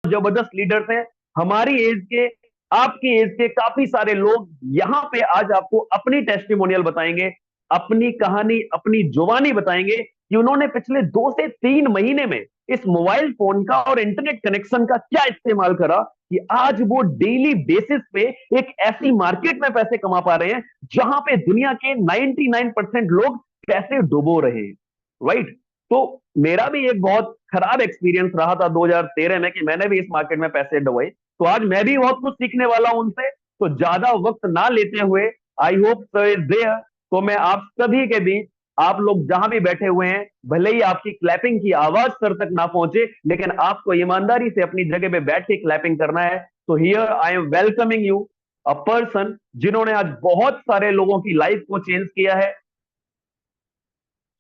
जबरदस्त लीडर्स हैं, हमारी एज के, आपकी एज के काफी सारे लोग यहां पे आज आपको अपनी टेस्टिमोनियल बताएंगे, अपनी कहानी, अपनी जुबानी बताएंगे कि उन्होंने पिछले 2 से 3 महीने में इस मोबाइल फोन का और इंटरनेट कनेक्शन का क्या इस्तेमाल करा कि आज वो डेली बेसिस पे एक ऐसी मार्केट में पैसे कमा पा रहे हैं जहां पे दुनिया के 99% लोग पैसे डुबो रहे हैं। राइट? तो मेरा भी एक बहुत खराब एक्सपीरियंस रहा था 2013 में कि मैंने भी इस मार्केट में पैसे डुबाए। तो आज मैं भी बहुत कुछ सीखने वाला हूं उनसे। तो ज्यादा वक्त ना लेते हुए, I hope so is there, तो मैं आप सभी के बीच, आप लोग जहां भी बैठे हुए हैं, भले ही आपकी क्लैपिंग की आवाज सर तक ना पहुंचे, लेकिन आपको ईमानदारी से अपनी जगह पे बैठ के क्लैपिंग करना है। तो here I M welcoming you, a person जिन्होंने आज बहुत सारे लोगों की लाइफ को चेंज किया है।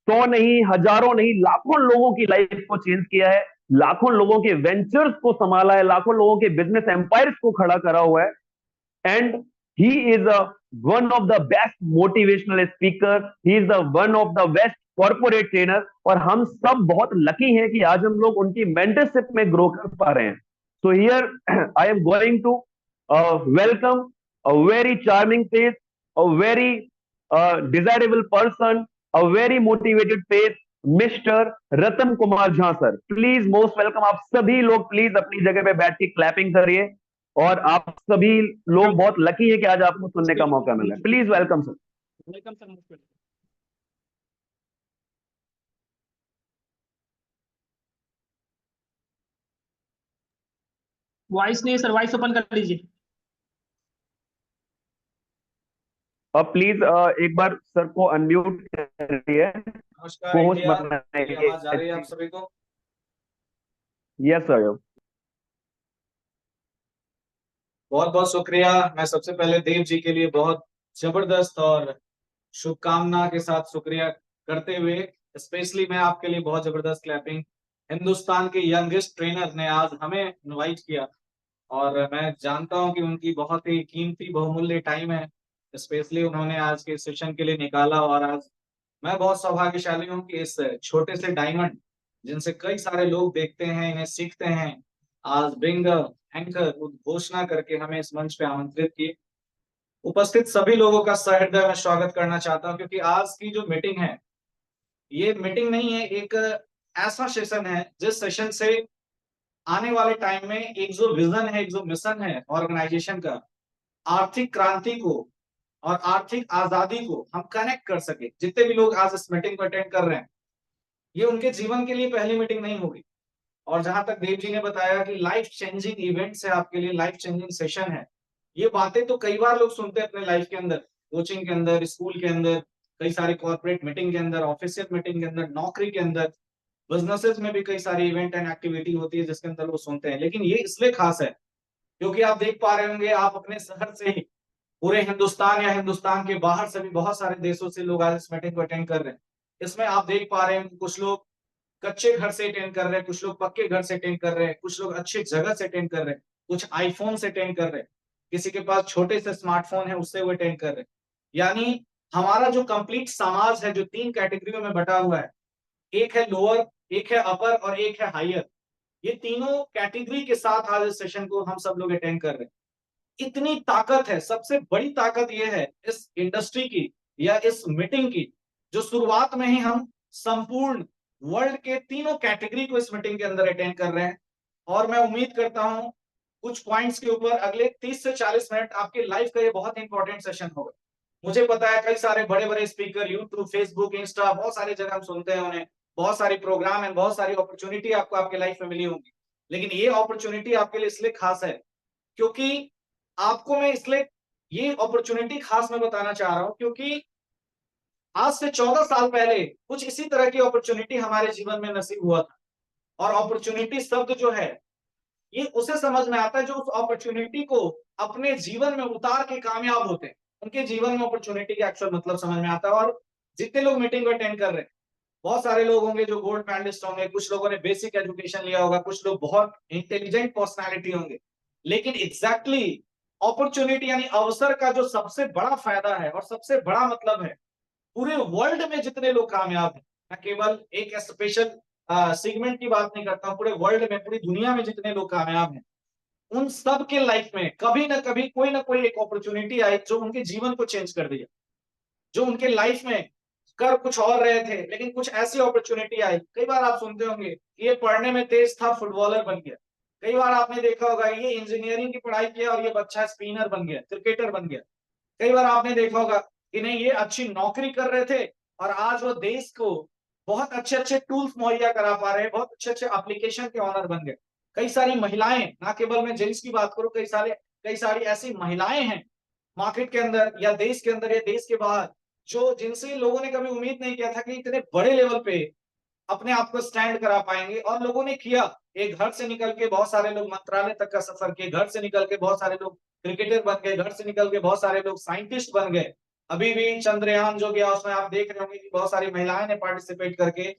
100 नहीं, हजारों नहीं, लाखों लोगों की लाइफ को चेंज किया है, लाखों लोगों के वेंचर्स को संभाला है, लाखों लोगों के बिजनेस एम्पायर्स को खड़ा करा हुआ है। And he is a one of the best motivational speaker, he is the one of the best corporate trainer, और हम सब बहुत लकी हैं कि आज हम लोग उनकी मेंटरशिप में ग्रो कर पा रहे हैं। So here I am going to welcome a very charming face, a very desirable person, a very motivated face, mister Ratan Kumar Jha sir. Please most welcome. आप सभी लोग प्लीज अपनी जगह पे बैठ के क्लैपिंग करिए, और आप सभी लोग बहुत लकी है कि आज आपको सुनने का मौका मिला है। Please welcome sir. Welcome sir, most welcome. Voice नहीं सर, वॉइस ओपन कर लीजिए। अब प्लीज एक बार सर को अनम्यूट करिए, नमस्कार को होस्ट इंडिया, मेरी आवाज आ रही है आप बनाइए। सभी को? Yes sir. बहुत बहुत शुक्रिया। मैं सबसे पहले देव जी के लिए बहुत जबरदस्त और शुभकामना के साथ शुक्रिया करते हुए, स्पेशली मैं आपके लिए बहुत जबरदस्त क्लैपिंग। हिंदुस्तान के यंगेस्ट ट्रेनर ने आज हमें इनवाइट किया, और मैं जानता हूं कि उनकी बहुत ही कीमती बहुमूल्य टाइम है, स्पेशली उन्होंने आज के सेशन के लिए निकाला। और आज मैं बहुत सौभाग्यशाली हूँ कि इस छोटे से डायमंड, जिनसे कई सारे लोग देखते हैं, इन्हें सीखते हैं, आज बिंग एंकर उद्घोषणा करके हमें इस मंच पे आमंत्रित किए। उपस्थित सभी लोगों का सहृदय मैं स्वागत करना चाहता हूँ, क्योंकि आज की जो मीटिंग है, ये मीटिंग नहीं है, एक ऐसा सेशन है जिस सेशन से आने वाले टाइम में एक जो विजन है, एक जो मिशन है ऑर्गेनाइजेशन का, आर्थिक क्रांति को और आर्थिक आजादी को हम कनेक्ट कर सके। जितने भी लोग आज इस मीटिंग को अटेंड कर रहे हैं, ये उनके जीवन के लिए पहली मीटिंग नहीं होगी। और जहां तक देव जी ने बताया कि लाइफ चेंजिंग इवेंट्स है, आपके लिए लाइफ चेंजिंग सेशन है, ये बातें तो कई बार लोग सुनते हैं अपने लाइफ के अंदर, कोचिंग के अंदर, स्कूल के अंदर, कई सारे कॉर्पोरेट मीटिंग के अंदर, ऑफिशियल मीटिंग के अंदर, नौकरी के अंदर, बिजनेसेस में भी कई सारी इवेंट एंड एक्टिविटी होती है जिसके अंदर वो सुनते हैं। लेकिन ये इसलिए खास है क्योंकि आप देख पा रहे होंगे, आप अपने शहर से ही पूरे हिंदुस्तान या हिंदुस्तान के बाहर से भी बहुत सारे देशों से लोग आज इस मीटिंग को अटेंड कर रहे हैं। इसमें आप देख पा रहे हैं कुछ लोग कच्चे घर से अटेंड कर रहे हैं, कुछ लोग पक्के घर से अटेंड कर रहे हैं, कुछ लोग अच्छी जगह से अटेंड कर रहे हैं, कुछ आईफोन से अटेंड कर रहे हैं, किसी के पास छोटे से स्मार्टफोन है उससे वो अटेंड कर रहे हैं। यानी हमारा जो कंप्लीट समाज है, जो 3 कैटेगरियों में बटा हुआ है, एक है लोअर, एक है अपर और एक है हायर, ये तीनों कैटेगरी के साथ आज इस सेशन को हम सब लोग अटेंड कर रहे हैं। इतनी ताकत है, सबसे बड़ी ताकत यह है इस इंडस्ट्री की या इस मीटिंग की, जो शुरुआत में ही हम संपूर्ण वर्ल्ड के तीनों कैटेगरी को इस मीटिंग के अंदर अटेंड कर रहे हैं। और मैं उम्मीद करता हूं कुछ पॉइंट्स के ऊपर अगले 30 से 40 मिनट आपके लाइफ का ये बहुत इंपॉर्टेंट सेशन होगा। मुझे पता है कई सारे बड़े बड़े स्पीकर यूट्यूब, फेसबुक, इंस्टा, बहुत सारी जगह हम सुनते हैं उन्हें, बहुत सारे प्रोग्राम एंड बहुत सारी अपॉर्चुनिटी आपको आपके लाइफ में मिली होंगी। लेकिन ये अपॉर्चुनिटी आपके लिए इसलिए खास है क्योंकि आपको मैं इसलिए ये अपॉर्चुनिटी खास मैं बताना चाह रहा हूं क्योंकि आज से 14 साल पहले कुछ इसी तरह की अपॉर्चुनिटी हमारे जीवन में नसीब हुआ था। और अपॉर्चुनिटी शब्द जो है, ये उसे समझ में आता है जो उस अपॉर्चुनिटी को अपने जीवन में उतार के कामयाब होते हैं, उनके जीवन में अपॉर्चुनिटी का एक्चुअल मतलब समझ में आता है। और जितने लोग मीटिंग को अटेंड कर रहे हैं, बहुत सारे लोग होंगे जो गोल्ड मेडलिस्ट होंगे, कुछ लोगों ने बेसिक एजुकेशन लिया होगा, कुछ लोग बहुत इंटेलिजेंट पर्सनालिटी होंगे। लेकिन एग्जैक्टली अपॉर्चुनिटी यानी अवसर का जो सबसे बड़ा फायदा है और सबसे बड़ा मतलब है, पूरे वर्ल्ड में जितने लोग कामयाब हैं, मैं केवल एक स्पेशल सेगमेंट की बात नहीं करता हूँ, पूरे वर्ल्ड में, पूरी दुनिया में जितने लोग कामयाब हैं, उन सब के लाइफ में कभी ना कभी कोई ना कोई एक अपॉर्चुनिटी आई जो उनके जीवन को चेंज कर दिया। जो उनके लाइफ में कर कुछ और रहे थे, लेकिन कुछ ऐसी अपॉर्चुनिटी आई। कई बार आप सुनते होंगे ये पढ़ने में तेज था, फुटबॉलर बन गया। कई बार आपने देखा होगा ये इंजीनियरिंग की पढ़ाई किया और ये बच्चा स्पिनर बन गया, क्रिकेटर बन गया। कई बार आपने देखा होगा कि नहीं ये अच्छी नौकरी कर रहे थे और आज वो देश को बहुत अच्छे अच्छे टूल्स मुहैया करा पा रहे हैं, बहुत अच्छे अच्छे एप्लीकेशन के ऑनर बन गए। कई सारी महिलाएं, ना केवल मैं जेंट्स की बात करूं, कई सारी ऐसी महिलाएं हैं मार्केट के अंदर या देश के अंदर या देश के बाहर, जो जिनसे लोगों ने कभी उम्मीद नहीं किया था कि इतने बड़े लेवल पे अपने आप को स्टैंड करा पाएंगे, और लोगों ने किया। एक घर से निकल के बहुत सारे लोग मंत्रालय तक का सफर किए, घर से निकल के बहुत सारे लोग क्रिकेटर बन गए, घर से निकल के बहुत सारे लोग साइंटिस्ट बन गए। अभी भी चंद्रयान जो गया उसमें आप देख रहे होंगे कि बहुत सारी महिलाएं ने पार्टिसिपेट करके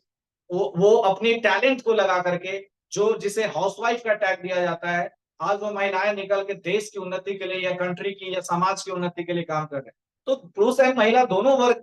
वो अपनी टैलेंट को लगा करके, जो जिसे हाउसवाइफ का टैग दिया जाता है, आज वो महिलाएं निकल के देश की उन्नति के लिए या कंट्री की या समाज की उन्नति के लिए काम कर रहे हैं। तो पुरुष एंड महिला दोनों वर्ग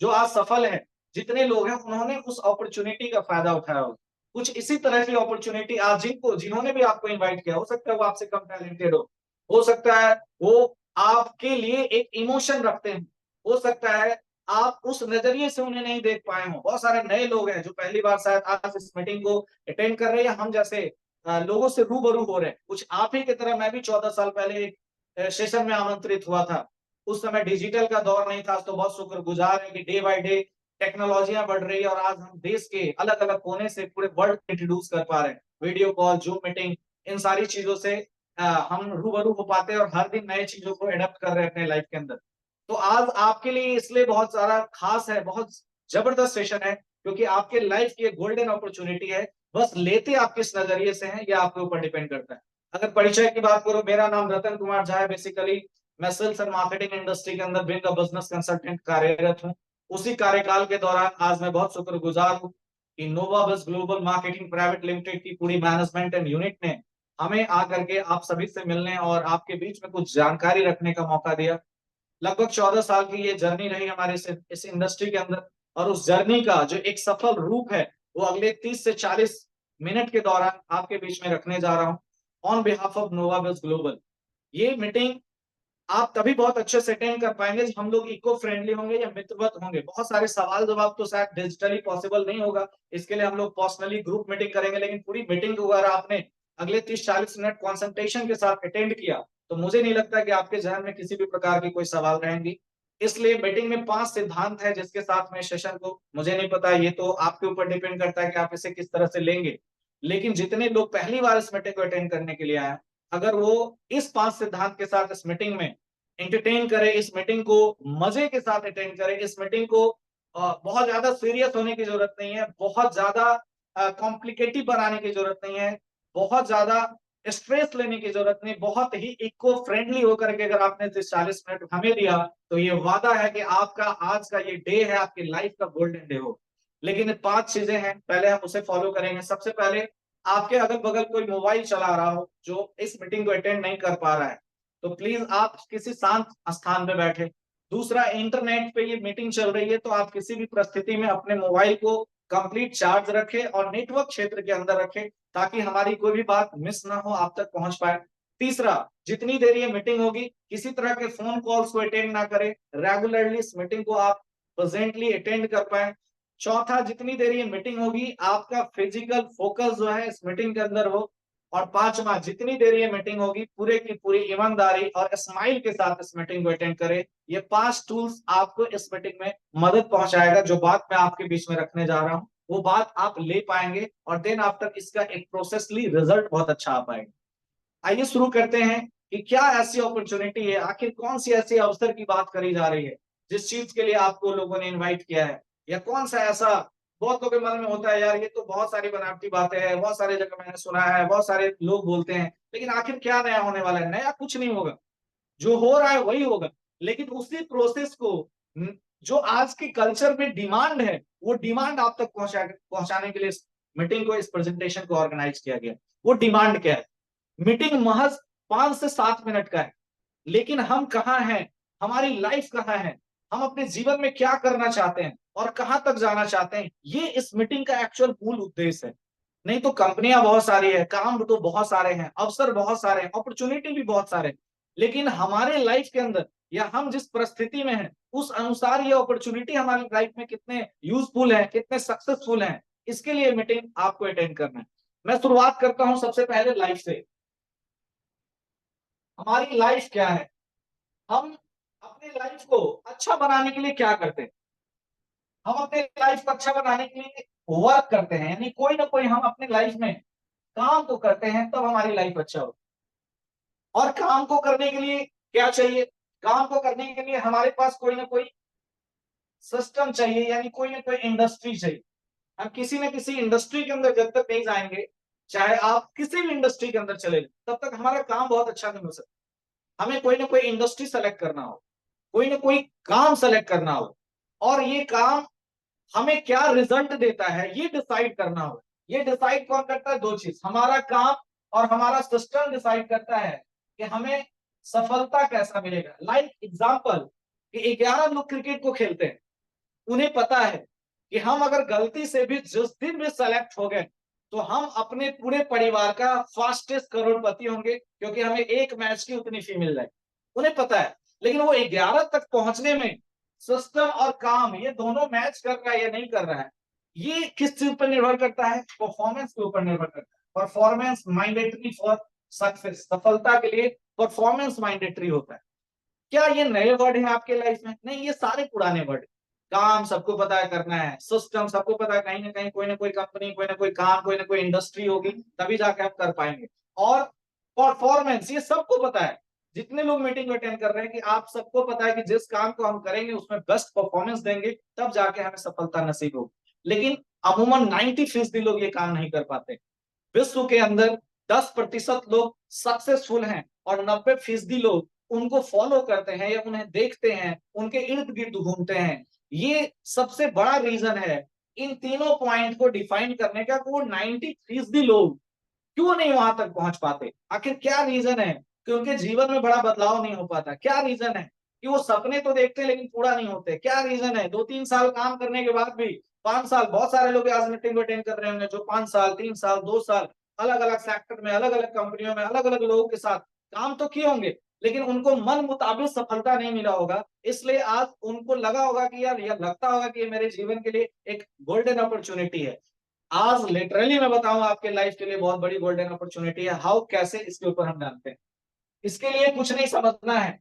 जो आज सफल है, जितने लोग हैं, उन्होंने उस अपॉर्चुनिटी का फायदा उठाया होगा। कुछ इसी तरह की अपॉर्चुनिटी आज जिन्होंने भी आपको इनवाइट किया, हो सकता है वो आपसे कम टैलेंटेड हो सकता है वो आपके लिए एक इमोशन रखते हैं, हो सकता है आप उस नजरिए से उन्हें नहीं देख पाए हो। बहुत सारे नए लोग हैं जो पहली बार शायद आज इस मीटिंग को अटेंड कर रहे हैं, या हम जैसे लोगों से रूबरू हो रहे हैं। कुछ आप ही की तरह मैं भी 14 साल पहले एक सेशन में आमंत्रित हुआ था। उस समय डिजिटल का दौर नहीं था, तो बहुत शुक्रगुजार है कि डे बाय डे टेक्नोलॉजियां बढ़ रही है और आज हम देश के अलग अलग कोने से पूरे वर्ल्ड इंट्रोड्यूस कर पा रहे हैं। वीडियो कॉल, जूम मीटिंग, इन सारी चीजों से हम रूबरू हो पाते हैं और हर दिन नए चीजों को एडप्ट कर रहे हैं अपने लाइफ के अंदर। तो आज आपके लिए इसलिए बहुत सारा खास है, बहुत जबरदस्त सेशन है, क्योंकि आपके लाइफ की एक गोल्डन अपॉर्चुनिटी है। बस लेते आप किस नजरिए से हैं, यह आपके ऊपर डिपेंड करता है। अगर परिचय की बात करो, मेरा नाम रतन कुमार झा है। बेसिकली मैं सेल्स एंड मार्केटिंग इंडस्ट्री के अंदर बीइंग अ बिजनेस कंसल्टेंट कार्यरत हूँ। उसी कार्यकाल के दौरान आज मैं बहुत शुक्रगुजार हूँ कि नोवाबस ग्लोबल मार्केटिंग प्राइवेट लिमिटेड की पूरी मैनेजमेंट एंड यूनिट ने हमें आकर के आप सभी से मिलने और आपके बीच में कुछ जानकारी रखने का मौका दिया। लगभग 14 साल की ये जर्नी रही हमारे इस इंडस्ट्री के अंदर, और उस जर्नी का जो एक सफल रूप है वो अगले 30 से 40 मिनट के दौरान आपके बीच में रखने जा रहा हूं ऑन बिहाफ ऑफ नोवाबस ग्लोबल। ये मीटिंग आप तभी बहुत अच्छे से अटेंड कर पाएंगे जब हम लोग इको फ्रेंडली होंगे या मित्रवत होंगे। बहुत सारे सवाल जवाब तो शायद डिजिटली पॉसिबल नहीं होगा, इसके लिए हम लोग पर्सनली ग्रुप मीटिंग करेंगे, लेकिन पूरी मीटिंग को अगर आपने अगले 30-40 मिनट कॉन्सेंट्रेशन के साथ अटेंड किया तो मुझे नहीं लगता कि आपके जहन में किसी भी प्रकार की कोई सवाल रहेंगी। इसलिए मीटिंग में 5 सिद्धांत है जिसके साथ में सेशन को, मुझे नहीं पता, ये तो आपके ऊपर डिपेंड करता है कि आप इसे किस तरह से लेंगे। लेकिन जितने लोग पहली बार इस मीटिंग को अटेंड करने के लिए आए, अगर वो इस 5 सिद्धांत के साथ इस मीटिंग में एंटरटेन करें, इस मीटिंग को मजे के साथ अटेंड करें, इस मीटिंग को बहुत ज्यादा सीरियस होने की जरूरत नहीं है, बहुत ज्यादा कॉम्प्लिकेटिव बनाने की जरूरत नहीं है, बहुत ज्यादा स्ट्रेस लेने की जरूरत नहीं, बहुत ही इको फ्रेंडली होकर के अगर आपने 40 मिनट हमें दिया तो ये वादा है कि आपका आज का ये डे है आपकी लाइफ का गोल्डन डे हो। लेकिन 5 चीजें हैं, पहले हम उसे फॉलो करेंगे। सबसे पहले, आपके अगल बगल कोई मोबाइल चला रहा हो जो इस मीटिंग को अटेंड नहीं कर पा रहा है, तो प्लीज आप किसी शांत स्थान पे बैठे। दूसरा, इंटरनेट पे ये मीटिंग चल रही है तो आप किसी भी परिस्थिति में अपने मोबाइल को कंप्लीट चार्ज रखें और नेटवर्क क्षेत्र के अंदर रखें ताकि हमारी कोई भी बात मिस ना हो, आप तक पहुंच पाए। तीसरा, जितनी देर ये मीटिंग होगी किसी तरह के फोन कॉल्स को अटेंड ना करें, रेगुलरली इस मीटिंग को आप प्रेजेंटली अटेंड कर पाए। चौथा, जितनी देर ये मीटिंग होगी आपका फिजिकल फोकस जो है इस मीटिंग के अंदर हो। और पांचवा, जितनी देर ये मीटिंग होगी पूरे की पूरी ईमानदारी और स्माइल के साथ इस मीटिंग को अटेंड करें। ये 5 टूल्स आपको इस मीटिंग में मदद पहुंचाएगा। जो बात मैं आपके बीच में रखने जा रहा हूं वो बात आप ले पाएंगे और देन आफ्टर इसका एक प्रोसेसली रिजल्ट बहुत अच्छा आ पाएगा। आइए शुरू करते हैं कि क्या ऐसी अपॉर्चुनिटी है, आखिर कौन सी ऐसी अवसर की बात करी जा रही है जिस चीज के लिए आपको लोगों ने इन्वाइट किया है, या कौन सा ऐसा, बहुत लोगों के मन में होता है यार ये तो बहुत सारी बनावटी बातें हैं, बहुत सारी जगह मैंने सुना है, बहुत सारे लोग बोलते हैं, लेकिन आखिर क्या नया होने वाला है? नया कुछ नहीं होगा, जो हो रहा है वही होगा। लेकिन उसी प्रोसेस को जो आज के कल्चर में डिमांड है, वो डिमांड आप तक पहुंचाने के लिए इस मीटिंग को, इस प्रेजेंटेशन को ऑर्गेनाइज किया गया। वो डिमांड क्या है? मीटिंग महज 5 से 7 मिनट का है, लेकिन हम कहाँ हैं, हमारी लाइफ कहाँ है, हम अपने जीवन में क्या करना चाहते हैं और कहां तक जाना चाहते हैं, ये इस मीटिंग का एक्चुअल मूल उद्देश्य है। नहीं तो कंपनियां बहुत सारी है, काम तो बहुत सारे हैं, अवसर बहुत सारे हैं, अपॉर्चुनिटी भी बहुत सारे हैं, लेकिन हमारे लाइफ के अंदर या हम जिस परिस्थिति में हैं उस अनुसार ये अपॉर्चुनिटी हमारी लाइफ में कितने यूजफुल है, कितने सक्सेसफुल हैं, इसके लिए मीटिंग आपको अटेंड करना है। मैं शुरुआत करता हूं सबसे पहले लाइफ से। हमारी लाइफ क्या है, हम अपनी लाइफ को अच्छा बनाने के लिए क्या करते हैं? हम अपने लाइफ को अच्छा बनाने के लिए वर्क करते हैं, यानी कोई ना कोई हम अपने लाइफ में काम को करते हैं, तब हमारी लाइफ अच्छा हो। और काम को करने के लिए क्या चाहिए? काम को करने के लिए हमारे पास कोई ना कोई सिस्टम चाहिए, यानी कोई ना कोई इंडस्ट्री चाहिए। हम किसी न किसी इंडस्ट्री के अंदर जब तक नहीं जाएंगे, चाहे आप किसी भी इंडस्ट्री के अंदर चले जाएं, तब तक हमारा काम बहुत अच्छा नहीं हो सकता। हमें कोई ना कोई इंडस्ट्री सेलेक्ट करना हो, कोई ना कोई काम सेलेक्ट करना हो, और ये काम हमें क्या रिजल्ट देता है ये डिसाइड करना हो। ये डिसाइड कौन करता है? दो चीज, हमारा काम और हमारा सिस्टम डिसाइड करता है कि हमें सफलता कैसा मिलेगा। लाइक एग्जांपल कि 11 लोग क्रिकेट को खेलते हैं, उन्हें पता है कि हम अगर गलती से भी जिस दिन भी सेलेक्ट हो गए तो हम अपने पूरे परिवार का फास्टेस्ट करोड़पति होंगे, क्योंकि हमें एक मैच की उतनी फी मिल जाएगी। उन्हें पता है, लेकिन वो 11 तक पहुंचने में सिस्टम और काम ये दोनों मैच कर रहा है या नहीं कर रहा है, ये किस चीज पर निर्भर करता है? परफॉर्मेंस के ऊपर निर्भर करता है। परफॉर्मेंस माइंडेटरी फॉर सक्सेस, सफलता के लिए परफॉर्मेंस माइंडेटरी होता है। क्या ये नए वर्ड हैं आपके लाइफ में? नहीं, ये सारे पुराने वर्ड। काम सबको पता है करना है, सिस्टम सबको पता है, कहीं ना कहीं कोई ना कोई कंपनी, कोई ना कोई काम, कोई ना कोई इंडस्ट्री होगी, तभी जाके आप कर पाएंगे। और परफॉर्मेंस ये सबको पता है, जितने लोग मीटिंग अटेंड कर रहे हैं, कि आप सबको पता है कि जिस काम को हम करेंगे उसमें बेस्ट परफॉर्मेंस देंगे, तब जाके हमें सफलता नसीब होगी। लेकिन अमूमन 90% लोग ये काम नहीं कर पाते। विश्व के अंदर 10% लोग सक्सेसफुल हैं और 90% लोग उनको फॉलो करते हैं या उन्हें देखते हैं, उनके इर्द गिर्द घूमते हैं। ये सबसे बड़ा रीजन है इन तीनों पॉइंट को डिफाइन करने का, कि वो 90% लोग क्यों नहीं वहां तक पहुंच पाते। आखिर क्या रीजन है कि उनके जीवन में बड़ा बदलाव नहीं हो पाता? क्या रीजन है कि वो सपने तो देखते हैं लेकिन पूरा नहीं होते? क्या रीजन है 2-3 साल काम करने के बाद भी, 5 साल, बहुत सारे लोग आज मीटिंग अटेंड कर रहे होंगे जो 5 साल, 3 साल, 2 साल अलग अलग सेक्टर में, अलग अलग कंपनियों में, अलग अलग लोगों के साथ काम तो किए होंगे, लेकिन उनको मन मुताबिक सफलता नहीं मिला होगा। इसलिए आज उनको लगा होगा कि यार, यह लगता होगा कि ये मेरे जीवन के लिए एक गोल्डन अपॉर्चुनिटी है। आज लिटरली मैं बताऊं, आपके लाइफ के लिए बहुत बड़ी गोल्डन अपॉर्चुनिटी है। हाउ, कैसे, इसके ऊपर हम जानते हैं। इसके लिए कुछ नहीं समझना है,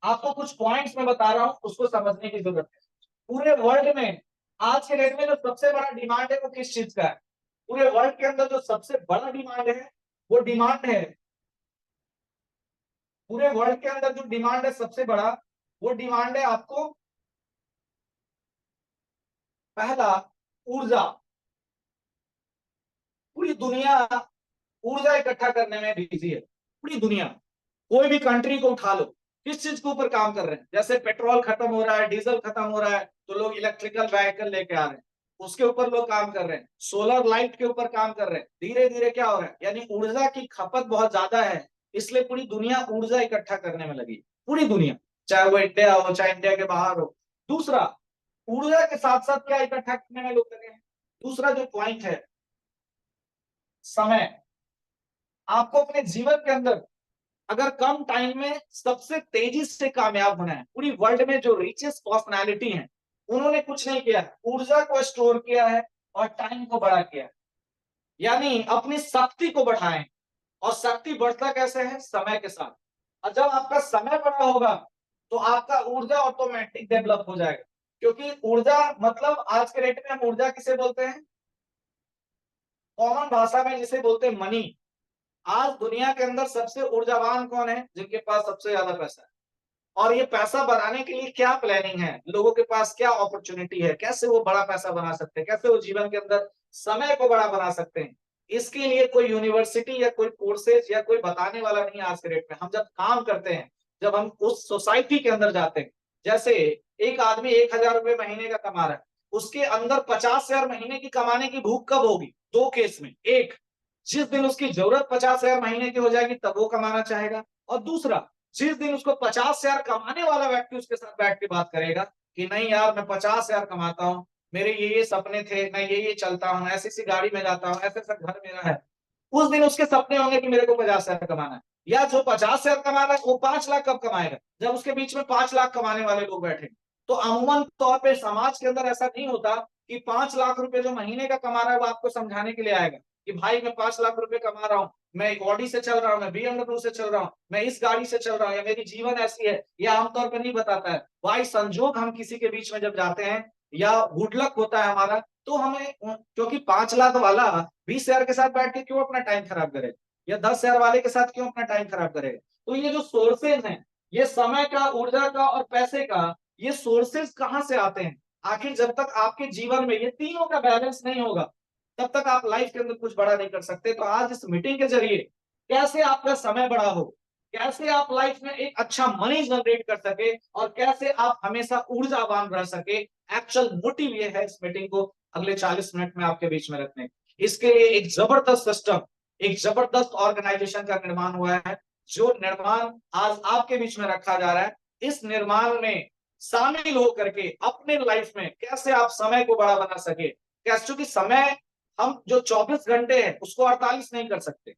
आपको कुछ पॉइंट्स में बता रहा हूं, उसको समझने की जरूरत है। पूरे वर्ल्ड में आज के डेट में जो सबसे बड़ा डिमांड है वो किस चीज का है? पूरे वर्ल्ड के अंदर जो सबसे बड़ा डिमांड है, वो डिमांड है, पूरे वर्ल्ड के अंदर जो डिमांड है सबसे बड़ा, वो डिमांड है आपको, पहला, ऊर्जा। पूरी दुनिया ऊर्जा इकट्ठा करने में बिजी है। पूरी दुनिया, कोई भी कंट्री को उठा लो, किस चीज के ऊपर काम कर रहे हैं? जैसे पेट्रोल खत्म हो रहा है, डीजल खत्म हो रहा है, तो लोग इलेक्ट्रिकल व्हीकल लेके आ रहे हैं, उसके ऊपर लोग काम कर रहे हैं। सोलर लाइट के ऊपर काम कर रहे हैं। धीरे धीरे क्या हो रहा है, यानी ऊर्जा की खपत बहुत ज्यादा है, इसलिए पूरी दुनिया ऊर्जा इकट्ठा करने में लगी। पूरी दुनिया, चाहे वो इंडिया हो, चाहे इंडिया के बाहर हो। दूसरा, ऊर्जा के साथ साथ क्या इकट्ठा करने में लोग लगे हैं? दूसरा जो पॉइंट है, समय। आपको अपने जीवन के अंदर अगर कम टाइम में सबसे तेजी से कामयाब होना है, पूरी वर्ल्ड में जो रिचेस्ट पर्सनालिटी हैं, उन्होंने कुछ नहीं किया, ऊर्जा को स्टोर किया है और टाइम को बड़ा किया है, यानी अपनी शक्ति को बढ़ाएं। और शक्ति बढ़ता कैसे है? समय के साथ। और जब आपका समय बड़ा होगा तो आपका ऊर्जा ऑटोमेटिक डेवलप हो जाएगा। क्योंकि ऊर्जा मतलब, आज के रेट में हम ऊर्जा किसे बोलते हैं? कॉमन भाषा में जिसे बोलते हैं मनी। आज दुनिया के अंदर सबसे ऊर्जावान कौन है? जिनके पास सबसे ज्यादा पैसा है। और ये पैसा बनाने के लिए क्या प्लानिंग है, लोगों के पास क्या अपॉर्चुनिटी है, कैसे वो बड़ा पैसा बना सकते हैं, कैसे वो जीवन के अंदर समय को बड़ा बना सकते हैं, इसके लिए कोई यूनिवर्सिटी या कोई कोर्सेज या कोई बताने वाला नहीं आज के डेट में। हम जब काम करते हैं, जब हम उस सोसाइटी के अंदर जाते हैं, जैसे एक आदमी 1,000 रुपए महीने का कमा रहा है, उसके अंदर 50,000 महीने की कमाने की भूख कब होगी? दो केस में, एक, जिस दिन उसकी जरूरत 50,000 महीने की हो जाएगी तब वो कमाना चाहेगा, और दूसरा, जिस दिन उसको 50,000 कमाने वाला व्यक्ति उसके साथ बैठ के बात करेगा कि नहीं यार, मैं 50,000 कमाता हूं, मेरे ये सपने थे, मैं ये चलता हूँ, ऐसी सी गाड़ी में जाता हूँ, ऐसा घर मेरा है, उस दिन उसके सपने होंगे कि मेरे को 50,000 कमाना है। या जो 50,000 कमा रहा है वो 5 लाख कब कमाएगा, जब उसके बीच में 5 लाख कमाने वाले लोग बैठे। तो अमूमन तौर पे समाज के अंदर ऐसा नहीं होता कि 5 लाख रुपए जो महीने का कमा रहा है वो आपको समझाने के लिए आएगा कि भाई मैं 5 लाख रुपए कमा रहा हूँ, मैं एक ऑडी से चल रहा हूँ, मैं BMW से चल रहा हूँ, मैं इस गाड़ी से चल रहा हूँ, या मेरी जीवन ऐसी है, यह आमतौर पर नहीं बताता है। भाई संजोग हम किसी के बीच में जब जाते हैं या गुड लक होता है हमारा, तो हमें, क्योंकि 5 लाख वाला 20,000 के साथ बैठ के क्यों अपना टाइम खराब करे, या 10,000 वाले के साथ क्यों अपना टाइम खराब करेगा। तो ये जो सोर्सेज हैं, ये समय का, ऊर्जा का और पैसे का, ये सोर्सेज कहां से आते हैं। आखिर जब तक आपके जीवन में ये तीनों का बैलेंस नहीं होगा, तब तक आप लाइफ के अंदर कुछ बड़ा नहीं कर सकते। तो आज इस मीटिंग के जरिए कैसे आपका समय बड़ा हो, कैसे आप लाइफ में एक अच्छा मनी जनरेट कर सके, और कैसे आप हमेशा ऊर्जावान रह सके, एक्चुअल मोटिव ये है इस मीटिंग को अगले 40 मिनट में आपके बीच में रखने। इसके लिए एक जबरदस्त सिस्टम, एक जबरदस्त ऑर्गेनाइजेशन का निर्माण हुआ है, जो निर्माण आज आपके बीच में रखा जा रहा है। इस निर्माण में शामिल होकर के अपने लाइफ में कैसे आप समय को बड़ा बना सके, कैसे, क्योंकि समय हम जो 24 घंटे हैं उसको 48 नहीं कर सकते,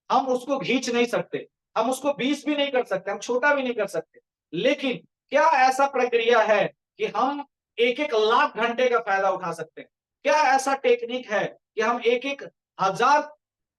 हम उसको खींच नहीं सकते, हम उसको 20 भी नहीं कर सकते, हम छोटा भी नहीं कर सकते। लेकिन क्या ऐसा प्रक्रिया है कि हम एक एक लाख घंटे का फायदा उठा सकते हैं? क्या ऐसा टेक्निक है कि हम एक एक हजार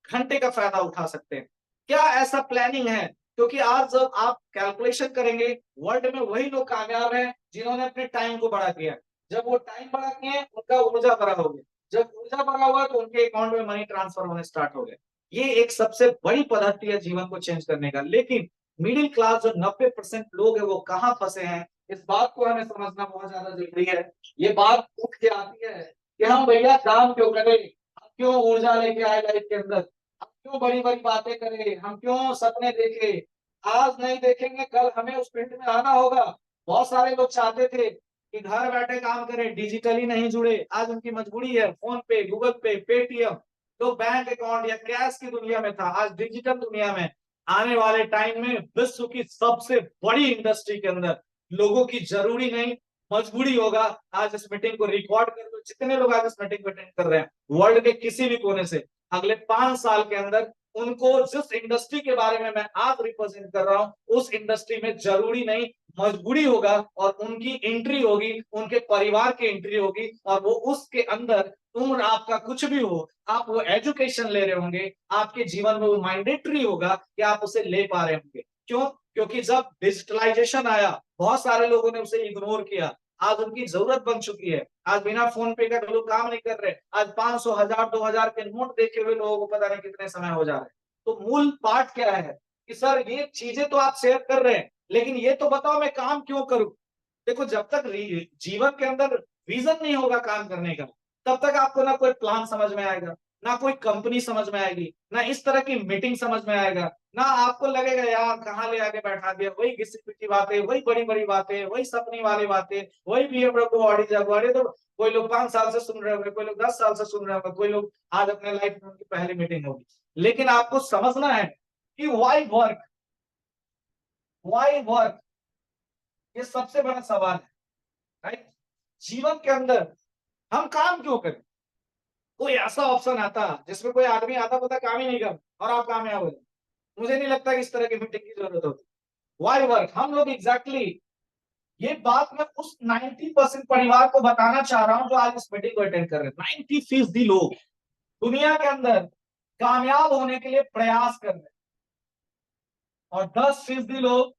घंटे का फायदा उठा सकते हैं? क्या ऐसा प्लानिंग है? क्योंकि आज जब आप कैलकुलेशन करेंगे, वर्ल्ड में वही लोग कामयाब हैं जिन्होंने अपने टाइम को बड़ा किया। जब वो टाइम बड़ा किए, उनका ऊर्जा बड़ा हो गया, जब ऊर्जा बड़ा हुआ तो उनके अकाउंट में मनी ट्रांसफर होने स्टार्ट हो गए। ये एक सबसे बड़ी पद्धति है जीवन को चेंज करने का। लेकिन मिडिल क्लास जो 90% लोग है वो कहाँ फंसे हैं, इस बात को हमें समझना बहुत ज्यादा जरूरी है। ये बात उठ के आती है कि हम भैया काम क्यों करें, हम क्यों ऊर्जा लेके आए लाइफ के अंदर, हम क्यों बड़ी बड़ी बातें करें, हम क्यों सपने देखें। आज नहीं देखेंगे, कल हमें उस फील्ड में आना होगा। बहुत सारे लोग चाहते थे कि घर बैठे काम करें, डिजिटली नहीं जुड़े, आज उनकी मजबूरी है। फोन पे, गूगल पे, पेटीएम, तो बैंक अकाउंट या कैश की दुनिया में था, आज डिजिटल दुनिया में। आने वाले टाइम में विश्व की सबसे बड़ी इंडस्ट्री के अंदर लोगों की जरूरी नहीं, मजबूरी होगा। आज इस मीटिंग को रिकॉर्ड कर दो, जितने लोग आज इस मीटिंग को अटेंड कर रहे हैं वर्ल्ड के किसी भी कोने से, अगले 5 साल के अंदर उनको जिस इंडस्ट्री के बारे में मैं आज रिप्रेजेंट कर रहा हूं, उस इंडस्ट्री में जरूरी नहीं, मजबूरी होगा, और उनकी एंट्री होगी, उनके परिवार की एंट्री होगी, और वो उसके अंदर, उम्र आपका कुछ भी हो, आप वो एजुकेशन ले रहे होंगे, आपके जीवन में वो मैंडेटरी होगा कि आप उसे ले पा रहे होंगे। क्यों? क्योंकि जब डिजिटलाइजेशन आया, बहुत सारे लोगों ने उसे इग्नोर किया। आज उनकी जरूरत बन चुकी है। आज बिना फोन पे का लोग काम नहीं कर रहे। आज 500, 1000, 2000 के नोट देखे हुए लोगों को पता नहीं कितने समय हो जा रहे हैं। तो मूल पार्ट क्या है कि सर ये चीजें तो आप शेयर कर रहे हैं, लेकिन ये तो बताओ मैं काम क्यों करूं। देखो, जब तक जीवन के अंदर रीजन नहीं होगा काम करने का, तब तक आपको ना कोई प्लान समझ में आएगा, ना कोई कंपनी समझ में आएगी, ना इस तरह की मीटिंग समझ में आएगा, ना आपको लगेगा यार कहाँ ले आके बैठा दिया, वही घिसी पिटी बातें, वही बड़ी बड़ी बातें, वही सपनी वाली बातें, वही BMW ऑडी जगुआर। तो कोई लोग 5 साल से सुन रहे होंगे, कोई लोग 10 साल से सुन रहे होंगे, कोई लोग आज अपने लाइफ में उनकी पहली मीटिंग होगी। लेकिन आपको समझना है कि वाई वर्क, वाई वर्क, ये सबसे बड़ा सवाल है। राइट? जीवन के अंदर हम काम क्यों करें? कोई ऐसा ऑप्शन आता जिसमें कोई आदमी आता पता काम ही नहीं कर और आप कामयाब हो जाए, मुझे नहीं लगता कि इस तरह की मीटिंग की जरूरत होती। वाई वर्क, हम लोग एग्जैक्टली ये बात मैं उस 90% परिवार को बताना चाह रहा हूं जो आज इस मीटिंग को अटेंड कर रहे हैं। 90% लोग दुनिया के अंदर कामयाब होने के लिए प्रयास कर रहे हैं, और 10% लोग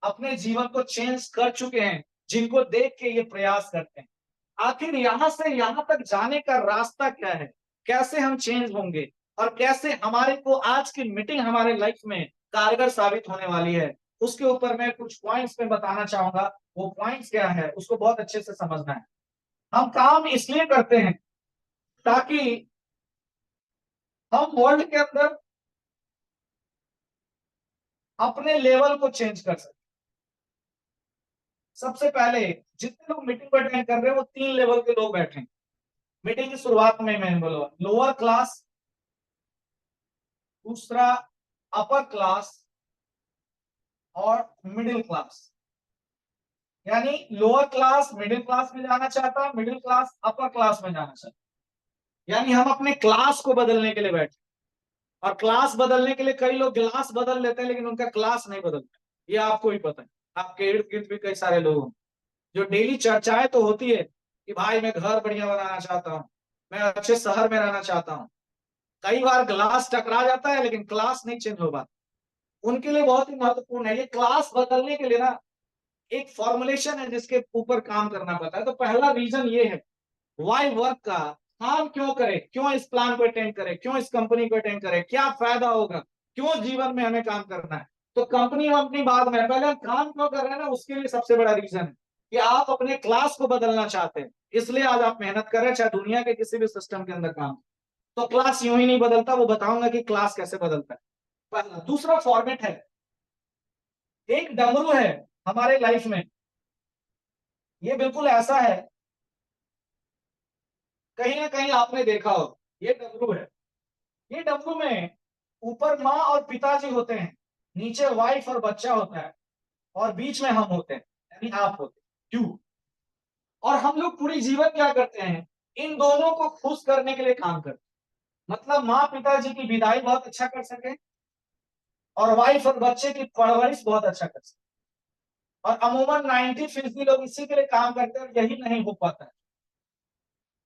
अपने जीवन को चेंज कर चुके हैं, जिनको देख के ये प्रयास करते हैं। आखिर यहां से यहां तक जाने का रास्ता क्या है, कैसे हम चेंज होंगे, और कैसे हमारे को आज की मीटिंग हमारे लाइफ में कारगर साबित होने वाली है, उसके ऊपर मैं कुछ पॉइंट्स में बताना चाहूंगा। वो पॉइंट्स क्या है उसको बहुत अच्छे से समझना है। हम काम इसलिए करते हैं ताकि हम वर्ल्ड के अंदर अपने लेवल को चेंज कर सकें। सबसे पहले जितने लोग मीटिंग को अटेंड कर रहे हैं वो 3 लेवल के लोग बैठे हैं। मीटिंग की शुरुआत में मैंने बोला लोअर क्लास, दूसरा अपर क्लास, और मिडिल क्लास। यानी लोअर क्लास मिडिल क्लास में जाना चाहता है, मिडिल क्लास अपर क्लास में जाना चाहता है। यानी हम अपने क्लास को बदलने के लिए बैठे, और क्लास बदलने के लिए कई लोग ग्लास बदल लेते हैं लेकिन उनका क्लास नहीं बदलता। ये आपको ही पता है, आपके इर्द गिर्द भी कई सारे लोग हैं जो डेली चर्चाएं तो होती है कि भाई मैं घर बढ़िया बनाना चाहता हूँ, मैं अच्छे शहर में रहना चाहता हूँ। कई बार ग्लास टकरा जाता है लेकिन क्लास नहीं चेंज हो पाता। उनके लिए बहुत ही महत्वपूर्ण है। ये क्लास बदलने के लिए ना एक फॉर्मुलेशन है जिसके ऊपर काम करना पड़ता है। तो पहला रीजन ये है, वाई वर्क का, काम क्यों करें, क्यों इस प्लान को अटेंड करें, क्यों इस कंपनी को अटेंड करें, क्या फायदा होगा, क्यों जीवन में हमें काम करना है। तो कंपनी वंपनी बाद में, पहले काम क्यों कर रहे हैं ना, उसके लिए सबसे बड़ा रीजन है कि आप अपने क्लास को बदलना चाहते हैं, इसलिए आज आप मेहनत कर रहे हैं, चाहे दुनिया के किसी भी सिस्टम के अंदर काम। तो क्लास यूं ही नहीं बदलता, वो बताऊंगा कि क्लास कैसे बदलता है। पहला। दूसरा फॉर्मेट है, एक डमरू है हमारे लाइफ में, ये बिल्कुल ऐसा है, कहीं ना कहीं आपने देखा हो, ये डमरू है। ये डमरू में ऊपर माँ और पिताजी होते हैं, नीचे वाइफ और बच्चा होता है, और बीच में हम होते हैं, यानी आप होते हैं, क्यों। और हम लोग पूरी जीवन क्या करते हैं, इन दोनों को खुश करने के लिए काम करते हैं। मतलब माँ पिताजी की विदाई बहुत अच्छा कर सके, और वाइफ और बच्चे की परवरिश बहुत अच्छा कर सके। और अमूमन 90% लोग इसी के लिए काम करते हैं, और यही नहीं हो पाता है।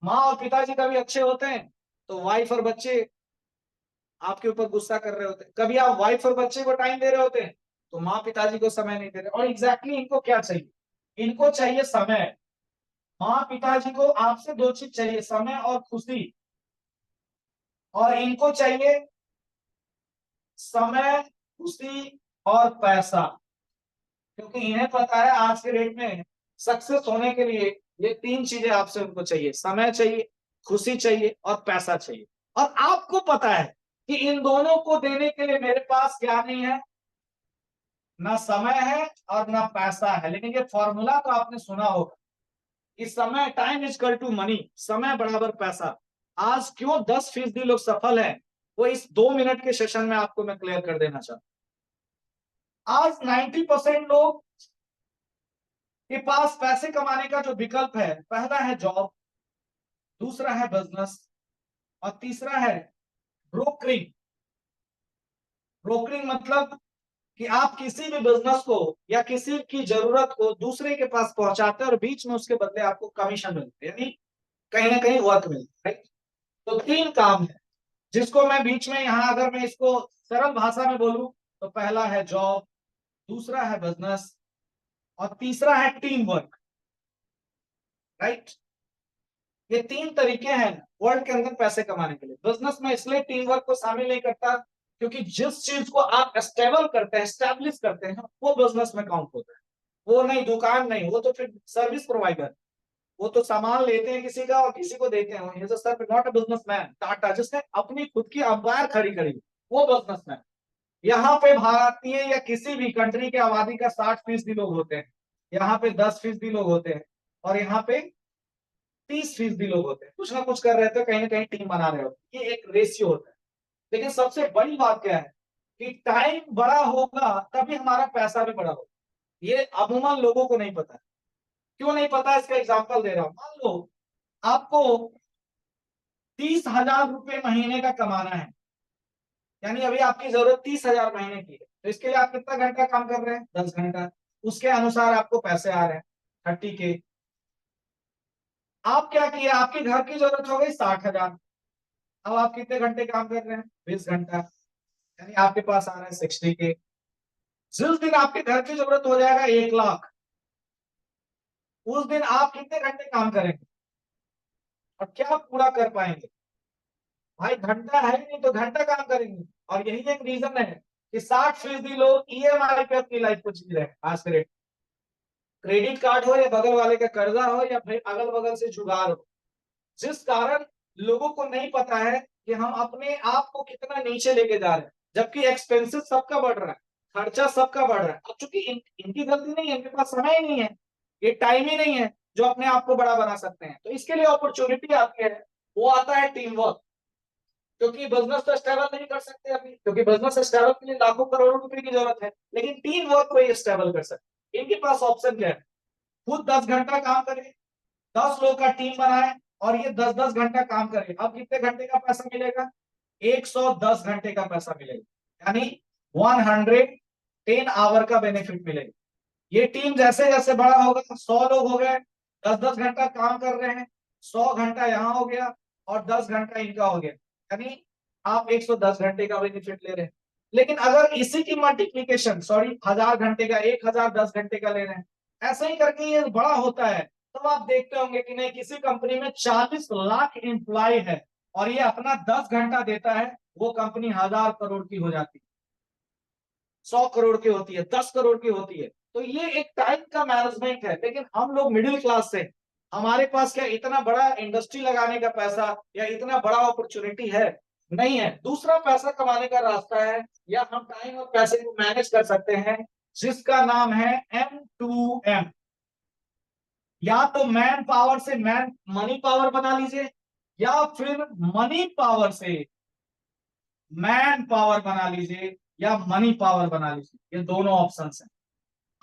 माँ और पिताजी कभी अच्छे होते हैं तो वाइफ और बच्चे आपके ऊपर गुस्सा कर रहे होते हैं। कभी आप वाइफ और बच्चे को टाइम दे रहे होते हैं तो माँ पिताजी को समय नहीं दे रहे। और एग्जैक्टली इनको क्या चाहिए, इनको चाहिए समय। माँ पिताजी को आपसे दो चीज चाहिए, समय और खुशी। और इनको चाहिए समय, खुशी और पैसा, क्योंकि इन्हें पता है आज के डेट में सक्सेस होने के लिए ये तीन चीजें आपसे उनको चाहिए, समय चाहिए, खुशी चाहिए और पैसा चाहिए। और आपको पता है कि इन दोनों को देने के लिए मेरे पास क्या नहीं है, ना समय है और ना पैसा है। लेकिन ये फॉर्मूला तो आपने सुना होगा कि समय, time is equal to money, समय बराबर पैसा। आज क्यों 10% लोग सफल हैं, वो इस 2 मिनट के सेशन में आपको मैं क्लियर कर देना चाहता हूं। आज 90% लोग के पास पैसे कमाने का जो विकल्प है, पहला है जॉब, दूसरा है बिजनेस, और तीसरा है ब्रोकरिंग। ब्रोकरिंग मतलब कि आप किसी भी बिजनेस को या किसी की जरूरत को दूसरे के पास पहुंचाते हैं और बीच में उसके बदले आपको कमीशन मिलते हैं, यानी कहीं ना कहीं वर्क मिलता है। तो तीन काम है जिसको मैं बीच में यहां, अगर मैं इसको सरल भाषा में बोलूं तो पहला है जॉब, दूसरा है बिजनेस, और तीसरा है टीम वर्क। राइट, ये तीन तरीके हैं वर्ल्ड के अंदर पैसे कमाने के लिए। बिजनेस में इसलिए टीम वर्क को शामिल नहीं करता क्योंकि जिस चीज को आप स्टेबल करते हैं, स्टैब्लिश करते हैं, वो बिजनेस में काउंट होता है। वो नहीं दुकान नहीं, वो तो फिर सर्विस प्रोवाइडर, वो तो सामान लेते हैं किसी का और किसी को देते हैं। Not a businessman. टाटा जिसने अपनी खुद की अंपायर खड़ी करी, वो बिजनेसमैन। यहाँ पे भारतीय या किसी भी कंट्री की आबादी का 60% लोग होते हैं, यहाँ पे 10% लोग होते हैं, और यहाँ पे 30% लोग होते हैं, कुछ ना कुछ कर रहे थे, कहीं ना कहीं टीम बना रहे होते हैं। ये एक रेशियो होता है। लेकिन सबसे बड़ी बात क्या है कि टाइम बड़ा होगा तभी हमारा पैसा भी बड़ा होगा। ये अमूमन लोगों को नहीं पता है। क्यों नहीं पता, इसका एग्जांपल दे रहा हूं। मान लो आपको 30,000 रुपए महीने का कमाना है, यानी अभी आपकी जरूरत 30,000 महीने की है, तो इसके लिए आप कितना घंटा काम कर रहे हैं, 10 घंटा। उसके अनुसार आपको पैसे आ रहे हैं 30K। आप क्या किए, आपके घर की जरूरत हो गई 60,000, अब आप कितने घंटे काम कर रहे हैं, 20 घंटा, यानी आपके पास आ रहा है 60K। जिस दिन आपके घर की जरूरत हो जाएगा 1 लाख, उस दिन आप कितने घंटे काम करेंगे और क्या पूरा कर पाएंगे। भाई घंटा है नहीं तो घंटा काम करेंगे। और यही एक रीजन है कि 60% लोग EMI पे अपनी लाइफ को जी रहे हैं आज के रेट। क्रेडिट कार्ड हो या बगल वाले का कर्जा हो या फिर अगल बगल से जुगाड़ हो, जिस कारण लोगों को नहीं पता है कि हम अपने आप को कितना नीचे लेके जा रहे हैं, जबकि एक्सपेंसेस सबका बढ़ रहा है, खर्चा सबका बढ़ रहा है। अब चूंकि इनकी गलती नहीं है, इनके पास समय ही नहीं है, ये टाइम ही नहीं है जो अपने आप को बड़ा बना सकते हैं। तो इसके लिए अपॉर्चुनिटी आती है, वो आता है टीम वर्क। क्योंकि बिजनेस तो स्टेबल नहीं कर सकते अभी, क्योंकि बिजनेस स्टेबल के लिए लाखों करोड़ों रुपए की जरूरत है, लेकिन टीम वर्क को ये स्टेबल कर सकते। इनके पास ऑप्शन क्या है, खुद 10 घंटा काम करे, 10 लोग का टीम बनाए और ये 10-10 घंटा काम करे। अब कितने घंटे का पैसा मिलेगा? 110 घंटे का पैसा मिलेगा, यानी 110 आवर का बेनिफिट मिलेगा। ये टीम जैसे जैसे बड़ा होगा, 100 लोग हो गए, 10-10 घंटा काम कर रहे हैं, 100 घंटा यहाँ हो गया और 10 घंटा इनका हो गया, यानी आप 110 घंटे का बेनिफिट ले रहे हैं। लेकिन अगर इसी की मल्टीप्लीकेशन 1000 घंटे का, 1010 घंटे का ले रहे हैं, ऐसे ही करके ये बड़ा होता है, तब आप देखते होंगे कि नहीं, किसी कंपनी में 40 लाख एम्प्लॉय है और ये अपना 10 घंटा देता है, वो कंपनी 1000 करोड़ की हो जाती है, 100 करोड़ की होती है, 10 करोड़ की होती है। तो ये एक टाइम का मैनेजमेंट है। लेकिन हम लोग मिडिल क्लास से, हमारे पास क्या इतना बड़ा इंडस्ट्री लगाने का पैसा या इतना बड़ा अपॉर्चुनिटी है? नहीं है। दूसरा पैसा कमाने का रास्ता है, या हम टाइम और पैसे को मैनेज कर सकते हैं, जिसका नाम है M2M। या तो मैन पावर से मनी पावर बना लीजिए, या फिर मनी पावर से मैन पावर बना लीजिए, या मनी पावर बना लीजिए। ये दोनों ऑप्शंस हैं।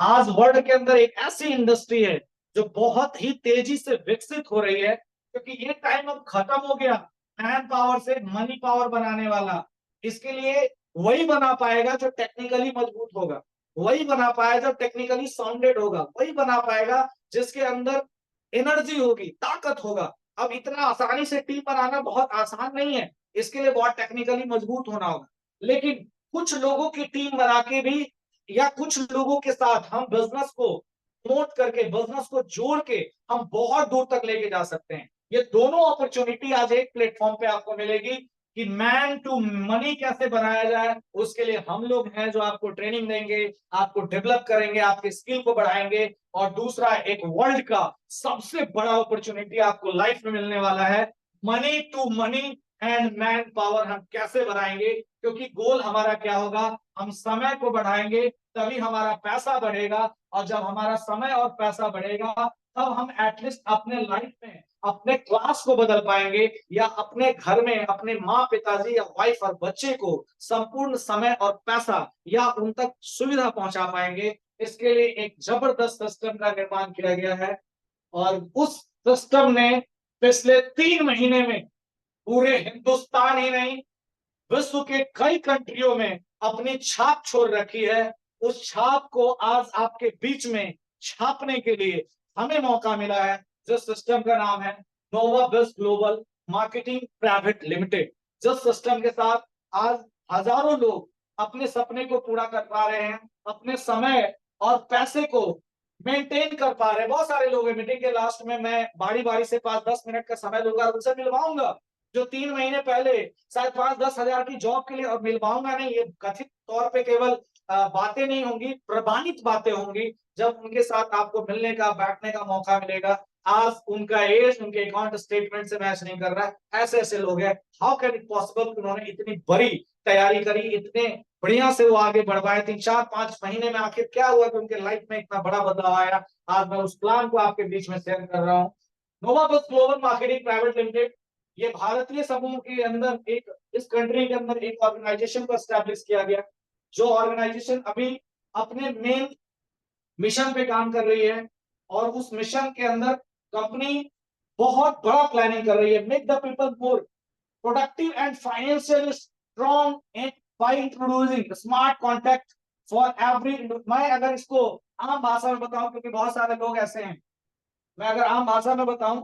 आज वर्ल्ड के अंदर एक ऐसी इंडस्ट्री है जो बहुत ही तेजी से विकसित हो रही है, क्योंकि ये टाइम अब खत्म हो गया मैन पावर से मनी पावर बनाने वाला। इसके लिए वही बना पाएगा जो टेक्निकली मजबूत होगा, वही बना पाएगा जो टेक्निकली साउंडेड होगा, वही बना पाएगा जिसके अंदर एनर्जी होगी, ताकत होगा। अब इतना आसानी से टीम बनाना बहुत आसान नहीं है, इसके लिए बहुत टेक्निकली मजबूत होना होगा। लेकिन कुछ लोगों की टीम बना के भी, या कुछ लोगों के साथ हम बिजनेस को प्रमोट करके, बिजनेस को जोड़ के हम बहुत दूर तक लेके जा सकते हैं। ये दोनों अपॉर्चुनिटी आज एक प्लेटफॉर्म पे आपको मिलेगी कि मैन टू मनी कैसे बनाया जाए। उसके लिए हम लोग हैं जो आपको ट्रेनिंग देंगे, आपको डेवलप करेंगे, आपके स्किल को बढ़ाएंगे। और दूसरा, एक वर्ल्ड का सबसे बड़ा अपॉर्चुनिटी आपको लाइफ में मिलने वाला है, money to money and man power हम कैसे बढ़ाएंगे। क्योंकि गोल हमारा क्या होगा, हम समय को बढ़ाएंगे तभी हमारा पैसा बढ़ेगा, और जब हमारा समय और पैसा बढ़ेगा तब हम एटलीस्ट अपने लाइफ में अपने क्लास को बदल पाएंगे, या अपने घर में अपने माँ पिताजी या वाइफ और बच्चे को संपूर्ण समय और पैसा या उन तक सुविधा पहुंचा पाएंगे। इसके लिए एक जबरदस्त सिस्टम का निर्माण किया गया है, और उस सिस्टम ने पिछले 3 महीने में पूरे हिंदुस्तान ही नहीं, विश्व के कई कंट्रियों में अपनी छाप छोड़ रखी है। उस छाप को आज आपके बीच में छापने के लिए हमें मौका मिला है, जिस सिस्टम का नाम है नोवाबिस ग्लोबल मार्केटिंग प्राइवेट लिमिटेड। जिस सिस्टम के साथ आज हजारों लोग अपने सपने को पूरा कर पा रहे हैं, अपने समय और पैसे को मेंटेन कर पा रहे हैं। बहुत सारे लोग हैं, मीटिंग के लास्ट में मैं बारी बारी से 5-10 मिनट का समय लूंगा, उनसे मिलवाऊंगा जो 3 महीने पहले शायद 5-10 हजार की जॉब के लिए, और मिलवाऊंगा नहीं, ये कथित तौर पे केवल बातें नहीं होंगी, प्रमाणित बातें होंगी। जब उनके साथ आपको मिलने का, बैठने का मौका मिलेगा, आज उनका एज उनके अकाउंट स्टेटमेंट से मैच नहीं कर रहा है। ऐसे ऐसे लोग हैं, हाउ कैन इट पॉसिबल कि उन्होंने इतनी बड़ी तैयारी करी, इतने बढ़िया से वो आगे बढ़ पाए। 3-4-5 महीने में आखिर क्या हुआ कि उनके लाइफ में इतना बड़ा बदलाव आया। आज मैं उस प्लान को आपके बीच में शेयर कर रहा हूँ। नोवाबिस ग्लोबल मार्केटिंग प्राइवेट लिमिटेड, ये भारतीय समूह के अंदर एक, इस कंट्री के अंदर एक ऑर्गेनाइजेशन को एस्टैब्लिश किया गया, जो ऑर्गेनाइजेशन अभी अपने मेन मिशन पे काम कर रही है। और उस मिशन के अंदर कंपनी बहुत बड़ा प्लानिंग कर रही है, make the people more productive and financial strong and by introducing smart contact for every. मैं अगर इसको आम भाषा में बताऊं, क्योंकि बहुत सारे लोग ऐसे हैं, मैं अगर आम भाषा में बताऊं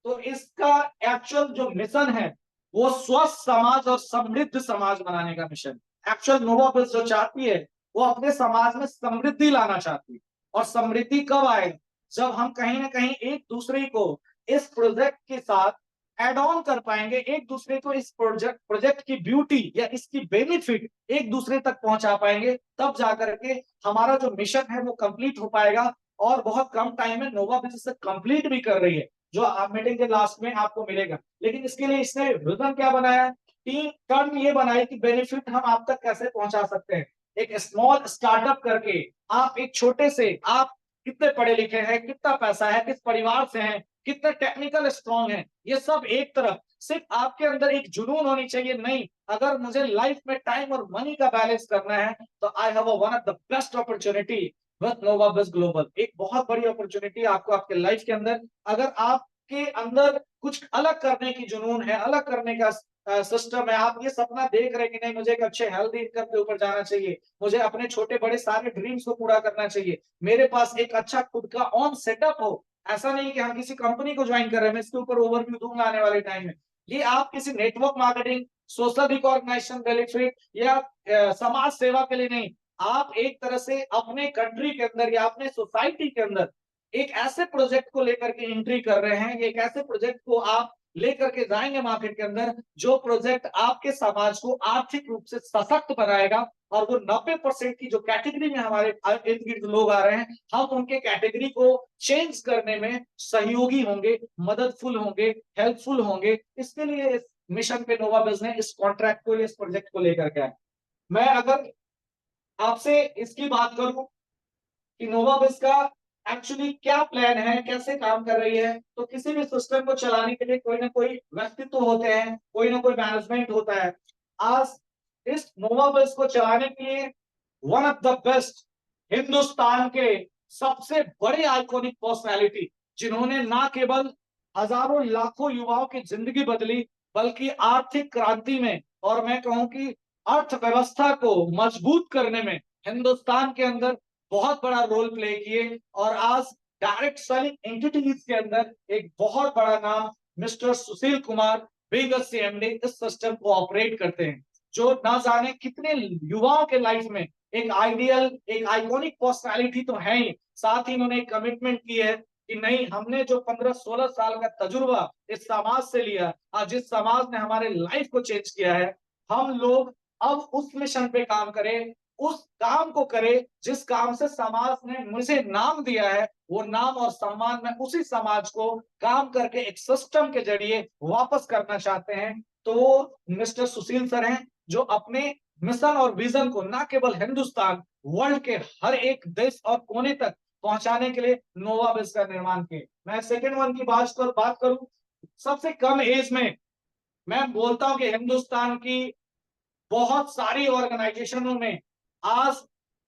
तो इसका एक्चुअल जो मिशन है वो स्वस्थ समाज और समृद्ध समाज बनाने का मिशन। एक्चुअल नोवाबिस जो चाहती है वो अपने समाज में समृद्धि लाना चाहती है। और समृद्धि कब आएगी, जब हम कहीं ना कहीं एक दूसरे को इस प्रोजेक्ट के साथ एड ऑन कर पाएंगे, एक दूसरे को इस प्रोजेक्ट की ब्यूटी या इसकी बेनिफिट एक दूसरे तक पहुंचा पाएंगे, तब जाकर के हमारा जो मिशन है वो कंप्लीट हो पाएगा। और बहुत कम टाइम में नोवाबिस इसे कंप्लीट भी कर रही है, जो आप मीटिंग के लास्ट में आपको मिलेगा। लेकिन इसके लिए इसने विजन क्या बनाया, 3 टर्म ये बनाई कि बेनिफिट हम आप तक कैसे पहुंचा सकते हैं। एक स्मॉल स्टार्टअप करके आप एक छोटे से, आप कितने पढ़े लिखे हैं, कितना पैसा है, किस परिवार से हैं, कितने टेक्निकल स्ट्रॉन्ग हैं, ये सब एक तरफ। सिर्फ आपके अंदर एक जुनून होनी चाहिए, नहीं, अगर मुझे लाइफ में टाइम और मनी का बैलेंस करना है तो I have one of the best opportunity with Novavis global. एक बहुत बड़ी अपॉर्चुनिटी आपको आपके लाइफ के अंदर, अगर आपके अंदर कुछ अलग करने की जुनून है, अलग करने का सिस्टम है, आप ये सपना देख रहे हैं कि नहीं मुझे एक अच्छे हेल्दी इनकम के ऊपर जाना चाहिए, मुझे अपने छोटे बड़े सारे ड्रीम्स को पूरा करना चाहिए, मेरे पास एक अच्छा खुद का ऑन सेटअप हो। ऐसा नहीं कि हम किसी कंपनी को ज्वाइन कर रहे हैं, मैं इसके ऊपर ओवरव्यू दूंगा आने वाले टाइम में। ये आप किसी network marketing, social recognition benefit या समाज सेवा के लिए नहीं, आप एक तरह से अपने कंट्री के अंदर या अपने सोसाइटी के अंदर एक ऐसे प्रोजेक्ट को लेकर के एंट्री कर रहे हैं, एक ऐसे प्रोजेक्ट को आप लेकर के जाएंगे मार्केट के अंदर, जो प्रोजेक्ट आपके समाज को आर्थिक रूप से सशक्त बनाएगा। और वो 90% की जो कैटेगरी में हमारे इर्द गिर्द लोग आ रहे हैं, हम उनके कैटेगरी को चेंज करने में सहयोगी होंगे, मददफुल होंगे, हेल्पफुल होंगे। इसके लिए इस मिशन पे नोवाबिस ने इस कॉन्ट्रैक्ट को, इस प्रोजेक्ट को लेकर के आए। मैं अगर आपसे इसकी बात करूं कि नोवाबिस का एक्चुअली क्या प्लान है, कैसे काम कर रही है, तो किसी भी सिस्टम को चलाने के लिए कोई ना कोई व्यक्तित्व होते हैं, कोई ना कोई मैनेजमेंट होता है। आज इस नोवाबिस को चलाने के लिए one of the best, Hindustan के सबसे बड़े आइकॉनिक पर्सनालिटी, जिन्होंने ना केवल हजारों लाखों युवाओं की जिंदगी बदली, बल्कि आर्थिक क्रांति में और मैं कहूं कि अर्थव्यवस्था को मजबूत करने में हिंदुस्तान के अंदर बहुत बड़ा रोल प्ले किए। और आज डायरेक्ट सेलिंग एंटिटीज के अंदर एक बहुत बड़ा नाम mister Sushil Kumar big CMD इस सिस्टम को ऑपरेट करते हैं, जो ना जाने कितने युवाओं के लाइफ में एक आइडियल, एक आइकॉनिक पर्सनालिटी तो है ही, साथ ही उन्होंने कमिटमेंट की है कि नहीं, हमने जो 15-16 साल का तजुर्बा इस समाज से लिया और जिस समाज ने हमारे लाइफ को चेंज किया है, हम लोग अब उस मिशन पे काम करें, उस काम को करें जिस काम से समाज ने मुझे नाम दिया है, वो नाम और सम्मान में उसी समाज को काम करके एक सिस्टम के जरिए वापस करना चाहते हैं। तो वो मिस्टर सुशील सर हैं, जो अपने मिशन और विजन को ना केवल हिंदुस्तान, वर्ल्ड के हर एक देश और कोने तक पहुंचाने के लिए नोवाबिस का निर्माण किए। मैं सेकेंड वन की बात करूं, सबसे कम एज में मैं बोलता हूं कि हिंदुस्तान की बहुत सारी ऑर्गेनाइजेशनों में आज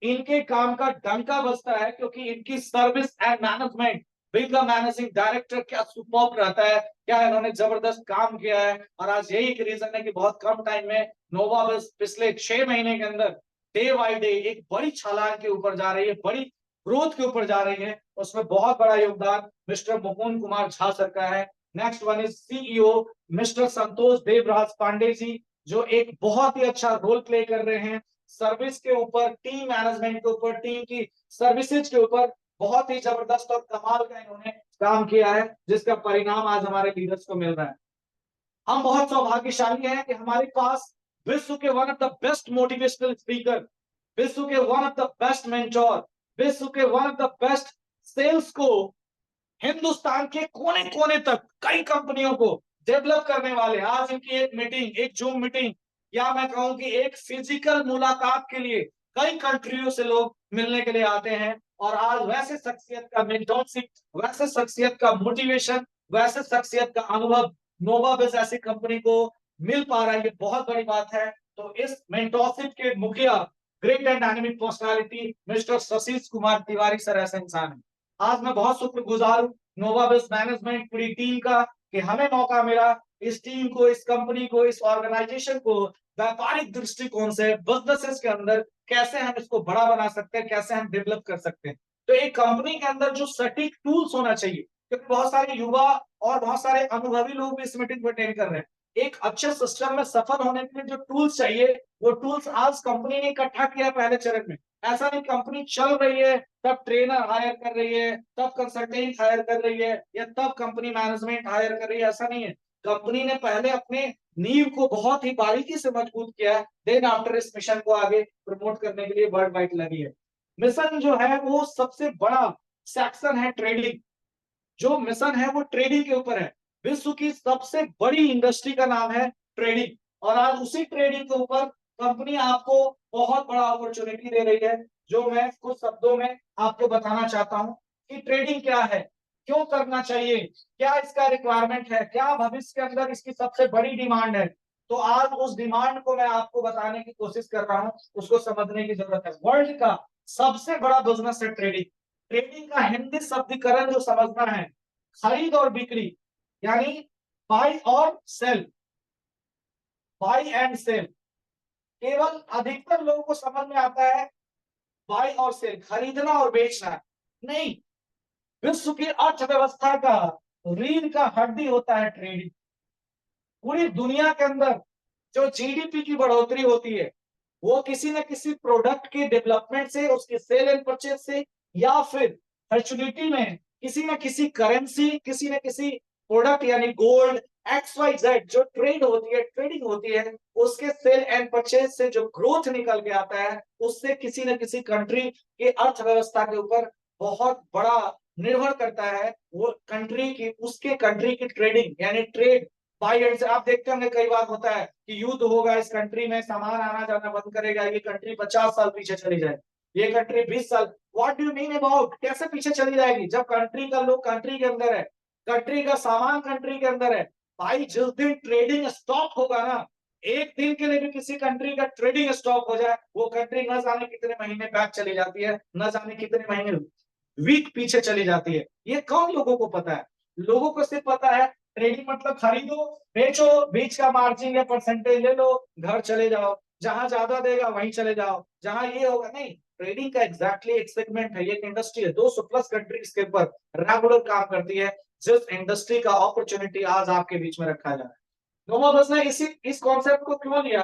इनके काम का डंका बजता है, क्योंकि इनकी service and management, big managing director क्या सुपर्ब रहता है, क्या इन्होंने जबरदस्त काम किया है। और आज यही एक रीजन है कि बहुत कम टाइम में नोवाबिस पिछले 6 महीने के अंदर डे बाय डे एक बड़ी छलांग के ऊपर जा रही है, बड़ी ग्रोथ के ऊपर जा रही है। उसमें बहुत बड़ा योगदान मिस्टर मुकुंद कुमार झा सर का है। Next one is CEO mister Santosh Devraj Pandey ji, जो एक बहुत ही अच्छा रोल प्ले कर रहे हैं सर्विस के ऊपर, टीम मैनेजमेंट के ऊपर, टीम की सर्विसेज के ऊपर। बहुत ही जबरदस्त और कमाल का इन्होंने काम किया है, जिसका परिणाम आज हमारे लीडर्स को मिल रहा है। हम बहुत सौभाग्यशाली हैं कि हमारे पास विश्व के one of the best motivational speaker, विश्व के one of the best mentor, विश्व के one of the best sales को हिंदुस्तान के कोने कोने तक कई कंपनियों को डेवलप करने वाले। आज इनकी एक मीटिंग, एक जूम मीटिंग, या मैं कहूं कि एक फिजिकल मुलाकात के लिए कई कंट्रियों से लोग मिलने के लिए आते हैं। और आज वैसे शख्सियत का मेंटरशिप, वैसे शख्सियत का मोटिवेशन, वैसे शख्सियत का अनुभव नोवाबिस ऐसी कंपनी को मिल पा रहा है, ये बहुत बड़ी बात है। तो इस मेंटरशिप के मुखिया, great and dynamic personality mister Satish Kumar Tiwari sir ऐसे इंसान है। आज मैं बहुत शुक्रगुजार हूँ नोवाबिस मैनेजमेंट पूरी टीम का कि हमें मौका मिला इस टीम को, इस कंपनी को, इस ऑर्गेनाइजेशन को व्यापारिक दृष्टिकोण से बिजनेसेस के अंदर कैसे हम इसको बड़ा बना सकते हैं, कैसे हम डेवलप कर सकते हैं। तो एक कंपनी के अंदर जो सटीक टूल्स होना चाहिए, क्योंकि बहुत सारे युवा और बहुत सारे अनुभवी लोग भी इस मीटिंग को अटेंड कर रहे हैं। एक अच्छे सिस्टम में सफल होने के लिए जो टूल्स चाहिए, वो टूल्स आज कंपनी ने इकट्ठा किया पहले चरण में। ऐसा नहीं कंपनी चल रही है तब ट्रेनर हायर कर रही है, तब कंसल्टेंट हायर कर रही है, या तब कंपनी मैनेजमेंट हायर कर रही है, ऐसा नहीं है। कंपनी ने पहले अपने नींव को बहुत ही बारीकी से मजबूत किया है, देन आफ्टर इस मिशन को आगे प्रमोट करने के लिए वर्ल्ड वाइड लगी है। मिशन जो है वो सबसे बड़ा सेक्शन है ट्रेडिंग, जो मिशन है वो ट्रेडिंग के ऊपर है। विश्व की सबसे बड़ी इंडस्ट्री का नाम है ट्रेडिंग, और आज उसी ट्रेडिंग के ऊपर कंपनी आपको बहुत बड़ा अपॉर्चुनिटी दे रही है, जो मैं कुछ शब्दों में आपको बताना चाहता हूं कि ट्रेडिंग क्या है, क्यों करना चाहिए, क्या इसका रिक्वायरमेंट है, क्या भविष्य के अंदर इसकी सबसे बड़ी डिमांड है। तो आज उस डिमांड को मैं आपको बताने की कोशिश कर रहा हूं, उसको समझने की जरूरत है। वर्ल्ड का सबसे बड़ा बिजनेस है ट्रेडिंग। ट्रेडिंग का हिंदी शब्दीकरण जो समझना है, खरीद और बिक्री, यानी बाई और सेल, बाई एंड सेल। केवल अधिकतर लोगों को समझ में आता है बाई और सेल, खरीदना और बेचना। नहीं, विश्व की अर्थव्यवस्था का रीढ़ का हड्डी होता है ट्रेडिंग। पूरी दुनिया के अंदर जो जीडीपी की बढ़ोतरी होती है वो किसी न किसी प्रोडक्ट के डेवलपमेंट से, उसके सेल एंड परचेज से, या फिर फैसिलिटी में किसी न किसी करेंसी, किसी न किसी प्रोडक्ट यानी गोल्ड एक्स वाई जेड जो ट्रेड होती है, ट्रेडिंग होती है, उसके सेल एंड परचेज से जो ग्रोथ निकल के आता है, उससे किसी न किसी कंट्री के अर्थव्यवस्था के ऊपर बहुत बड़ा निर्भर करता है। वो कंट्री की, उसके कंट्री की ट्रेडिंग यानी ट्रेड बाई एंड से। आप देखते होंगे कई बार होता है कि युद्ध होगा, इस कंट्री में सामान आना जाना बंद करेगा, ये कंट्री 50 साल पीछे चली जाएगी, ये कंट्री 20 साल। What do you mean about, कैसे पीछे चली जाएगी? जब कंट्री का लोग कंट्री के अंदर है, कंट्री का सामान कंट्री के अंदर है, भाई जिस दिन ट्रेडिंग स्टॉप होगा ना, एक दिन के लिए भी किसी कंट्री का ट्रेडिंग स्टॉप हो जाए, वो कंट्री न जाने कितने महीने बैक चली जाती है, न जाने कितने महीने वीक पीछे चली जाती है। ये कौन लोगों को पता है? लोगों को सिर्फ पता है ट्रेडिंग मतलब खरीदो बेचो, बीच का मार्जिन या परसेंटेज ले लो, घर चले जाओ, जहां ज्यादा देगा वहीं चले जाओ, जहां ये होगा। नहीं, ट्रेडिंग का एग्जैक्टली एक सेगमेंट है, ये एक इंडस्ट्री है, 200 प्लस कंट्रीज के ऊपर रेगुलर काम करती है, जिस इंडस्ट्री का अपॉर्चुनिटी आज आपके बीच में रखा जा रहा है। नोमा बस ने इस कॉन्सेप्ट को क्यों लिया?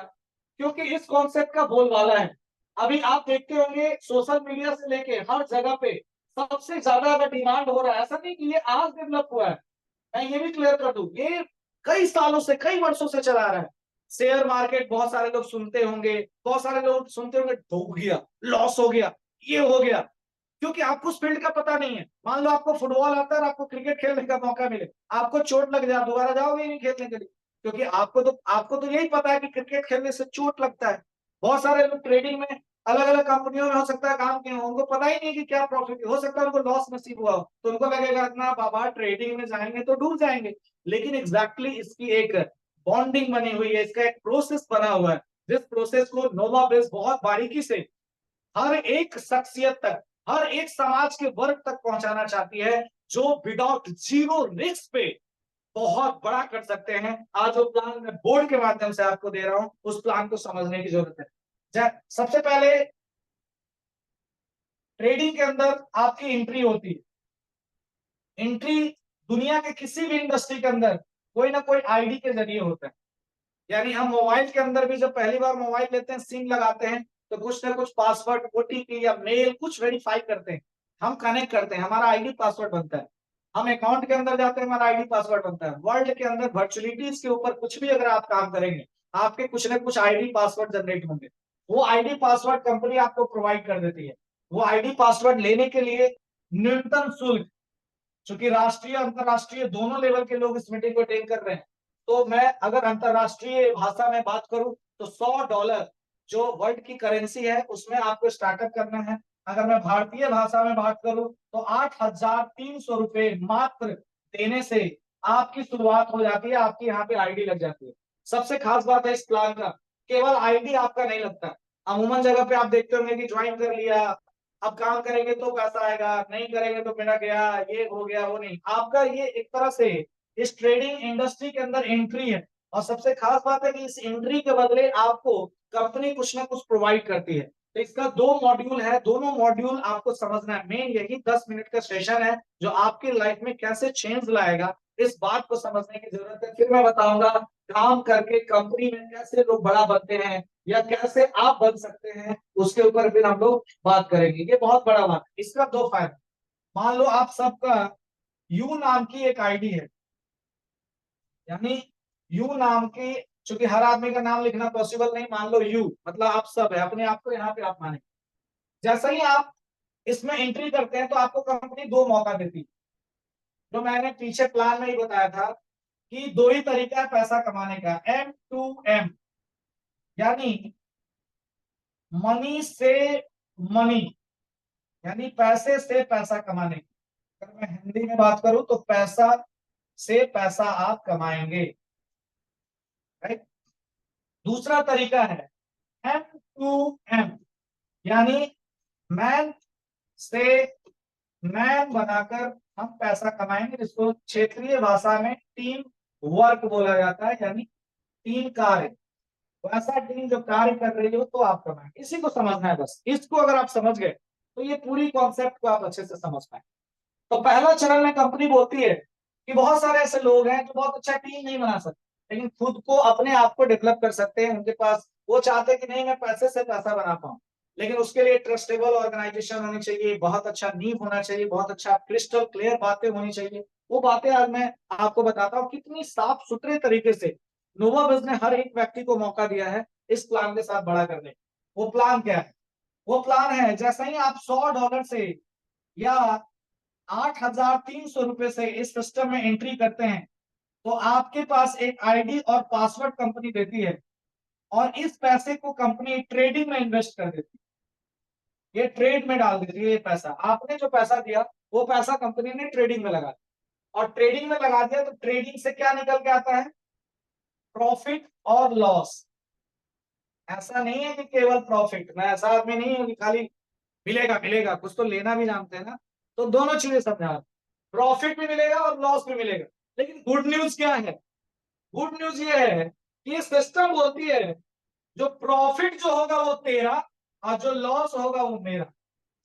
क्योंकि इस कॉन्सेप्ट का बोलबाला है। अभी आप देखते होंगे सोशल मीडिया से लेके हर जगह पे सबसे ज्यादा अगर डिमांड हो रहा है, ऐसा नहीं कि ये आज डेवलप हुआ है, मैं ये भी क्लियर कर दूं, ये कई सालों से, कई वर्षों से चला रहा है। शेयर मार्केट बहुत सारे लोग सुनते होंगे, बहुत सारे लोग सुनते होंगे डूब गया, लॉस हो गया, ये हो गया, क्योंकि आपको उस फील्ड का पता नहीं है। मान लो आपको फुटबॉल आता है और आपको क्रिकेट खेलने का मौका मिले, आपको चोट लग जाए, दोबारा जाओगे नहीं खेलने के लिए, क्योंकि आपको तो यही पता है कि क्रिकेट खेलने से चोट लगता है। बहुत सारे लोग ट्रेडिंग में अलग अलग कंपनियों में हो सकता है काम किए हो, उनको पता ही नहीं कि क्या प्रॉफिट, हो सकता है उनको लॉस नसीब हुआ हो, तो उनको लगेगा इतना बाबा ट्रेडिंग में जाएंगे तो डूब जाएंगे। लेकिन एग्जैक्टली इसकी एक बॉन्डिंग बनी हुई है, इसका एक प्रोसेस बना हुआ है, जिस प्रोसेस को नोवा बेस बहुत बारीकी से हर एक शख्सियत तक, हर एक समाज के वर्ग तक पहुंचाना चाहती है, जो विदाउट जीरो रिस्क पे बहुत बड़ा कर सकते हैं। आज जो प्लान मैं बोर्ड के माध्यम से आपको दे रहा हूं, उस प्लान को समझने की जरूरत है। सबसे पहले ट्रेडिंग के अंदर आपकी एंट्री होती है। एंट्री दुनिया के किसी भी इंडस्ट्री के अंदर कोई ना कोई आईडी के जरिए होता है। यानी हम मोबाइल के अंदर भी जब पहली बार मोबाइल लेते हैं, सिम लगाते हैं, तो कुछ ना कुछ पासवर्ड, ओटीपी या मेल कुछ वेरीफाई करते हैं, हम कनेक्ट करते हैं, हमारा आईडी पासवर्ड बनता है। हम अकाउंट के अंदर जाते हैं, हमारा आईडी पासवर्ड बनता है। वर्ल्ड के अंदर वर्चुअलिटीज के ऊपर कुछ भी अगर आप काम करेंगे, आपके कुछ ना कुछ आईडी पासवर्ड जनरेट होंगे। वो आईडी पासवर्ड कंपनी आपको प्रोवाइड कर देती है। वो आईडी पासवर्ड लेने के लिए न्यूनतम शुल्क, चूंकि राष्ट्रीय अंतरराष्ट्रीय दोनों लेवल के लोग इस मीटिंग को अटेंड कर रहे हैं, तो मैं अगर अंतरराष्ट्रीय भाषा में बात करूं तो $100 जो वर्ल्ड की करेंसी है उसमें आपको स्टार्टअप करना है। अगर मैं भारतीय भाषा में बात करूं तो 8,300 रुपए मात्र देने से आपकी शुरुआत हो जाती है, आपकी यहाँ पे आईडी लग जाती है। सबसे खास बात है इस प्लान का, केवल आईडी आपका नहीं लगता। अमूमन जगह पे आप देखते होंगे कि ज्वाइन कर लिया, अब काम करेंगे तो पैसा आएगा, नहीं करेंगे तो मेरा गया, ये हो गया, वो नहीं। आपका ये एक तरह से इस ट्रेडिंग इंडस्ट्री के अंदर एंट्री है। और सबसे खास बात है कि इस एंट्री के बदले आपको कंपनी कुछ ना कुछ प्रोवाइड करती है। तो इसका 2 मॉड्यूल है, दोनों मॉड्यूल आपको समझना है। मेन यही 10 मिनट का सेशन है जो आपकी लाइफ में कैसे चेंज लाएगा, इस बात को समझने की जरूरत है। फिर मैं बताऊंगा काम करके कंपनी में कैसे लोग बड़ा बनते हैं या कैसे आप बन सकते हैं, उसके ऊपर फिर हम लोग बात करेंगे। ये बहुत बड़ा बात है। इसका 2 फायदा, मान लो आप सबका यू नाम की एक आईडी है, यानी यू नाम की, चूंकि हर आदमी का नाम लिखना पॉसिबल नहीं, मान लो यू मतलब आप सब है, अपने आप को यहाँ पे आप माने। जैसा ही आप इसमें एंट्री करते हैं तो आपको कंपनी 2 मौका देती है। तो मैंने पीछे प्लान में ही बताया था कि 2 ही तरीका है पैसा कमाने का, M2M, यानी मनी से मनी, यानी पैसे से पैसा कमाने की। अगर मैं हिंदी में बात करूं तो पैसा से पैसा आप कमाएंगे, राइट। दूसरा तरीका है M2M, यानी मैन से मैन बनाकर हम पैसा कमाएंगे, जिसको क्षेत्रीय भाषा में टीम वर्क बोला जाता है, यानी टीम कार्य। वैसा टीम जो कार्य कर रही हो तो आप कमाएंगे। इसी को समझना है बस। इसको अगर आप समझ गए तो ये पूरी कॉन्सेप्ट को आप अच्छे से समझ पाए। तो पहला चरण में कंपनी बोलती है कि बहुत सारे ऐसे लोग हैं जो बहुत अच्छा टीम नहीं बना सकते, लेकिन खुद को अपने आप को डेवलप कर सकते हैं। उनके पास वो चाहते हैं कि नहीं मैं पैसे से पैसा बना पाऊं, लेकिन उसके लिए ट्रस्टेबल ऑर्गेनाइजेशन होनी चाहिए, बहुत अच्छा नींव होना चाहिए, बहुत अच्छा क्रिस्टल क्लियर बातें होनी चाहिए। वो बातें आज मैं आपको बताता हूँ कितनी साफ सुथरे तरीके से नोवाबिज ने हर एक व्यक्ति को मौका दिया है इस प्लान के साथ बड़ा करने। वो प्लान क्या है? वो प्लान है जैसे ही आप $100 से या 8,300 रुपए से इस सिस्टम में एंट्री करते हैं, तो आपके पास एक आईडी और पासवर्ड कंपनी देती है, और इस पैसे को कंपनी ट्रेडिंग में इन्वेस्ट कर देती है। ये ट्रेड में डाल देती है। ये पैसा आपने जो पैसा दिया वो पैसा कंपनी ने ट्रेडिंग में लगा दिया, और ट्रेडिंग में लगा दिया तो ट्रेडिंग से क्या निकल के आता है? प्रॉफिट और लॉस। ऐसा नहीं है कि केवल प्रॉफिट। मैं ऐसा आदमी नहीं हूं कि खाली मिलेगा मिलेगा, कुछ तो लेना भी जानते हैं ना। तो दोनों चीजें समझा, प्रॉफिट भी मिलेगा और लॉस भी मिलेगा। लेकिन गुड न्यूज क्या है? गुड न्यूज ये है कि ये सिस्टम बोलती है जो प्रॉफिट जो होगा वो तेरा और जो लॉस होगा वो मेरा।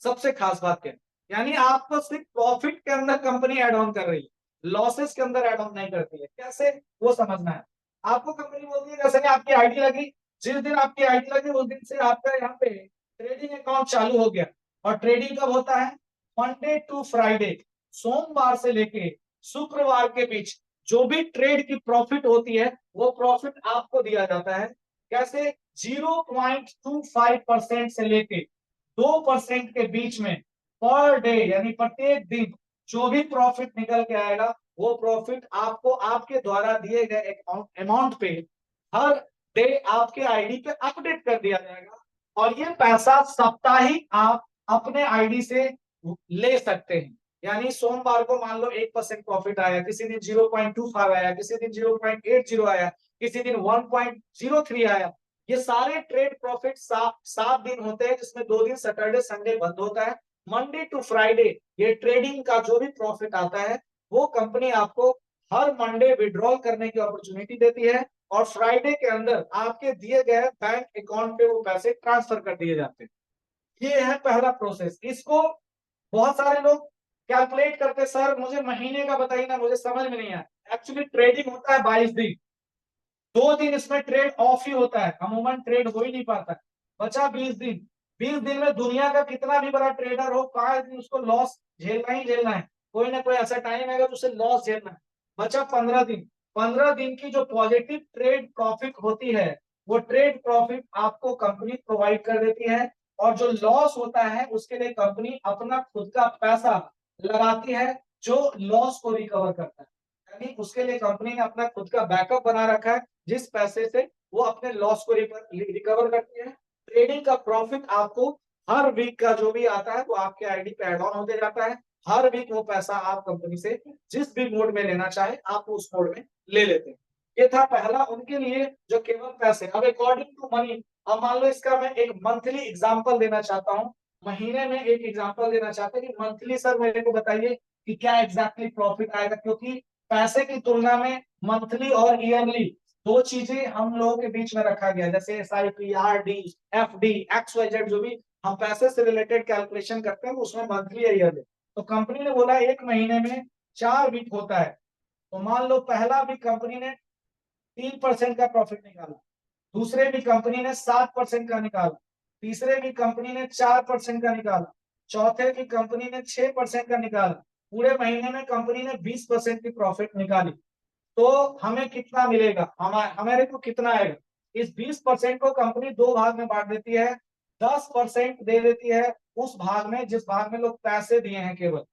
सबसे खास बात क्या है? यानी आपको सिर्फ प्रॉफिट के अंदर कंपनी एड ऑन कर रही है, लॉसेस के अंदर एड ऑन नहीं करती है। कैसे वो समझना है आपको। कंपनी बोलती है जैसे कि आपकी आईडी लगी, जिस दिन आपकी आईडी लगी उस दिन से आपका यहाँ पे ट्रेडिंग अकाउंट चालू हो गया। और ट्रेडिंग कब होता है? मंडे टू फ्राइडे, सोमवार से लेके शुक्रवार के बीच जो भी ट्रेड की प्रॉफिट होती है वो प्रॉफिट आपको दिया जाता है। कैसे? 0.25% से लेके 2% के बीच में पर डे, यानी प्रत्येक दिन जो भी प्रॉफिट निकल के आएगा वो प्रॉफिट आपको आपके द्वारा दिए गए अमाउंट पे हर डे आपके आईडी पे अपडेट कर दिया जाएगा। और ये पैसा साप्ताहिक आप अपने आईडी से ले सकते हैं। यानी सोमवार को मान लो 1% प्रॉफिट आया, किसी दिन 0.25 आया, किसी दिन 0.80 आया, किसी दिन 1.03 आया। ये सारे ट्रेड प्रॉफिट 7 दिन होते हैं, जिसमें 2 दिन सैटरडे संडे बंद होता है। मंडे टू फ्राइडे ये ट्रेडिंग का जो भी प्रॉफिट आता है वो कंपनी आपको हर मंडे विड्रॉल करने की अपॉर्चुनिटी देती है, और फ्राइडे के अंदर आपके दिए गए बैंक अकाउंट पे वो पैसे ट्रांसफर कर दिए जाते हैं। ये है पहला प्रोसेस। इसको बहुत सारे लोग कैलकुलेट करते, सर मुझे महीने का बताइए ना, मुझे समझ में नहीं आया। एक्चुअली ट्रेडिंग होता है 22 दिन, 2 दिन इसमें ट्रेड ऑफ ही होता है, अमूमन ट्रेड हो ही नहीं पाता है। बचा 20 दिन। 20 दिन में दुनिया का कितना भी बड़ा ट्रेडर हो, 5 दिन उसको लॉस झेलना ही झेलना है। कोई ना कोई ऐसा टाइम आएगा तो उसे लॉस झेलना है। बचा 15 दिन। 15 दिन की जो पॉजिटिव ट्रेड प्रॉफिट होती है वो ट्रेड प्रॉफिट आपको कंपनी प्रोवाइड कर देती है, और जो लॉस होता है उसके लिए कंपनी अपना खुद का पैसा लगाती है जो लॉस को रिकवर करता है। यानी उसके लिए कंपनी ने अपना खुद का बैकअप बना रखा है, जिस पैसे से वो अपने लॉस को रिकवर करती है। ट्रेडिंग का प्रॉफिट आपको हर वीक का जो भी आता है वो आपके आईडी पे एड ऑन होते जाता है। हर वीक वो पैसा आप कंपनी से जिस भी मोड में लेना चाहे आप उस मोड में ले लेते हैं। ये था पहला उनके लिए जो केवल पैसे। अब अकॉर्डिंग टू मनी, अब मान लो इसका मैं एक मंथली एग्जांपल देना चाहता हूँ, महीने में एक एग्जांपल देना चाहते हैं कि मंथली सर मेरे को बताइए कि क्या एग्जैक्टली प्रॉफिट आएगा, क्योंकि पैसे की तुलना में मंथली और ईयरली दो चीजें हम लोगों के बीच में रखा गया। जैसे SIP, RD, FD, XYZ जो भी हम पैसे से रिलेटेड कैलकुलेशन करते हैं उसमें मंथली या ईयरली। तो कंपनी ने बोला एक महीने में 4 वीक होता है, तो मान लो पहला वीक कंपनी ने 3% का प्रॉफिट निकाला, दूसरे भी कंपनी ने 7% का निकाला, तीसरे भी कंपनी ने 4% का निकाला, चौथे भी कंपनी ने 6% का निकाला। पूरे महीने में कंपनी ने 20% की प्रॉफिट निकाली। तो हमें कितना मिलेगा, हमारे को कितना आएगा? इस 20% को कंपनी 2 भाग में बांट देती है। 10% दे देती है उस भाग में जिस भाग में लोग पैसे दिए हैं केवल,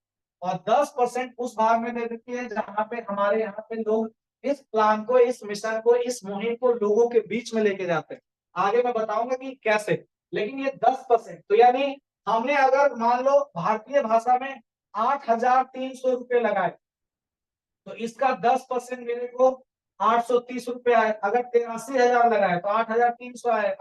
और 10% उस भाग में दे देती है जहां पे हमारे यहाँ पे लोग इस प्लान को, इस मिशन को, इस मुहिम को लोगों के बीच में लेके जाते हैं। आगे मैं बताऊंगा कि कैसे। लेकिन ये 10%, तो यानी हमने अगर मान लो भारतीय भाषा में 8,300 रुपये लगाए, तो इसका 10% मेरे को 830 रुपये आए। अगर 83,000 लगाए तो 8,300 आए,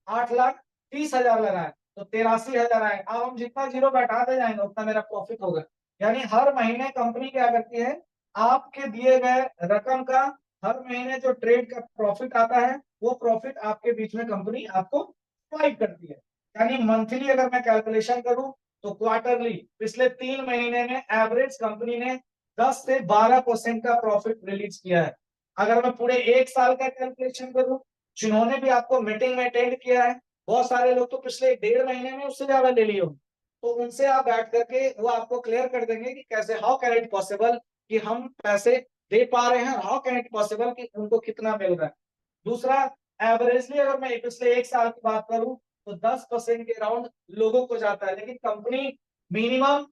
8,30,000 लगाए तो 83,000 आए। अब हम जितना जीरो बैठाते जाएंगे उतना मेरा प्रॉफिट होगा। यानी हर महीने कंपनी क्या करती है, आपके दिए गए रकम का हर महीने जो ट्रेड का प्रॉफिट आता है वो प्रॉफिट आपके बीच में कंपनी आपको प्रोवाइड करती है। यानी मंथली अगर मैं कैलकुलेशन करूं तो क्वार्टरली पिछले 3 महीने में एवरेज कंपनी ने 10 से 12% का प्रॉफिट रिलीज किया है। अगर मैं पूरे 1 साल का कैलकुलेशन करूं, जिन्होंने भी आपको मीटिंग में अटेंड किया है, बहुत सारे लोग तो पिछले 1.5 महीने में उससे ज्यादा ले लिए होंगे, तो उनसे आप बैठ करके वो आपको क्लियर कर देंगे कि कैसे, हाउ कैन इट पॉसिबल कि हम पैसे दे पा रहे हैं, हाउ कैन इट पॉसिबल कि उनको कितना मिल रहा है। दूसरा, एवरेजली अगर मैं पिछले 1 साल की बात करूं तो 10% के अराउंड लोगों को जाता है, लेकिन कंपनी मिनिमम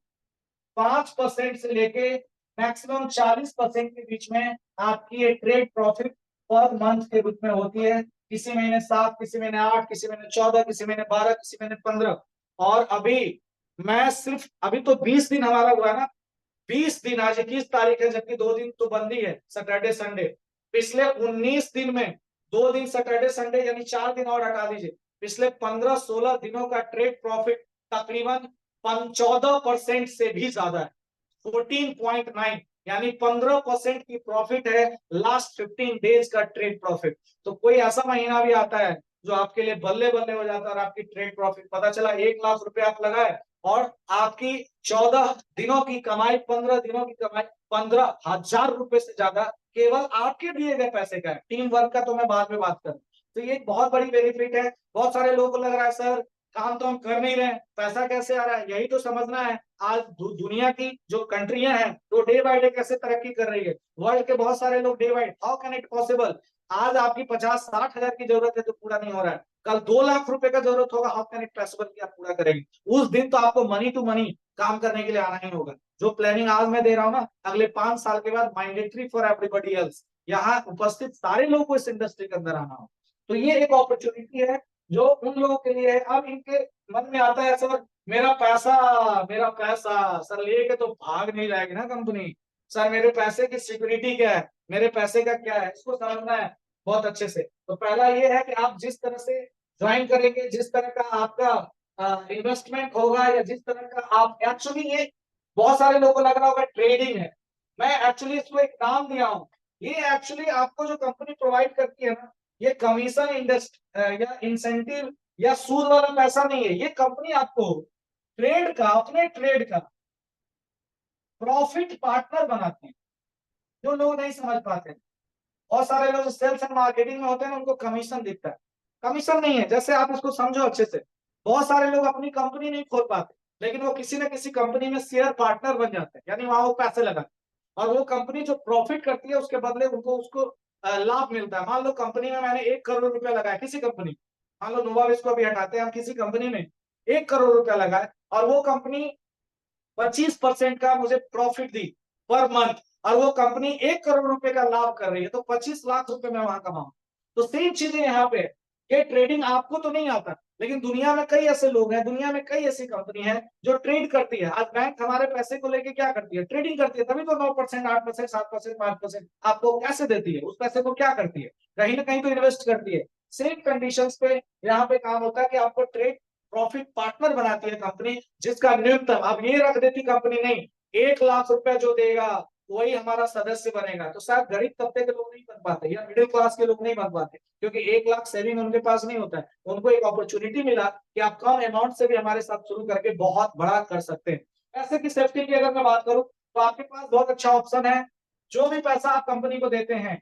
5% से लेके मैक्सिमम 40% के बीच में आपकी ये ट्रेड प्रॉफिट पर मंथ के रूप में होती है। किसी महीने 7, किसी महीने 8, किसी महीने 14, किसी महीने 12, किसी महीने 15। और अभी मैं सिर्फ, अभी तो 20 दिन हमारा हुआ ना, 20 दिन, आज 21 तारीख है, जबकि 2 दिन तो बंदी है, सैटरडे संडे। पिछले 19 दिन में 2 दिन सैटरडे संडे यानी 4 दिन और हटा दीजिए, पिछले 15-16 दिनों का ट्रेड प्रॉफिट तकरीबन 14% से भी ज्यादा है, 14.9, यानी 15% की प्रॉफिट है लास्ट 15 डेज का ट्रेड प्रॉफिट। तो कोई ऐसा महीना भी आता है जो आपके लिए बल्ले बल्ले हो जाता है और आपकी ट्रेड प्रॉफिट पता चला 1 लाख रुपए आप लगाए और आपकी 14 दिनों की कमाई, 15 दिनों की कमाई 15,000 रुपए से ज्यादा केवल आपके दिए गए पैसे का है। टीम वर्क का तो मैं बाद में बात करूं। तो ये एक बहुत बड़ी बेनिफिट है। बहुत सारे लोगों को लग रहा है सर काम तो हम कर नहीं रहे, पैसा कैसे आ रहा है, यही तो समझना है। आज दुनिया की जो कंट्रियां हैं वो डे बाय डे कैसे तरक्की कर रही है, वर्ल्ड के बहुत सारे लोग day by, how can it possible, आज आपकी 50-60 हजार की जरूरत है तो पूरा नहीं हो रहा है, कल 2 लाख रुपए का जरूरत होगा, हाउ कैन इट पॉसिबल कि आप पूरा करेंगे। उस दिन तो आपको मनी टू मनी काम करने के लिए आना ही होगा। जो प्लानिंग आज मैं दे रहा हूँ ना, अगले 5 साल के बाद मैंडेटरी फॉर एवरीबॉडी एल्स, यहाँ उपस्थित सारे लोगों को इस इंडस्ट्री के अंदर आना हो। तो ये एक अपॉर्चुनिटी है जो उन लोगों के लिए है। अब इनके मन में आता है सर मेरा पैसा, मेरा पैसा, सर लेके तो भाग नहीं जाएगी ना कंपनी, सर मेरे पैसे की सिक्योरिटी क्या है, मेरे पैसे का क्या है, इसको समझना है बहुत अच्छे से। तो पहला ये है कि आप जिस तरह से ज्वाइन करेंगे, जिस तरह का आपका इन्वेस्टमेंट होगा, या जिस तरह का आप एक्चुअली, ये बहुत सारे लोगों को लग रहा होगा ट्रेडिंग है, मैं एक्चुअली इसको एक नाम दिया हूँ। ये एक्चुअली आपको जो कंपनी प्रोवाइड करती है ना, ये कमीशन इंडस्ट या इंसेंटिव या सूद वाला पैसा नहीं है, ये कंपनी आपको ट्रेड का, अपने ट्रेड का प्रॉफिट पार्टनर बनाती है। जो लोग नहीं समझ पाते, बहुत सारे लोग सेल्स एंड मार्केटिंग में होते हैं ना, उनको कमीशन दिखता है, कमीशन नहीं है। जैसे आप इसको समझो अच्छे से, बहुत सारे लोग अपनी कंपनी नहीं खोल पाते, लेकिन वो किसी न किसी कंपनी में शेयर पार्टनर बन जाते हैं, यानी वहां वो पैसे लगाते हैं और वो कंपनी जो प्रॉफिट करती है उसके बदले उनको उसको लाभ मिलता है। मान लो कंपनी में मैंने 1 करोड़ रुपया लगाया, किसी कंपनी, मान लो नोवाविस को भी हटाते हैं हम, किसी कंपनी में 1 करोड़ रुपया लगाए और वो कंपनी 25% का मुझे प्रॉफिट दी पर मंथ, और वो कंपनी 1 करोड़ रुपए का लाभ कर रही है, तो 25 लाख रुपए मैं वहां कमाऊं। तो सेम चीजें यहाँ पे, ये ट्रेडिंग आपको तो नहीं आता, लेकिन दुनिया में कई ऐसे लोग हैं, दुनिया में कई ऐसी कंपनी है जो ट्रेड करती है। आज बैंक हमारे पैसे को लेके क्या करती है, ट्रेडिंग करती है, तभी तो 9%, 8%, 7%, 5% आपको कैसे देती है। उस पैसे को क्या करती है, कहीं ना कहीं तो इन्वेस्ट करती है। सेम कंडीशंस पे यहाँ पे काम होता है कि आपको ट्रेड प्रॉफिट पार्टनर बनाती है कंपनी, जिसका न्यूनतम, अब ये रख देती कंपनी नहीं 1 लाख रुपया जो देगा वही हमारा सदस्य बनेगा, तो शायद गरीब तबके के लोग नहीं बन पाते या मिडिल क्लास के लोग नहीं बन पाते, क्योंकि 1 लाख सेविंग उनके पास नहीं होता है। उनको एक अपॉर्चुनिटी मिला कि आप कम अमाउंट से भी हमारे साथ शुरू करके बहुत बड़ा कर सकते हैं। पैसे की सेफ्टी की अगर मैं बात करूं तो आपके पास बहुत अच्छा ऑप्शन है। जो भी पैसा आप कंपनी को देते हैं,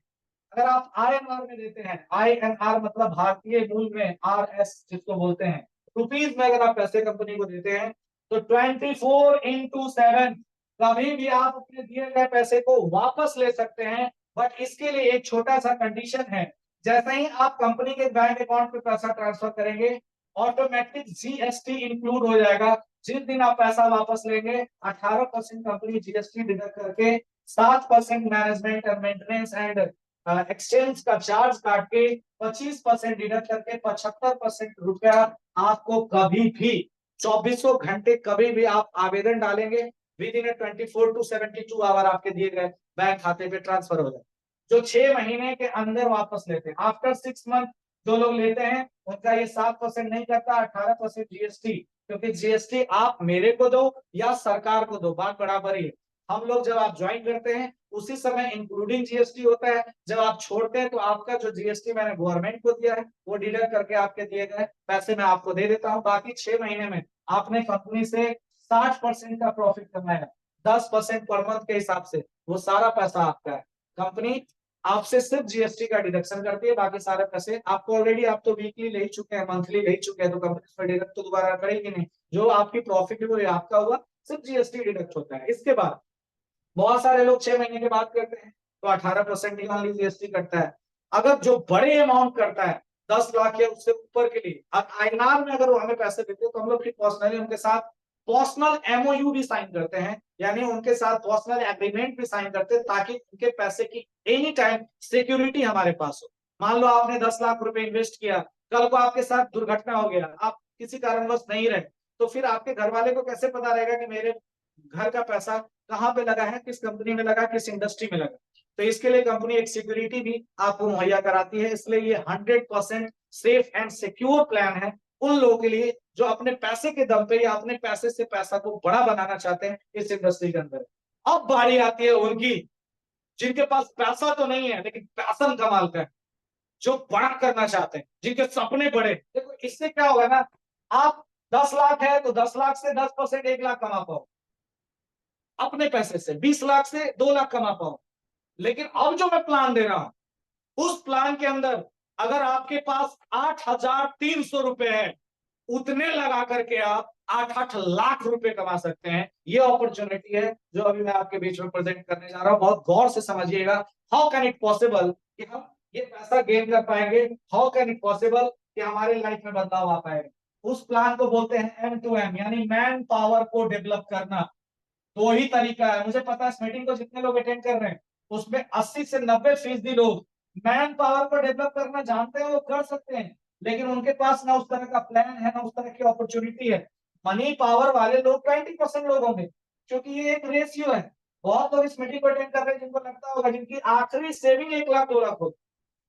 अगर आप INR में देते हैं, INR मतलब भारतीय मूल में, RS जिसको बोलते हैं, रुपीज में अगर आप पैसे कंपनी को देते हैं तो 24x7 कभी भी आप अपने दिए गए पैसे को वापस ले सकते हैं। बट इसके लिए एक छोटा सा कंडीशन है, जैसे ही आप कंपनी के बैंक अकाउंट में पैसा ट्रांसफर करेंगे, ऑटोमेटिक GST इंक्लूड हो जाएगा। जिस दिन आप पैसा वापस लेंगे 18% कंपनी GST डिडक्ट करके 7% management and maintenance and exchange का चार्ज काट के 25% डिडक्ट करके 75% रुपया आपको कभी भी 2400 घंटे कभी भी आप आवेदन डालेंगे विद इन 24 to 72 आवर आपके दिए गए बैंक खाते पे ट्रांसफर हो जाए। जो 6 महीने के अंदर वापस लेते हैं, आफ्टर 6 मंथ जो लोग लेते हैं उनका ये 7% नहीं करता, 18% जीएसटी, क्योंकि जीएसटी आप मेरे को दो या सरकार को दो, बात बराबर ही है। हम लोग जब आप ज्वाइन करते हैं उसी समय इंक्लूडिंग जीएसटी होता है, जब आप छोड़ते हैं तो आपका जो जीएसटी मैंने गवर्नमेंट को दिया है वो डिडक्ट करके आपके दिए गए पैसे मैं आपको दे देता हूँ। बाकी 6 महीने में आपने कंपनी से 60% का प्रॉफिट कमाया, 10% पर मंथ के हिसाब से, वो सारा पैसा आपका है। कंपनी आपसे सिर्फ जीएसटी का डिडक्शन करती है, बाकी सारे पैसे आपको ऑलरेडी, आप तो वीकली ले ही चुके हैं, मंथली ले ही चुके हैं, तो कंपनी इसमें डिडक्ट तो दोबारा करेगी नहीं। जो आपकी प्रॉफिट है वो आपका हुआ, सिर्फ जीएसटी डिडक्ट होता है। इसके बाद बहुत सारे लोग 6 महीने के बाद करते हैं तो 18% ही जीएसटी कटता है। अगर जो बड़े अमाउंट करता है 10 लाख या उससे ऊपर के लिए, अब आईएनआर में अगर वो हमें पैसे देते हैं तो हम लोग फिर पर्सनली उनके साथ पर्सनल एमओयू भी साइन करते हैं, यानी उनके साथ पर्सनल एग्रीमेंट भी साइन करते हैं, ताकि उनके पैसे की एनी टाइम सिक्योरिटी हमारे पास हो। मान लो आपने 10 लाख रुपए इन्वेस्ट किया, कल को आपके साथ दुर्घटना हो गया, आप किसी कारणवश नहीं रहे, तो फिर आपके घर वाले को कैसे पता रहेगा कि मेरे घर का पैसा कहाँ पे लगा है, किस कंपनी में लगा, किस इंडस्ट्री में लगा। तो इसके लिए कंपनी एक सिक्योरिटी भी आपको मुहैया कराती है। इसलिए ये 100% सेफ एंड सिक्योर प्लान है उन लोगों के लिए जो अपने पैसे के दम पे या अपने पैसे से पैसा को बड़ा बनाना चाहते हैं इस इंडस्ट्री के अंदर। अब बारी आती है उनकी जिनके पास पैसा तो नहीं है लेकिन पैशन कमाल का है, जो बड़ा करना चाहते हैं, जिनके सपने बड़े। देखो इससे क्या होगा ना, आप 10 लाख है तो 10 लाख से 10% 1 लाख कमा पाओ अपने पैसे से, 20 लाख से 2 लाख कमा पाओ। लेकिन अब जो मैं प्लान दे रहा हूं उस प्लान के अंदर अगर आपके पास 8,300 रुपए है, उतने लगा करके आप 8-8 लाख रुपए कमा सकते हैं। ये अपॉर्चुनिटी है जो अभी मैं आपके बीच में प्रेजेंट करने जा रहा हूं, बहुत गौर से समझिएगा। हाउ कैन इट पॉसिबल कि हम ये पैसा गेन कर पाएंगे, हाउ कैन इट पॉसिबल कि हमारे लाइफ में बदलाव आ पाएगा। उस प्लान को बोलते हैं M2M, यानी मैन पावर को डेवलप करना। दो ही तरीका है, मुझे पता है इस मीटिंग को जितने लोग अटेंड कर रहे हैं उसमें 80 से 90% लोग मैन पावर को डेवलप करना जानते हैं, वो कर सकते हैं, लेकिन उनके पास ना उस तरह का प्लान है, ना उस तरह की अपॉर्चुनिटी है। मनी पावर वाले लोग 20% लोग होंगे, क्योंकि ये एक रेशियो है। बहुत लोग इस मीटिंग को अटेंड कर रहे हैं जिनको लगता होगा जिनकी आखिरी सेविंग 1 लाख 2 लाख हो,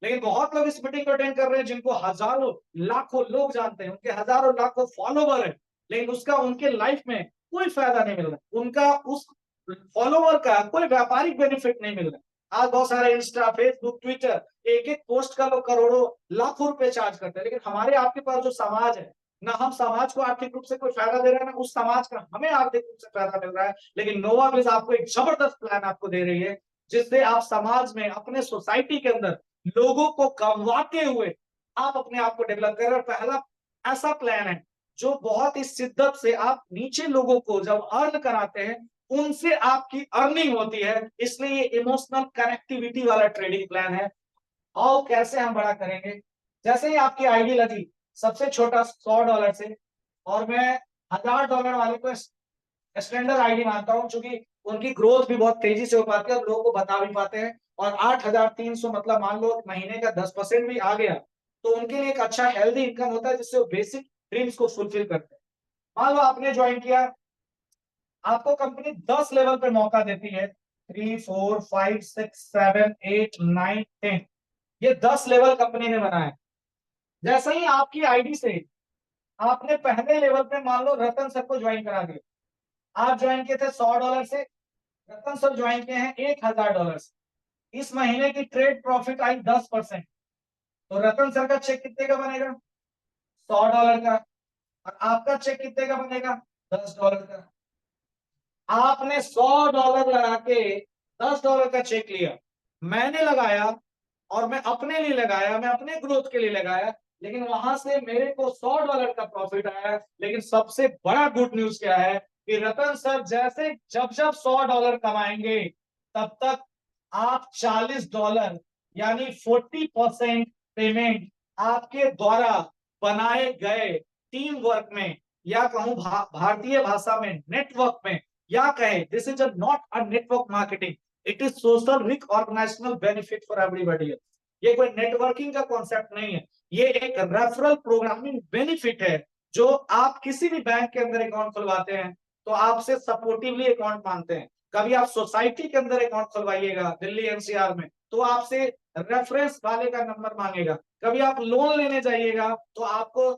लेकिन बहुत लोग इस मीटिंग को अटेंड कर रहे हैं जिनको हजारों लाखों लोग जानते हैं, उनके हजारों लाखों फॉलोवर है, लेकिन उसका उनके लाइफ में कोई फायदा नहीं मिल रहा, उनका उस फॉलोवर का कोई व्यापारिक बेनिफिट नहीं मिल रहा। आज बहुत सारे इंस्टा, फेसबुक, ट्विटर, एक एक पोस्ट का लोग करोड़ों लाखों रुपए चार्ज करते हैं, लेकिन हमारे आपके पास जो समाज है, ना हम समाज को आर्थिक रूप से कोई फायदा दे रहे हैं, ना उस समाज का हमें आर्थिक रूप से फायदा मिल रहा है। लेकिन नोवाविज आपको एक जबरदस्त प्लान आपको दे रही है जिससे आप समाज में, अपने सोसाइटी के अंदर लोगों को कमवाते हुए आप अपने आप को डेवलप कर रहे हैं। पहला ऐसा प्लान है जो बहुत ही शिद्दत से आप नीचे लोगों को जब अर्न कराते हैं उनसे आपकी अर्निंग होती है, इसलिए ये इमोशनल कनेक्टिविटी वाला ट्रेडिंग प्लान है। और कैसे हम बड़ा करेंगे, जैसे ही आपकी आईडी लगी सबसे छोटा $100 से, और मैं $1000 वाले को स्टैंडर्ड आईडी मानता हूं, क्योंकि उनकी ग्रोथ भी बहुत तेजी से हो पाती है और लोगों को बता भी पाते हैं। और 8,300 मतलब मान लो महीने का 10% भी आ गया तो उनके लिए एक अच्छा हेल्दी इनकम होता है जिससे वो बेसिक ड्रीम्स को फुलफिल करते हैं। मान लो आपने ज्वाइन किया, आपको कंपनी 10 लेवल पे मौका देती है, 3, 4, 5, 6, 7, 8, 9, 10, ये 10 लेवल कंपनी ने बनाया। जैसे ही आपकी आईडी से आपने पहले लेवल पे मान लो रतन सर को ज्वाइन करा दिया, आप ज्वाइन किए थे $100 से, रतन सर ज्वाइन किए हैं $1,000 से। इस महीने की ट्रेड प्रॉफिट आई 10%, तो रतन सर का चेक कितने का बनेगा? $100 का। और आपका चेक कितने का बनेगा? $10 का। आपने $100 लगा के $10 का चेक लिया, मैंने लगाया और मैं अपने लिए लगाया, मैं अपने ग्रोथ के लिए लगाया, लेकिन वहां से मेरे को $100 का प्रॉफिट आया। लेकिन सबसे बड़ा गुड न्यूज क्या है कि रतन सर जैसे जब जब $100 कमाएंगे तब तक आप $40 यानी 40% पेमेंट आपके द्वारा बनाए गए टीम वर्क में, या कहूं भारतीय भाषा में नेटवर्क में, या कहे this is not a network marketing, it is social rick organisational benefit for everybody. ये कोई नेटवर्किंग का कॉन्सेप्ट नहीं है, ये एक रेफरल प्रोग्रामिंग बेनिफिट है। जो आप किसी भी बैंक के अंदर अकाउंट खुलवाते हैं तो आपसे सपोर्टिवली अकाउंट मांगते हैं। कभी आप सोसाइटी के अंदर अकाउंट खुलवाइएगा दिल्ली एनसीआर में तो आपसे रेफरेंस वाले का नंबर मांगेगा। कभी आप लोन लेने जाइएगा तो आपको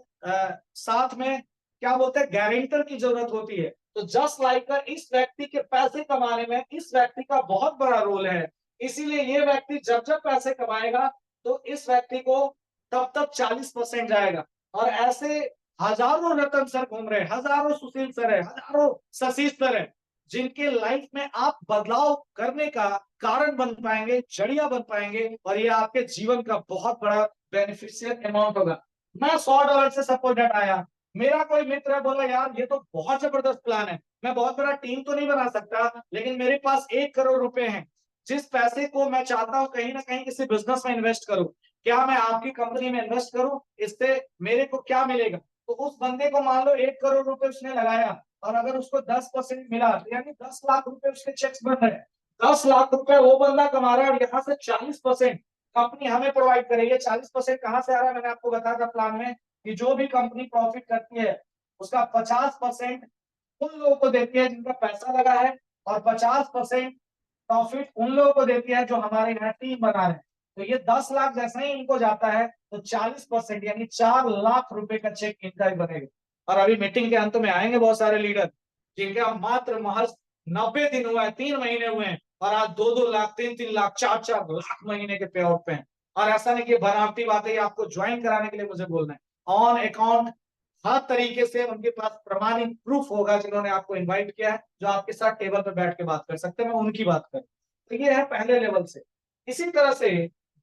साथ में क्या बोलते हैं गारंटर की जरूरत होती है। तो जस्ट लाइक इस व्यक्ति के पैसे कमाने में इस व्यक्ति का बहुत बड़ा रोल है। इसीलिए ये व्यक्ति जब जब पैसे कमाएगा तो इस व्यक्ति को तब तक 40% जाएगा। और ऐसे हजारों रतन सर घूम रहे हैं, हजारों सुशील सर है, हजारों शशि सर है, जिनके लाइफ में आप बदलाव करने का कारण बन पाएंगे, जड़िया बन पाएंगे, और ये आपके जीवन का बहुत बड़ा बेनिफिशियल अमाउंट होगा। मैं $100 से सपोज डेट आया, मेरा कोई मित्र बोला यार ये तो बहुत जबरदस्त प्लान है, मैं बहुत बड़ा टीम तो नहीं बना सकता लेकिन मेरे पास 1 करोड़ रुपए हैं, जिस पैसे को मैं चाहता हूं कहीं ना कहीं किसी बिजनेस में इन्वेस्ट करूं, क्या मैं आपकी कंपनी में इन्वेस्ट करूं, इससे मेरे को क्या मिलेगा। तो उस बंदे को मान लो 1 करोड़ रुपए उसने लगाया और अगर उसको 10% मिला तो यानी 10 लाख रुपए उसके चेक्स बन रहे हैं। 10 लाख रुपए वो बंदा कमा रहा है और यहाँ से 40% कंपनी हमें प्रोवाइड करेगी। 40% कहां से आ रहा है, मैंने आपको बताया था प्लान में कि जो भी कंपनी प्रॉफिट करती है उसका 50% उन लोगों को देती है जिनका पैसा लगा है और 50% प्रॉफिट उन लोगों को देती है जो हमारे यहाँ टीम बना रहे हैं। तो ये 10 लाख जैसे ही इनको जाता है तो 40% यानी 4 लाख रुपए का चेक इनका ही बनेगा। और अभी मीटिंग के अंत में आएंगे बहुत सारे लीडर जिनका मात्र महज 90 दिन हुआ है, 3 महीने हुए हैं और आज 2-2 लाख, 3-3 लाख, 4-4 लाख महीने के पे आउट पे हैं। और ऐसा नहीं कि बनावटी बातें आपको ज्वाइन कराने के लिए मुझे बोलना है, ऑन अकाउंट हर तरीके से उनके पास प्रमाणित प्रूफ होगा जिन्होंने आपको इनवाइट किया है, जो आपके साथ टेबल पर बैठ के बात कर सकते हैं। मैं उनकी बात करूं तो ये है पहले लेवल से। इसी तरह से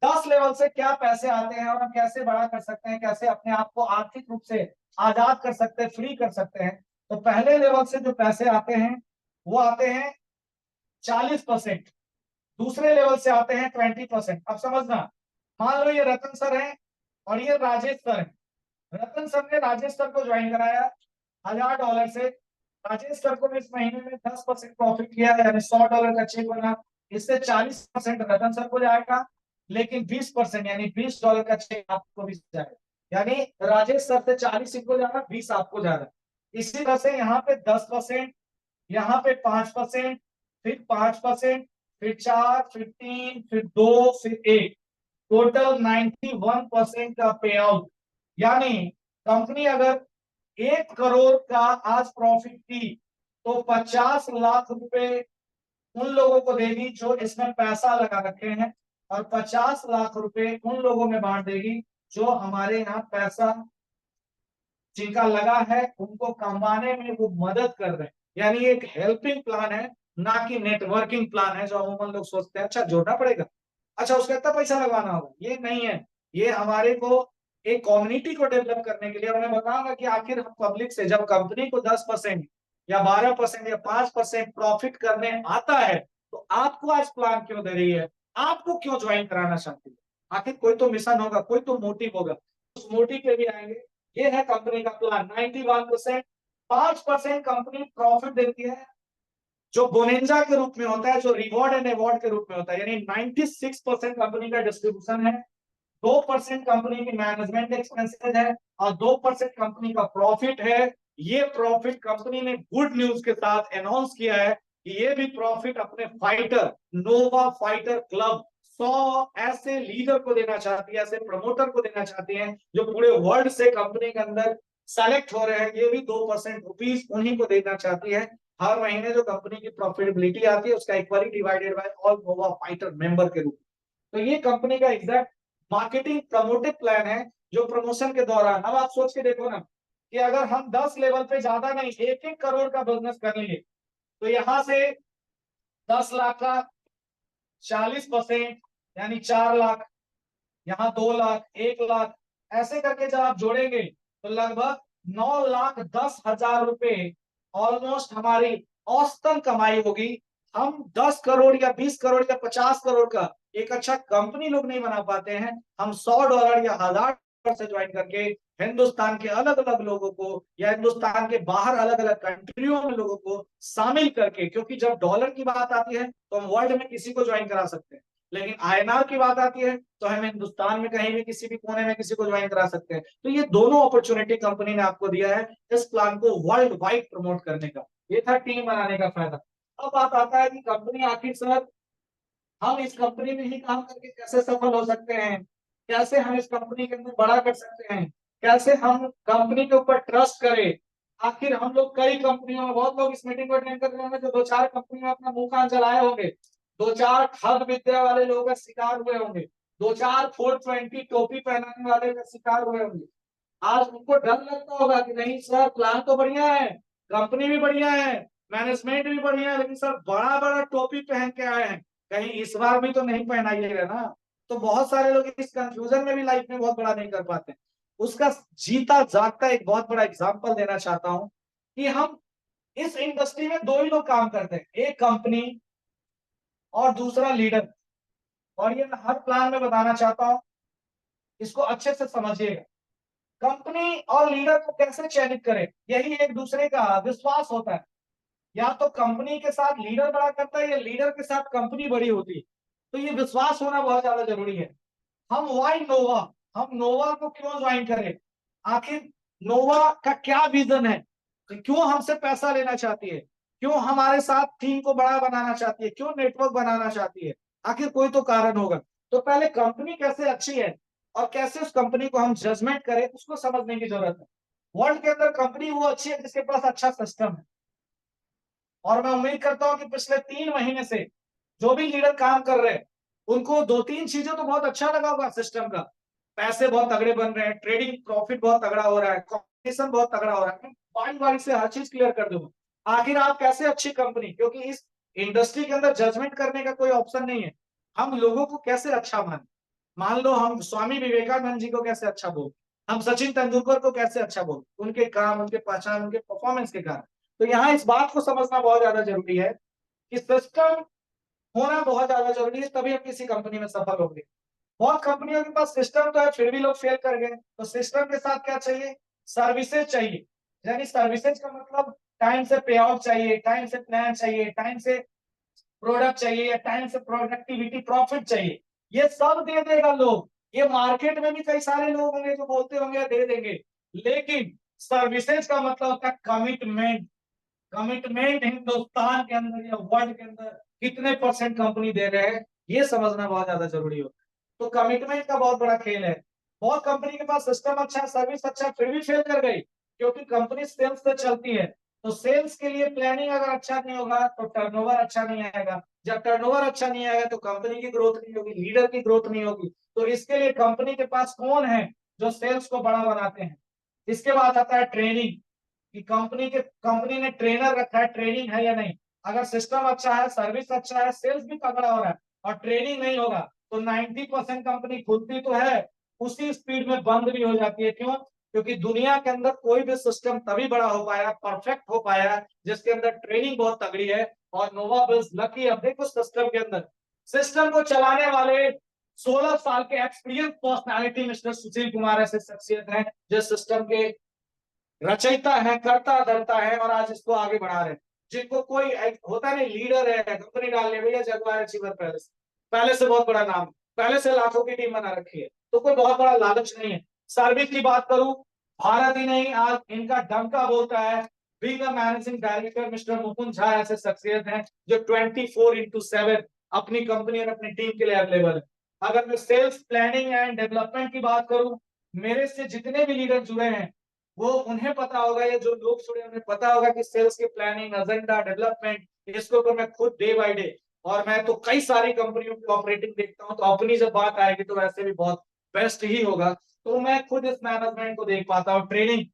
10 लेवल से क्या पैसे आते हैं और हम कैसे बड़ा कर सकते हैं, कैसे अपने आप को आर्थिक रूप से आजाद कर सकते हैं, फ्री कर सकते हैं। तो पहले लेवल से जो पैसे आते हैं वो आते हैं 40%, दूसरे लेवल से आते हैं 20%। अब समझना, मान लो ये रतन सर है और ये राजेश सर है। रतन सर ने राजेश सर को ज्वाइन कराया $1000 से। राजेश सर को इस महीने में 10% प्रॉफिट किया यानी $100 का चेक बना। इससे 40% रतन सर को जाएगा लेकिन 20% यानी $20 का चेक आपको भी जाएगा। यानी राजेश सर से 40 इनको जा रहा, 20 आपको जा रहा है। इसी तरह से यहाँ पे 10%, यहाँ पे 5%, फिर 5%, फिर 4, फिर 3, फिर 2, फिर 1, टोटल 91% का पे आउट। यानी कंपनी अगर 1 करोड़ का आज प्रॉफिट की तो 50 लाख रुपए उन लोगों को देगी जो इसमें पैसा लगा रखे हैं और 50 लाख रुपए उन लोगों में बांट देगी जो हमारे यहाँ पैसा जिनका लगा है उनको कमाने में वो मदद कर रहे हैं। यानी एक हेल्पिंग प्लान है, ना कि नेटवर्किंग प्लान है जो अमूमन लोग सोचते हैं अच्छा जोड़ना पड़ेगा, अच्छा उसका इतना पैसा लगवाना होगा। ये नहीं है, ये हमारे को एक कम्युनिटी को डेवलप करने के लिए। और मैं बताऊंगा कि आखिर हम पब्लिक से जब कंपनी को 10% या 12% या 5% प्रॉफिट करने आता है तो आपको आज प्लान क्यों दे रही है, आपको क्यों ज्वाइन कराना चाहती है। आखिर कोई तो मिशन होगा, कोई तो मोटिव होगा, उस मोटिव पे भी आएंगे। ये है कंपनी का प्लान। 91%, 5% कंपनी प्रॉफिट देती है जो बोनेंजा के रूप में होता है, जो रिवॉर्ड एंड अवार्ड के रूप में होता है। यानी 96% कंपनी का डिस्ट्रीब्यूशन है, 2% कंपनी की मैनेजमेंट एक्सपेंसेस है और 2% कंपनी का प्रॉफिट है। ये प्रॉफिट कंपनी ने गुड न्यूज के साथ अनाउंस किया है कि ये भी प्रॉफिट अपने फाइटर नोवा फाइटर क्लब 100 ऐसे लीडर को देना चाहती है, ऐसे प्रमोटर को देना चाहती है जो पूरे वर्ल्ड से कंपनी के अंदर सेलेक्ट हो रहे हैं। ये भी 2% रुपीज उन्हीं को देना चाहती है। हर महीने जो कंपनी की प्रॉफिटेबिलिटी आती है उसका equally divided by all Nova fighter member के रूप में। तो ये कंपनी का एग्जैक्ट मार्केटिंग प्रमोटिव प्लान है जो प्रमोशन के दौरान। अब आप सोच के देखो ना कि अगर हम 10 लेवल पे ज्यादा नहीं 1-1 करोड़ का बिजनेस कर लेंगे तो यहां से 10 लाख का 40% यानी 4 लाख, यहाँ 2 लाख, 1 लाख, ऐसे करके जब आप जोड़ेंगे तो लगभग 9,10,000 रुपए ऑलमोस्ट हमारी औसतन कमाई होगी। हम 10 करोड़ या 20 करोड़ या 50 करोड़ का एक अच्छा कंपनी लोग नहीं बना पाते हैं, हम $100 या 1000 से ज्वाइन करके हिंदुस्तान के अलग अलग लोगों को या हिंदुस्तान के बाहर अलग अलग कंट्रियों में लोगों को शामिल करके, क्योंकि जब डॉलर की बात आती है तो हम वर्ल्ड में किसी को ज्वाइन करा सकते हैं लेकिन INR की बात आती है तो हम हिंदुस्तान में कहीं भी किसी भी कोने में किसी को ज्वाइन करा सकते हैं। तो ये दोनों अपॉर्चुनिटी कंपनी ने आपको दिया है इस प्लान को वर्ल्ड वाइड प्रमोट करने का। ये था टीम बनाने का फायदा। अब बात आता है कि कंपनी आखिर सर हम इस कंपनी में ही काम करके कैसे सफल हो सकते हैं, कैसे हम इस कंपनी के अंदर बड़ा कर सकते हैं, कैसे हम कंपनी के ऊपर ट्रस्ट करें। आखिर हम लोग कई कंपनियों में, बहुत लोग इस मीटिंग को अटेंड कर रहे होंगे जो 2-4 कंपनी में अपना मुंह कान चलाए होंगे, 2-4 ठग विद्या वाले लोगों का शिकार हुए होंगे, 2-4 420 टोपी पहनाने वाले का शिकार हुए होंगे। आज उनको डर लगता होगा कि नहीं सर, प्लान तो बढ़िया है, कंपनी भी बढ़िया है, मैनेजमेंट भी बढ़िया है, लेकिन सर बड़ा बड़ा टोपी पहन के आए हैं, कहीं इस बार भी तो नहीं पहनाइएगा ना। तो बहुत सारे लोग इस कंफ्यूजन में भी लाइफ में बहुत बड़ा नहीं कर पाते। उसका जीता जागता एक बहुत बड़ा एग्जाम्पल देना चाहता हूं कि हम इस इंडस्ट्री में दो ही लोग काम करते हैं, एक कंपनी और दूसरा लीडर। और ये मैं हर प्लान में बताना चाहता हूं, इसको अच्छे से समझिएगा। कंपनी और लीडर को कैसे चयनित करें, यही एक दूसरे का विश्वास होता है। या तो कंपनी के साथ लीडर बड़ा करता है या लीडर के साथ कंपनी बड़ी होती है। तो ये विश्वास होना बहुत ज्यादा जरूरी है। हम वाई नोवा, हम नोवा को क्यों ज्वाइन करें, आखिर नोवा का क्या विजन है, क्यों हमसे पैसा लेना चाहती है, क्यों हमारे साथ टीम को बड़ा बनाना चाहती है, क्यों नेटवर्क बनाना चाहती है, आखिर कोई तो कारण होगा। तो पहले कंपनी कैसे अच्छी है और कैसे उस कंपनी को हम जजमेंट करें, उसको समझने की जरूरत है। वर्ल्ड के अंदर कंपनी वो अच्छी है जिसके पास अच्छा सिस्टम है। और मैं उम्मीद करता हूं कि पिछले 3 महीने से जो भी लीडर काम कर रहे हैं उनको 2-3 चीजें तो बहुत अच्छा लगा होगा सिस्टम का। पैसे बहुत तगड़े बन रहे हैं, ट्रेडिंग प्रॉफिट बहुत तगड़ा हो रहा है, कंपटीशन बहुत तगड़ा हो रहा है। बारी बारी से हर चीज क्लियर कर दूंगा। आखिर आप कैसे अच्छी कंपनी, क्योंकि इस इंडस्ट्री के अंदर जजमेंट करने का कोई ऑप्शन नहीं है। हम लोगों को कैसे अच्छा मान लो हम स्वामी विवेकानंद जी को कैसे अच्छा बोल, हम सचिन तेंदुलकर को कैसे अच्छा बोल, उनके काम, उनके पहचान, उनके परफॉर्मेंस के कारण। तो यहाँ इस बात को समझना बहुत ज्यादा जरूरी है कि सिस्टम होना बहुत ज्यादा जरूरी है, तभी हम किसी कंपनी में सफल होंगे। बहुत कंपनियों के पास सिस्टम तो है फिर भी लोग फेल कर गए। तो सिस्टम के साथ क्या चाहिए, सर्विसेज चाहिए। यानी सर्विसेज का मतलब टाइम से पे आउट चाहिए, टाइम से प्लान चाहिए, टाइम से प्रोडक्ट चाहिए, या टाइम से प्रोडक्टिविटी प्रॉफिट चाहिए। ये सब दे देगा लोग। ये मार्केट में भी कई सारे लोग होंगे जो बोलते होंगे दे देंगे, लेकिन सर्विसेज का मतलब होता है कमिटमेंट। कमिटमेंट हिंदुस्तान के अंदर या वर्ल्ड के अंदर कितने परसेंट कंपनी दे रहे हैं, ये समझना बहुत ज्यादा जरूरी होता है। तो कमिटमेंट का बहुत बड़ा खेल है। बहुत कंपनी के पास सिस्टम अच्छा है, सर्विस अच्छा है, फिर भी फेल कर गई, क्योंकि कंपनी सेल्स से चलती है। तो सेल्स के लिए प्लानिंग अगर अच्छा नहीं होगा तो टर्नओवर अच्छा नहीं आएगा। जब टर्नओवर अच्छा नहीं आएगा तो कंपनी की ग्रोथ नहीं होगी, लीडर की ग्रोथ नहीं होगी। तो इसके लिए कंपनी के पास कौन है जो सेल्स को बड़ा बनाते हैं। इसके बाद आता है ट्रेनिंग, कि कंपनी ने ट्रेनर रखा है, ट्रेनिंग है या नहीं। अगर सिस्टम अच्छा है, सर्विस अच्छा है, सेल्स भी तगड़ा हो रहा है और ट्रेनिंग नहीं होगा तो 90% कंपनी खुलती तो है, उसी स्पीड में बंद भी हो जाती है। क्यों? क्योंकि दुनिया के अंदर कोई भी सिस्टम तभी बड़ा हो पाया, परफेक्ट हो पाया, जिसके अंदर ट्रेनिंग बहुत तगड़ी है। और नोवा बिल्स लकी, अब देखो सिस्टम के अंदर सिस्टम को चलाने वाले 16 साल के experience personality mister Sushil Kumar ऐसे शख्सियत हैं जो सिस्टम के रचयिता है, करता धरता है और आज इसको आगे बढ़ा रहे हैं। जिनको कोई होता नहीं, लीडर है कंपनी डालने भैया, जगवार अचीवर पहले से बहुत बड़ा नाम, पहले से लाखों की टीम बना रखी है, तो कोई बहुत बड़ा लालच नहीं है। सर्विस की बात करूं, भारत ही नहीं आज इनका डंका बोलता है। Being a managing director mister Mukund Jha ऐसे शख्सियत हैं जो 24/7 अपनी कंपनी और अपनी टीम के लिए अवेलेबल है। अगर मैं सेल्स प्लानिंग एंड डेवलपमेंट की बात करूं, मेरे से जितने भी लीडर जुड़े हैं वो उन्हें पता होगा, या जो लोग जुड़े उन्हें पता होगा कि सेल्स की प्लानिंग, एजेंडा, डेवलपमेंट, इसके ऊपर मैं खुद डे बाय डे, और मैं तो कई सारी कंपनियों की ऑपरेटिंग देखता हूं, तो अपनी जब बात आएगी तो वैसे भी बहुत बेस्ट ही होगा। तो मैं खुद इस मैनेजमेंट को देख पाता हूँ। Training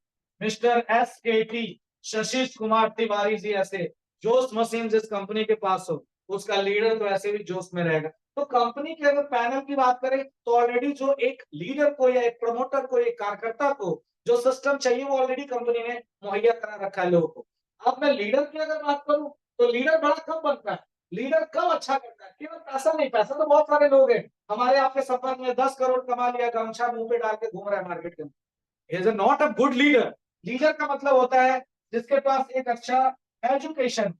mister SKT Shashish Kumar Tiwari ji ऐसे जोश मशीन जिस कंपनी के पास हो, उसका लीडर तो ऐसे भी जोश में रहेगा। तो कंपनी के अगर पैनल की बात करें तो ऑलरेडी जो एक लीडर को या एक प्रमोटर को, एक कार्यकर्ता को जो सिस्टम चाहिए वो ऑलरेडी कंपनी ने मुहैया करा रखा है लोगों को। अब मैं लीडर की अगर बात करूं तो लीडर बड़ा कब बनता है, लीडर कब अच्छा करता है, केवल पैसा नहीं, पैसा तो बहुत सारे लोग हैं हमारे आपके संपर्क में 10 करोड़ कमा लिया, गमछा मुंह पे डाल के घूम रहा है मार्केट के अंदर, is not a good leader. Leader का मतलब होता है जिसके पास एक अच्छा एजुकेशन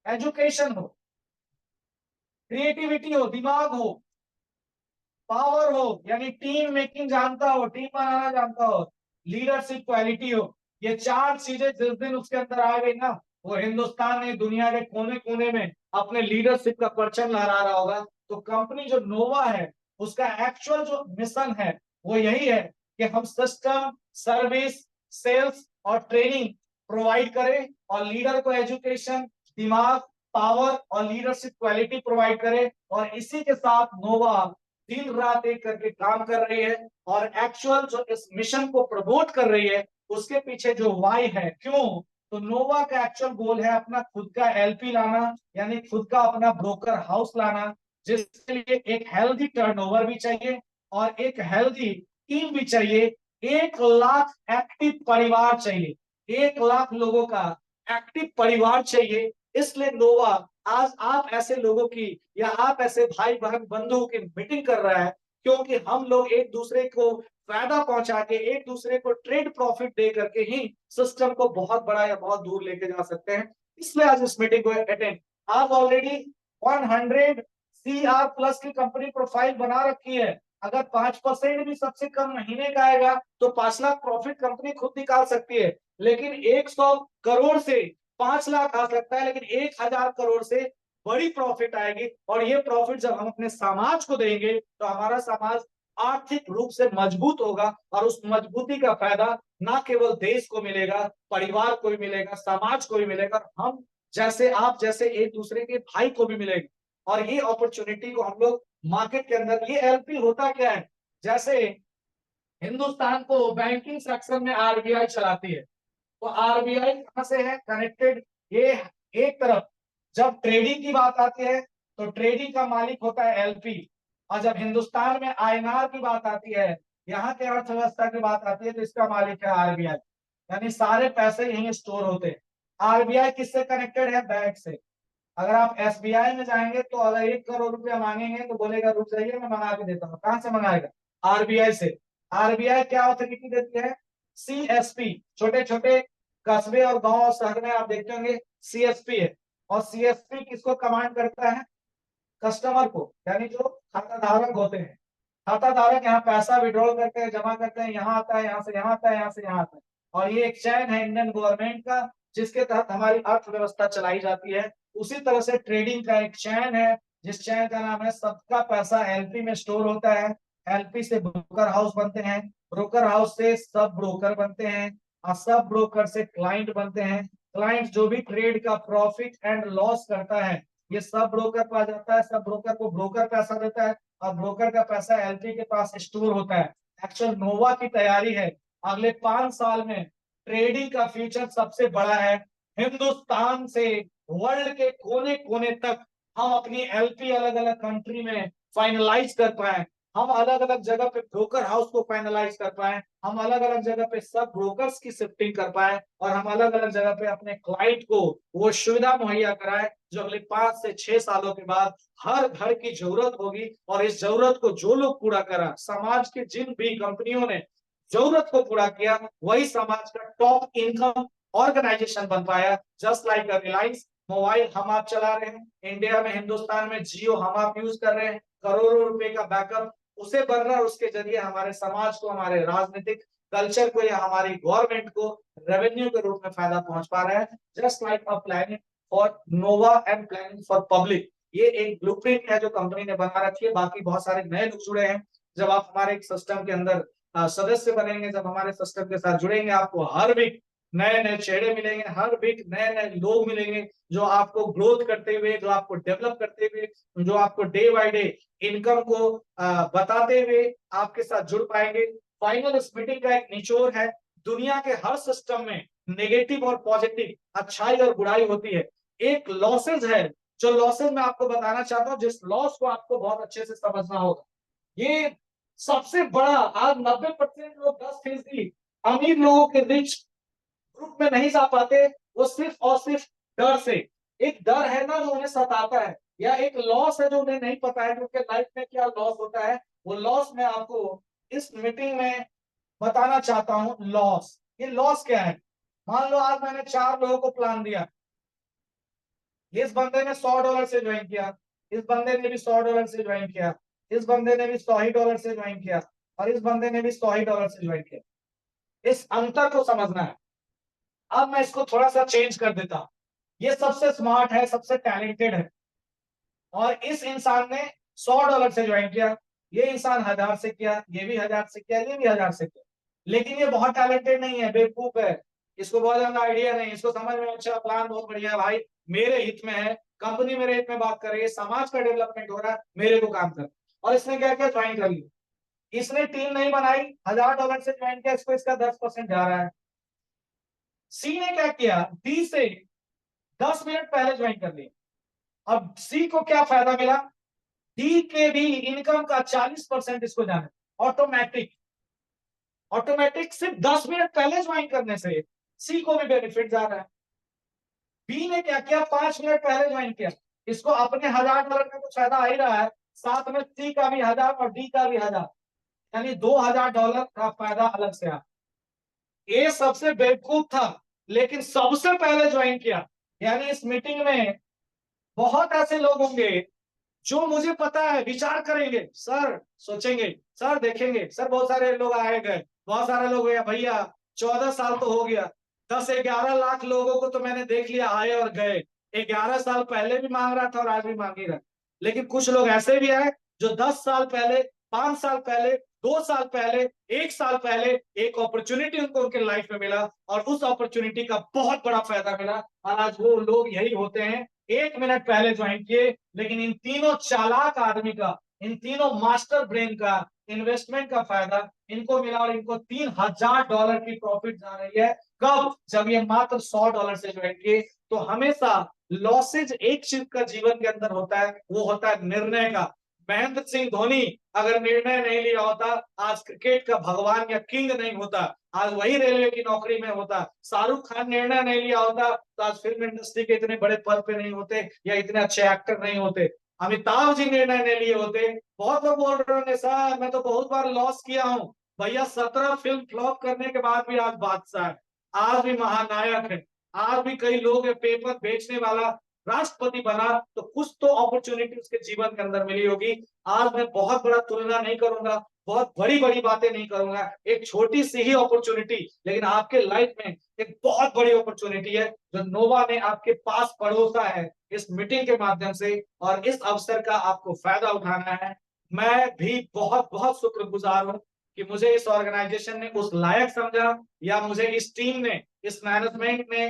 एजुकेशन हो, क्रिएटिविटी हो, दिमाग हो, पावर हो, यानी टीम मेकिंग जानता हो, टीम बनाना जानता हो, लीडरशिप क्वालिटी हो। ये 4 चीजें जिस दिन उसके अंदर आ गई ना, वो हिंदुस्तान ने दुनिया के कोने कोने में अपने लीडरशिप का परचम लहरा रहा होगा। तो कंपनी जो नोवा है उसका एक्चुअल जो मिशन है वो यही है कि हम सिस्टम, सर्विस, सेल्स और ट्रेनिंग प्रोवाइड करें और लीडर को एजुकेशन, दिमाग, पावर और लीडरशिप क्वालिटी प्रोवाइड करें। और इसी के साथ नोवा दिन रात एक करके काम कर रही है और एक्चुअल जो इस मिशन को प्रमोट कर रही है उसके पीछे जो वाई है, क्यों, तो नोवा का एक्चुअल गोल है अपना खुद का एलपी लाना, यानी खुद का अपना ब्रोकर हाउस लाना, जिसके लिए एक हेल्दी टर्नओवर भी चाहिए और एक हेल्दी टीम भी चाहिए। 1 लाख एक्टिव परिवार चाहिए, 1 लाख लोगों का एक्टिव परिवार चाहिए। इसलिए नोवा आज आप ऐसे लोगों की या आप ऐसे भाई बहन बंधुओं की मीटिंग कर रहा है, क्योंकि हम लोग एक दूसरे को फायदा पहुंचा के, एक दूसरे को ट्रेड प्रॉफिट दे करके ही सिस्टम को बहुत बड़ा या बहुत दूर लेके जा सकते हैं। इसलिए आज इस मीटिंग को अटेंड। आप ऑलरेडी 100 CR प्लस की कंपनी प्रोफाइल बना रखी है। अगर 5% भी सबसे कम महीने का आएगा तो 5 लाख प्रॉफिट कंपनी खुद निकाल सकती है। लेकिन 100 करोड़ से 5 लाख आ सकता है, लेकिन 1000 करोड़ से बड़ी प्रॉफिट आएगी। और ये प्रॉफिट जब हम अपने समाज को देंगे तो हमारा समाज आर्थिक रूप से मजबूत होगा और उस मजबूती का फायदा ना केवल देश को मिलेगा, परिवार को भी मिलेगा, समाज को भी मिलेगा, हम जैसे आप जैसे एक दूसरे के भाई को भी मिलेगा। और ये अपॉर्चुनिटी को हम लोग मार्केट के अंदर, ये एलपी होता क्या है, जैसे हिंदुस्तान को बैंकिंग सेक्टर में आरबीआई चलाती है, तो आरबीआई कहां से है कनेक्टेड, ये एक तरफ जब ट्रेडिंग की बात आती है तो ट्रेडिंग का मालिक होता है एलपी, और जब हिंदुस्तान में आईएनआर की बात आती है, यहाँ के अर्थव्यवस्था की बात आती है, तो इसका मालिक है आरबीआई। यानी सारे पैसे यहीं स्टोर होते हैं। आरबीआई किससे कनेक्टेड है, बैंक से। अगर आप एसबीआई में जाएंगे तो अगर 1 करोड़ रुपया मांगेंगे तो बोलेगा रुक जाइए मैं मंगा के देता हूँ। कहां से मंगाएगा, आरबीआई से। आरबीआई क्या ऑथोरिटी देती है, सीएसपी। छोटे छोटे कस्बे और गांव और शहर में आप देखते होंगे सीएसपी है, और सीएसपी किसको कमांड करता है, कस्टमर को, यानी जो खाता धारक होते हैं। खाता धारक यहाँ पैसा विड्रॉल करते हैं, जमा करते हैं, यहाँ आता है, यहाँ से यहाँ आता है, यहाँ से यहाँ आता है। और ये एक चैन है इंडियन गवर्नमेंट का, जिसके तहत हमारी अर्थव्यवस्था चलाई जाती है। उसी तरह से ट्रेडिंग का एक चैन है, जिस चैन का नाम है सबका पैसा एलपी में स्टोर होता है। एलपी से ब्रोकर हाउस बनते हैं, ब्रोकर हाउस से सब ब्रोकर बनते हैं, और सब ब्रोकर से क्लाइंट बनते हैं। क्लाइंट जो भी ट्रेड का प्रॉफिट एंड लॉस करता है ये सब ब्रोकर पास जाता है, सब ब्रोकर को ब्रोकर पैसा देता है, और ब्रोकर का पैसा एलपी के पास स्टोर होता है। एक्चुअल नोवा की तैयारी है अगले 5 साल में ट्रेडिंग का फ्यूचर सबसे बड़ा है। हिंदुस्तान से वर्ल्ड के कोने कोने तक हम अपनी एलपी अलग अलग कंट्री में फाइनलाइज कर पाए, हम अलग अलग जगह पे ब्रोकर हाउस को फाइनलाइज कर पाए, हम अलग अलग जगह पे सब ब्रोकर्स की शिफ्टिंग कर पाए, और हम अलग अलग जगह पे अपने क्लाइंट को वो सुविधा मुहैया कराए जो अगले 5 से 6 सालों के बाद हर घर की जरूरत होगी। और इस जरूरत को जो लोग पूरा करा, समाज के जिन भी कंपनियों ने जरूरत को पूरा किया, वही समाज का टॉप इनकम ऑर्गेनाइजेशन बन पाया। जस्ट लाइक रिलायंस मोबाइल हम आप चला रहे हैं इंडिया में, हिंदुस्तान में जियो हम आप यूज कर रहे हैं, करोड़ों रुपए का बैकअप उसे बन रहा है, उसके जरिए हमारे समाज को, हमारे राजनीतिक कल्चर को या हमारी गवर्नमेंट को रेवेन्यू के रूप में फायदा पहुंच पा रहा है। Just like a planning for Nova and planning for public, ये एक ब्लूप्रिंट है जो कंपनी ने बना रखी है। बाकी बहुत सारे नए लोग जुड़े हैं। जब आप हमारे एक सिस्टम के अंदर सदस्य बनेंगे, जब हमारे सिस्टम के साथ जुड़ेंगे, आपको हर वीक नए नए चेहरे मिलेंगे, हर वीक नए नए लोग मिलेंगे जो आपको ग्रोथ करते हुए, जो आपको डेवलप करते हुए, जो आपको डे बाय डे इनकम को बताते हुए आपके साथ जुड़ पाएंगे। फाइनल इस मीटिंग का एक निचोड़ है, दुनिया के हर सिस्टम में नेगेटिव और पॉजिटिव, अच्छाई और बुराई होती है। एक लॉसेज है, जो लॉसेज मैं आपको बताना चाहता हूँ, जिस लॉस को आपको बहुत अच्छे से समझना होगा। ये सबसे बड़ा, आज 90% लोग 10% अमीर लोगों के रिच ग्रुप में नहीं जा पाते, वो सिर्फ और सिर्फ डर से, एक डर है ना जो उन्हें सताता है, या एक लॉस है जो उन्हें नहीं पता है कि उनके लाइफ में क्या लॉस होता है। वो लॉस मैं आपको इस मीटिंग में बताना चाहता हूँ। लॉस, ये लॉस क्या है, मान लो आज मैंने 4 लोगों को प्लान दिया, इस बंदे ने $100 से ज्वाइन किया, इस बंदे ने भी $100 से ज्वाइन किया, इस बंदे ने भी $100 से ज्वाइन किया, और इस बंदे ने भी $100 से ज्वाइन किया। इस अंतर को समझना है। अब मैं इसको थोड़ा सा चेंज कर देता हूं। ये सबसे स्मार्ट है, सबसे टैलेंटेड है, और इस इंसान ने $100 से ज्वाइन किया, ये इंसान 1000 से किया, ये भी 1000 से किया, ये भी 1000 से किया, लेकिन ये बहुत टैलेंटेड नहीं है, बेवकूफ है, इसको बहुत ज्यादा आइडिया नहीं, इसको समझ में अच्छा प्लान बहुत बढ़िया है भाई, मेरे हित में है, कंपनी मेरे हित में बात कर रही है, समाज का डेवलपमेंट हो रहा है, मेरे को काम कर। और इसने क्या क्या ज्वाइन कर लिया, इसने टीम नहीं बनाई, $1000 से ज्वाइन किया, इसको इसका 10% जा रहा है। सी ने क्या किया, डी से 10 मिनट पहले ज्वाइन कर लिया। अब सी को क्या फायदा मिला, डी के भी इनकम का 40% इसको जाना, ऑटोमेटिक। ऑटोमेटिक सिर्फ 10 मिनट पहले ज्वाइन करने से सी को भी बेनिफिट जा रहा है। बी ने क्या किया, 5 मिनट पहले ज्वाइन किया, इसको अपने $1000 में कुछ फायदा आ ही रहा है, साथ में सी का भी 1000 और डी का भी 1000, यानी $2000 का फायदा अलग से आ। ये सबसे बेवकूफ था, लेकिन सबसे पहले ज्वाइन किया। यानी इस मीटिंग में बहुत ऐसे लोग होंगे जो मुझे पता है विचार करेंगे, सर सोचेंगे, सर देखेंगे, सर बहुत सारे लोग आए गए, बहुत सारे लोग गए भैया, 14 साल तो हो गया, 10-11 लाख लोगों को तो मैंने देख लिया आए और गए, 11 साल पहले भी मांग रहा था और आज भी मांग ही रहा। लेकिन कुछ लोग ऐसे भी आए जो 10 साल पहले, 5 साल पहले, 2 साल पहले, 1 साल पहले एक अपॉर्चुनिटी उनको उनके लाइफ में मिला और उस अपॉर्चुनिटी का बहुत बड़ा फायदा मिला, और आज वो लोग यही होते हैं 1 मिनट पहले ज्वाइन किए। लेकिन इन तीनों चालाक आदमी का, इन तीनों मास्टर ब्रेन का इन्वेस्टमेंट का फायदा इनको मिला और इनको $3000 की प्रॉफिट जा रही है। कब, जब ये मात्र $100 से ज्वाइन किए। तो हमेशा लॉसेज एक चीज का जीवन के अंदर होता है, वो होता है निर्णय का। महेंद्र सिंह धोनी अगर निर्णय नहीं लिया होता, आज क्रिकेट का भगवान या किंग नहीं होता, आज वही रेलवे की नौकरी में होता। शाहरुख खान निर्णय नहीं लिया होता तो आज फिल्म इंडस्ट्री के इतने बड़े पद पे नहीं होते या इतने अच्छे एक्टर नहीं होते। अमिताभ जी निर्णय नहीं लिए होते। बहुत लोग बोल रहे होंगे सर मैं तो बहुत बार लॉस किया हूँ, भैया 17 फिल्म फ्लॉप करने के बाद भी आज बादशाह है, आज भी महानायक है, आज भी कई लोग पेपर बेचने वाला राष्ट्रपति बना, तो कुछ तो अपॉर्चुनिटी उसके जीवन के अंदर मिली होगी। आज मैं बहुत बड़ा तुलना नहीं करूंगा, बहुत बड़ी बड़ी बातें नहीं करूंगा, एक छोटी सी ही अपॉर्चुनिटी, लेकिन आपके लाइफ में एक बहुत बड़ी अपॉर्चुनिटी है जो नोवा ने आपके पास परोसा है इस मीटिंग के माध्यम से, और इस अवसर का आपको फायदा उठाना है। मैं भी बहुत बहुत शुक्रगुजार हूं कि मुझे इस ऑर्गेनाइजेशन ने उस लायक समझा, या मुझे इस टीम ने, इस मैनेजमेंट ने,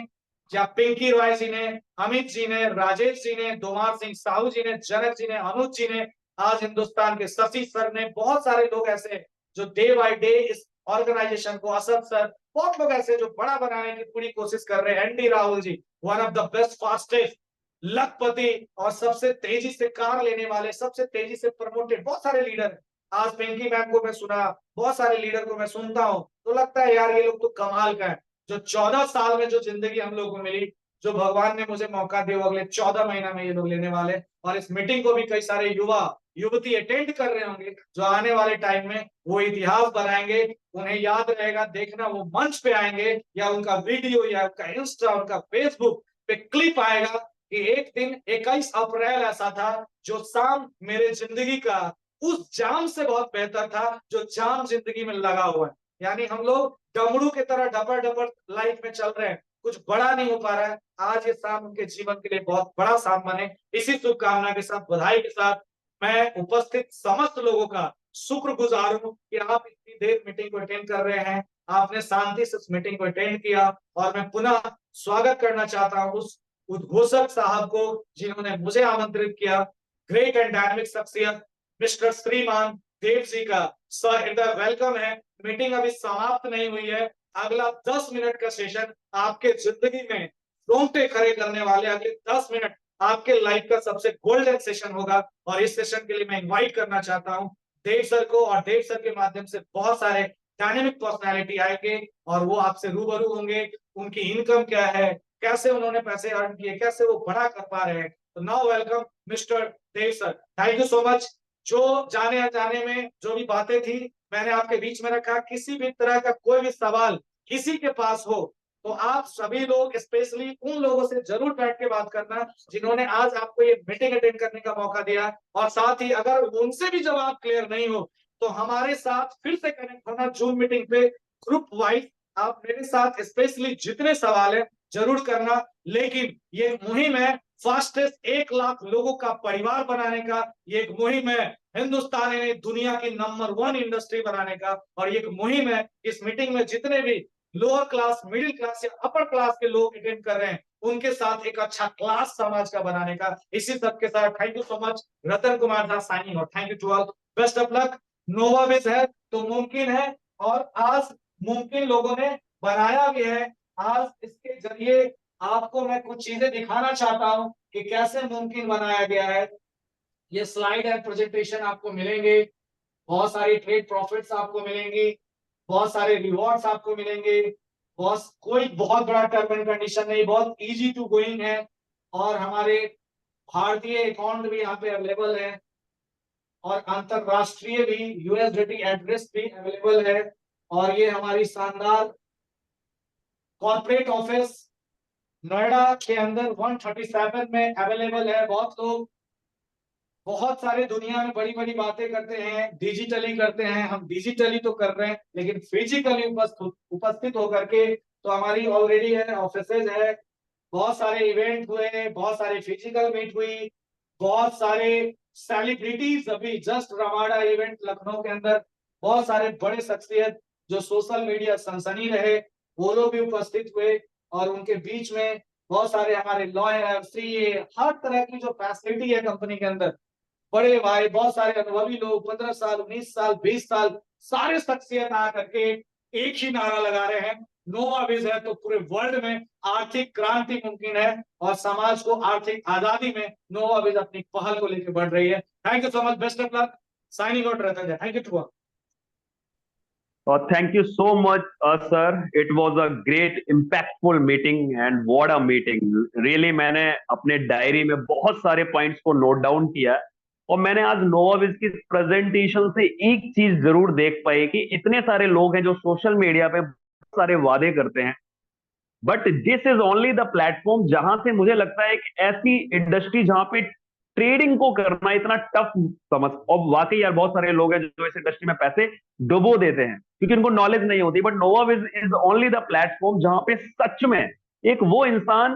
या पिंकी रॉय जी ने, अमित जी ने, राजेश जी ने, दोमार सिंह साहू जी ने, जनक जी ने, अनुज जी ने, आज हिंदुस्तान के शशि सर ने, बहुत सारे लोग ऐसे जो डे बाय डे इस ऑर्गेनाइजेशन को, असद सर, बहुत लोग ऐसे जो बड़ा बनाने की पूरी कोशिश कर रहे हैं, and Rahul ji, one of the best fastest लखपति और सबसे तेजी से कार लेने वाले, सबसे तेजी से प्रमोटेड बहुत सारे लीडर। आज पिंकी मैम को मैं सुना, बहुत सारे लीडर को मैं सुनता हूं तो लगता है यार ये लोग तो कमाल का है। जो 14 साल में जो जिंदगी हम लोग को मिली, जो भगवान ने मुझे मौका दिया, अगले 14 महीना में ये लोग लेने वाले, और इस मीटिंग को भी कई सारे युवा युवती अटेंड कर रहे होंगे जो आने वाले टाइम में वो इतिहास बनाएंगे, उन्हें याद रहेगा देखना, वो मंच पे आएंगे या उनका वीडियो या उनका इंस्टा, उनका फेसबुक पे क्लिप आएगा कि एक दिन 21 अप्रैल ऐसा था जो शाम मेरे जिंदगी का उस जाम से बहुत बेहतर था जो जाम जिंदगी में लगा हुआ है। यानी हम लोग डमरू की तरह डबर डबर लाइफ में चल रहे हैं, कुछ बड़ा नहीं हो पा रहा है। आज ये शाम उनके जीवन के लिए बहुत बड़ा शाम बने। इसी शुभकामना के साथ, बधाई के साथ, मैं उपस्थित समस्त लोगों का शुक्रगुजार हूं कि आप इतनी देर मीटिंग को अटेंड कर रहे हैं, आपने शांति से इस मीटिंग को अटेंड किया, और मैं पुनः स्वागत करना चाहता हूं उस उद्घोषक साहब को जिन्होंने मुझे आमंत्रित किया, ग्रेट एंड डायनामिक शख्सियत मिस्टर श्रीमान देव जी का सहृदय वेलकम है। मीटिंग अभी समाप्त नहीं हुई है, अगला 10 मिनट का सेशन आपके जिंदगी में रोंगटे खड़े करने वाले अगले 10 मिनट आपके लाइफ का सबसे गोल्डन सेशन होगा, और इस सेशन के लिए मैं इनवाइट करना चाहता हूं देव सर को, और देव सर के माध्यम से बहुत सारे डायनेमिक पर्सनालिटी आएंगे और वो आपसे रूबरू होंगे, उनकी इनकम क्या है, कैसे उन्होंने पैसे अर्न किए, कैसे वो बड़ा कर पा रहे हैं। तो now welcome mister Dev sir, thank you so much. जो जाने अनजाने में जो भी बातें थी मैंने आपके बीच में रखा, किसी भी तरह का कोई भी सवाल किसी के पास हो तो आप सभी लोग, स्पेशली उन लोगों से जरूर बैठ के बात करना जिन्होंने आज आपको ये मीटिंग अटेंड करने का मौका दिया, और साथ ही अगर उनसे भी जवाब क्लियर नहीं हो तो हमारे साथ फिर से कनेक्ट होना जूम मीटिंग पे ग्रुप वाइज। आप मेरे साथ स्पेशली जितने सवाल है जरूर करना। लेकिन ये मुहिम है फास्टेस्ट 1 लाख लोगों का परिवार बनाने का, ये एक मुहिम है हिंदुस्तान ने दुनिया की नंबर 1 इंडस्ट्री बनाने का, और ये एक मुहिम है इस मीटिंग में जितने भी लोअर क्लास, मिडिल क्लास या अपर क्लास के लोग अटेंड कर रहे हैं उनके साथ एक अच्छा क्लास समाज का बनाने का। इसी सब के साथ thank you so much. Ratan Kumar था signing off. Thank you to all, best of luck. Novavis है तो मुमकिन है, और आज मुमकिन लोगों ने बनाया भी है। आज इसके जरिए आपको मैं कुछ चीजें दिखाना चाहता हूं कि कैसे मुमकिन बनाया गया है। ये स्लाइड एंड प्रेजेंटेशन आपको मिलेंगे, बहुत सारी ट्रेड प्रॉफिट्स आपको मिलेंगी, बहुत सारे रिवॉर्ड्स आपको मिलेंगे। कोई बहुत बड़ा टर्म एंड कंडीशन नहीं, बहुत इजी टू गोइंग है। और हमारे भारतीय अकाउंट भी यहाँ पे अवेलेबल है, और अंतरराष्ट्रीय भी यूएसडीटी एड्रेस भी अवेलेबल है। और ये हमारी शानदार कॉर्पोरेट ऑफिस नोएडा के अंदर 137 में अवेलेबल है। बहुत सारे दुनिया में बड़ी बड़ी बातें करते हैं, डिजिटली करते हैं, हम डिजिटली तो कर रहे हैं लेकिन फिजिकली उपस्थित होकर के तो हमारी ऑलरेडी है, ऑफिसेज है। बहुत सारे इवेंट हुए, बहुत सारे फिजिकल मीट हुई, बहुत सारे सेलिब्रिटीज, अभी जस्ट रमाडा इवेंट लखनऊ के अंदर बहुत सारे बड़े शख्सियत जो सोशल मीडिया सनसनी रहे वो लोग भी उपस्थित हुए, और उनके बीच में बहुत सारे हमारे लॉयर, सीए, हर तरह की जो फैसिलिटी है कंपनी के अंदर, बड़े भाई, बहुत सारे अनुभवी लोग, 15 साल, 19 साल, 20 साल, सारे शख्सियत आ करके एक ही नारा लगा रहे हैं, नोवाविज है तो पूरे वर्ल्ड में आर्थिक क्रांति मुमकिन है, और समाज को आर्थिक आजादी में नोवाविज अपनी पहल को लेकर बढ़ रही है। Thank you so much, best of luck, signing out Ratan. Thank you to all. Thank you so much, sir. It was a great, impactful meeting, and what a meeting! Really, मैंने अपने डायरी में बहुत सारे पॉइंट्स को note down किया है, और मैंने आज नोवाविज की प्रेजेंटेशन से एक चीज जरूर देख पाई कि इतने सारे लोग हैं जो सोशल मीडिया पे बहुत सारे वादे करते हैं, but this is only the platform जहां से मुझे लगता है एक ऐसी इंडस्ट्री जहां पे ट्रेडिंग को करना इतना टफ समझ, और वाकई यार बहुत सारे लोग हैं जो इस इंडस्ट्री में पैसे डुबो देते हैं क्योंकि उनको नॉलेज नहीं होती, but Novavis is only the platform जहां पे सच में एक वो इंसान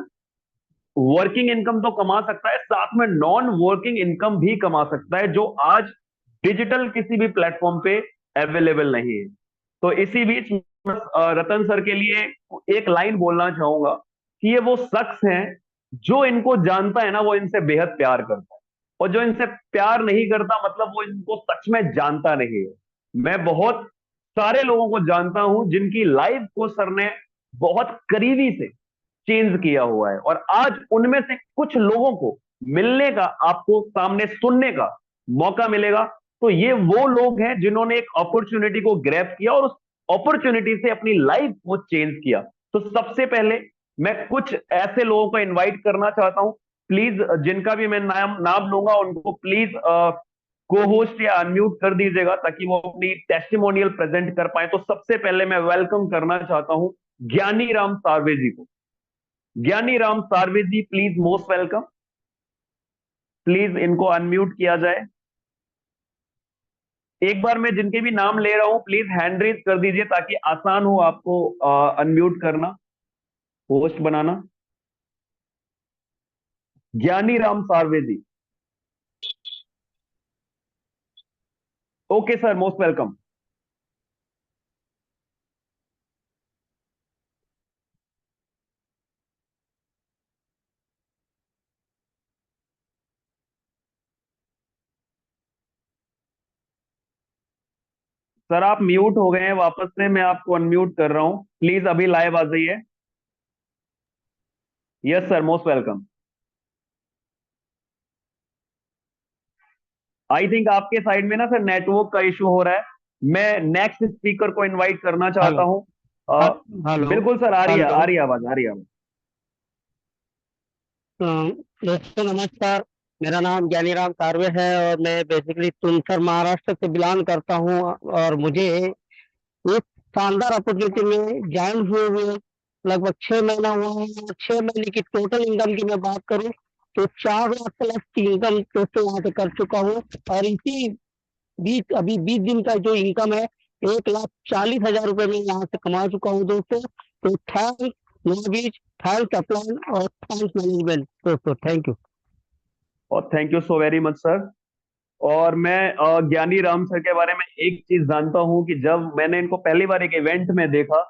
वर्किंग इनकम तो कमा सकता है, साथ में नॉन वर्किंग इनकम भी कमा सकता है, जो आज डिजिटल किसी भी प्लेटफॉर्म पे अवेलेबल नहीं है। तो इसी बीच रतन सर के लिए एक लाइन बोलना चाहूंगा कि ये वो शख्स हैं जो इनको जानता है ना, वो इनसे बेहद प्यार करता है, और जो इनसे प्यार नहीं करता मतलब वो इनको सच में जानता नहीं है। मैं बहुत सारे लोगों को जानता हूं जिनकी लाइफ को सर ने बहुत करीबी से चेंज किया हुआ है, और आज उनमें से कुछ लोगों को मिलने का, आपको सामने सुनने का मौका मिलेगा। तो ये वो लोग हैं जिन्होंने एक अपॉर्चुनिटी को ग्रैब किया और उस अपॉर्चुनिटी से अपनी लाइफ को चेंज किया। तो सबसे पहले मैं कुछ ऐसे लोगों को इनवाइट करना चाहता हूं, प्लीज जिनका भी मैं नाम लूंगा उनको प्लीज को होस्ट या अनम्यूट कर दीजिएगा ताकि वो अपनी टेस्टिमोनियल प्रेजेंट कर पाए। तो सबसे पहले मैं वेलकम करना चाहता हूं ज्ञानी राम सार्वे जी को। ज्ञानी राम सार्वे जी, प्लीज मोस्ट वेलकम। प्लीज इनको अनम्यूट किया जाए। एक बार मैं जिनके भी नाम ले रहा हूं प्लीज हैंड रेज कर दीजिए ताकि आसान हो आपको अनम्यूट करना, होस्ट बनाना। Gyani Ram Sarve ji, okay sir, most welcome. Sir आप म्यूट हो गए हैं, वापस से मैं आपको अनम्यूट कर रहा हूं, प्लीज अभी लाइव आ जाइए। Yes sir, most welcome. I think आपके साइड में ना सर नेटवर्क का इशू हो रहा है। मैं नेक्स्ट स्पीकर को इनवाइट करना चाहता हूं। हेलो। बिल्कुल सर, आ रही है, हेलो। आ रही है आवाज, आ रही है आवाज। दोस्तों नमस्कार, मेरा नाम ज्ञानीराम सार्वे है और मैं बेसिकली तुमसर महाराष्ट्र से बिलोंग करता हूं, और मुझे एक शानदार अपॉर्चुनिटी में ज्वाइन हुए लगभग 6 महीना हुआ है। और 6 महीने की टोटल इनकम की मैं बात करूं तो 4 लाख प्लस की इनकम दोस्तों यहाँ से कर चुका हूँ। और इसी बीच अभी 20 दिन का जो इनकम है 1,40,000 रुपये में यहाँ से कमा चुका हूँ दोस्तों। तो थैंक mortgage, thanks upline और thanks management दोस्तों, थैंक यू। और thank you so very much sir. और मैं ज्ञानी राम सर के बारे में एक चीज जानता हूं कि जब मैंने इनको पहली बार एक इवेंट में देखा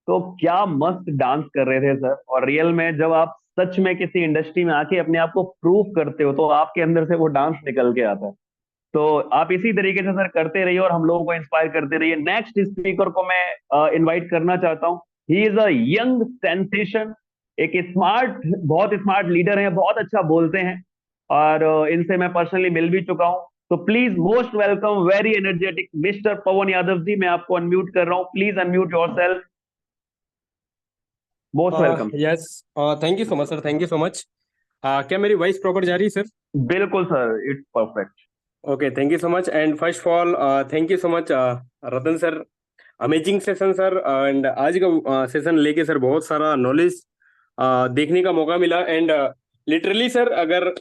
तो क्या मस्त डांस कर रहे थे सर। और रियल में जब आप सच में किसी इंडस्ट्री में आके अपने आप को प्रूव करते हो तो आपके अंदर से वो डांस निकल के आता है। तो आप इसी तरीके से सर करते रहिए और हम लोगों को इंस्पायर करते रहिए। नेक्स्ट स्पीकर को मैं इनवाइट करना चाहता हूँ। He is a young sensation, एक स्मार्ट, बहुत स्मार्ट लीडर है, बहुत अच्छा बोलते हैं और इनसे मैं पर्सनली मिल भी चुका हूँ। तो please most welcome, very energetic mister Pawan Yadav ji. मैं आपको अनम्यूट कर रहा हूँ, please unmute yourself. Most welcome. Yes, thank you so much sir, thank you so much. क्या मेरी वॉइस प्रॉपर जा रही है सर? बिल्कुल sir, it's perfect. Okay, thank you so much and first of all thank you so much Ratan sir. Amazing session sir, and आज का session लेके सर बहुत सारा नॉलेज देखने का मौका मिला। एंड लिटरली सर, अगर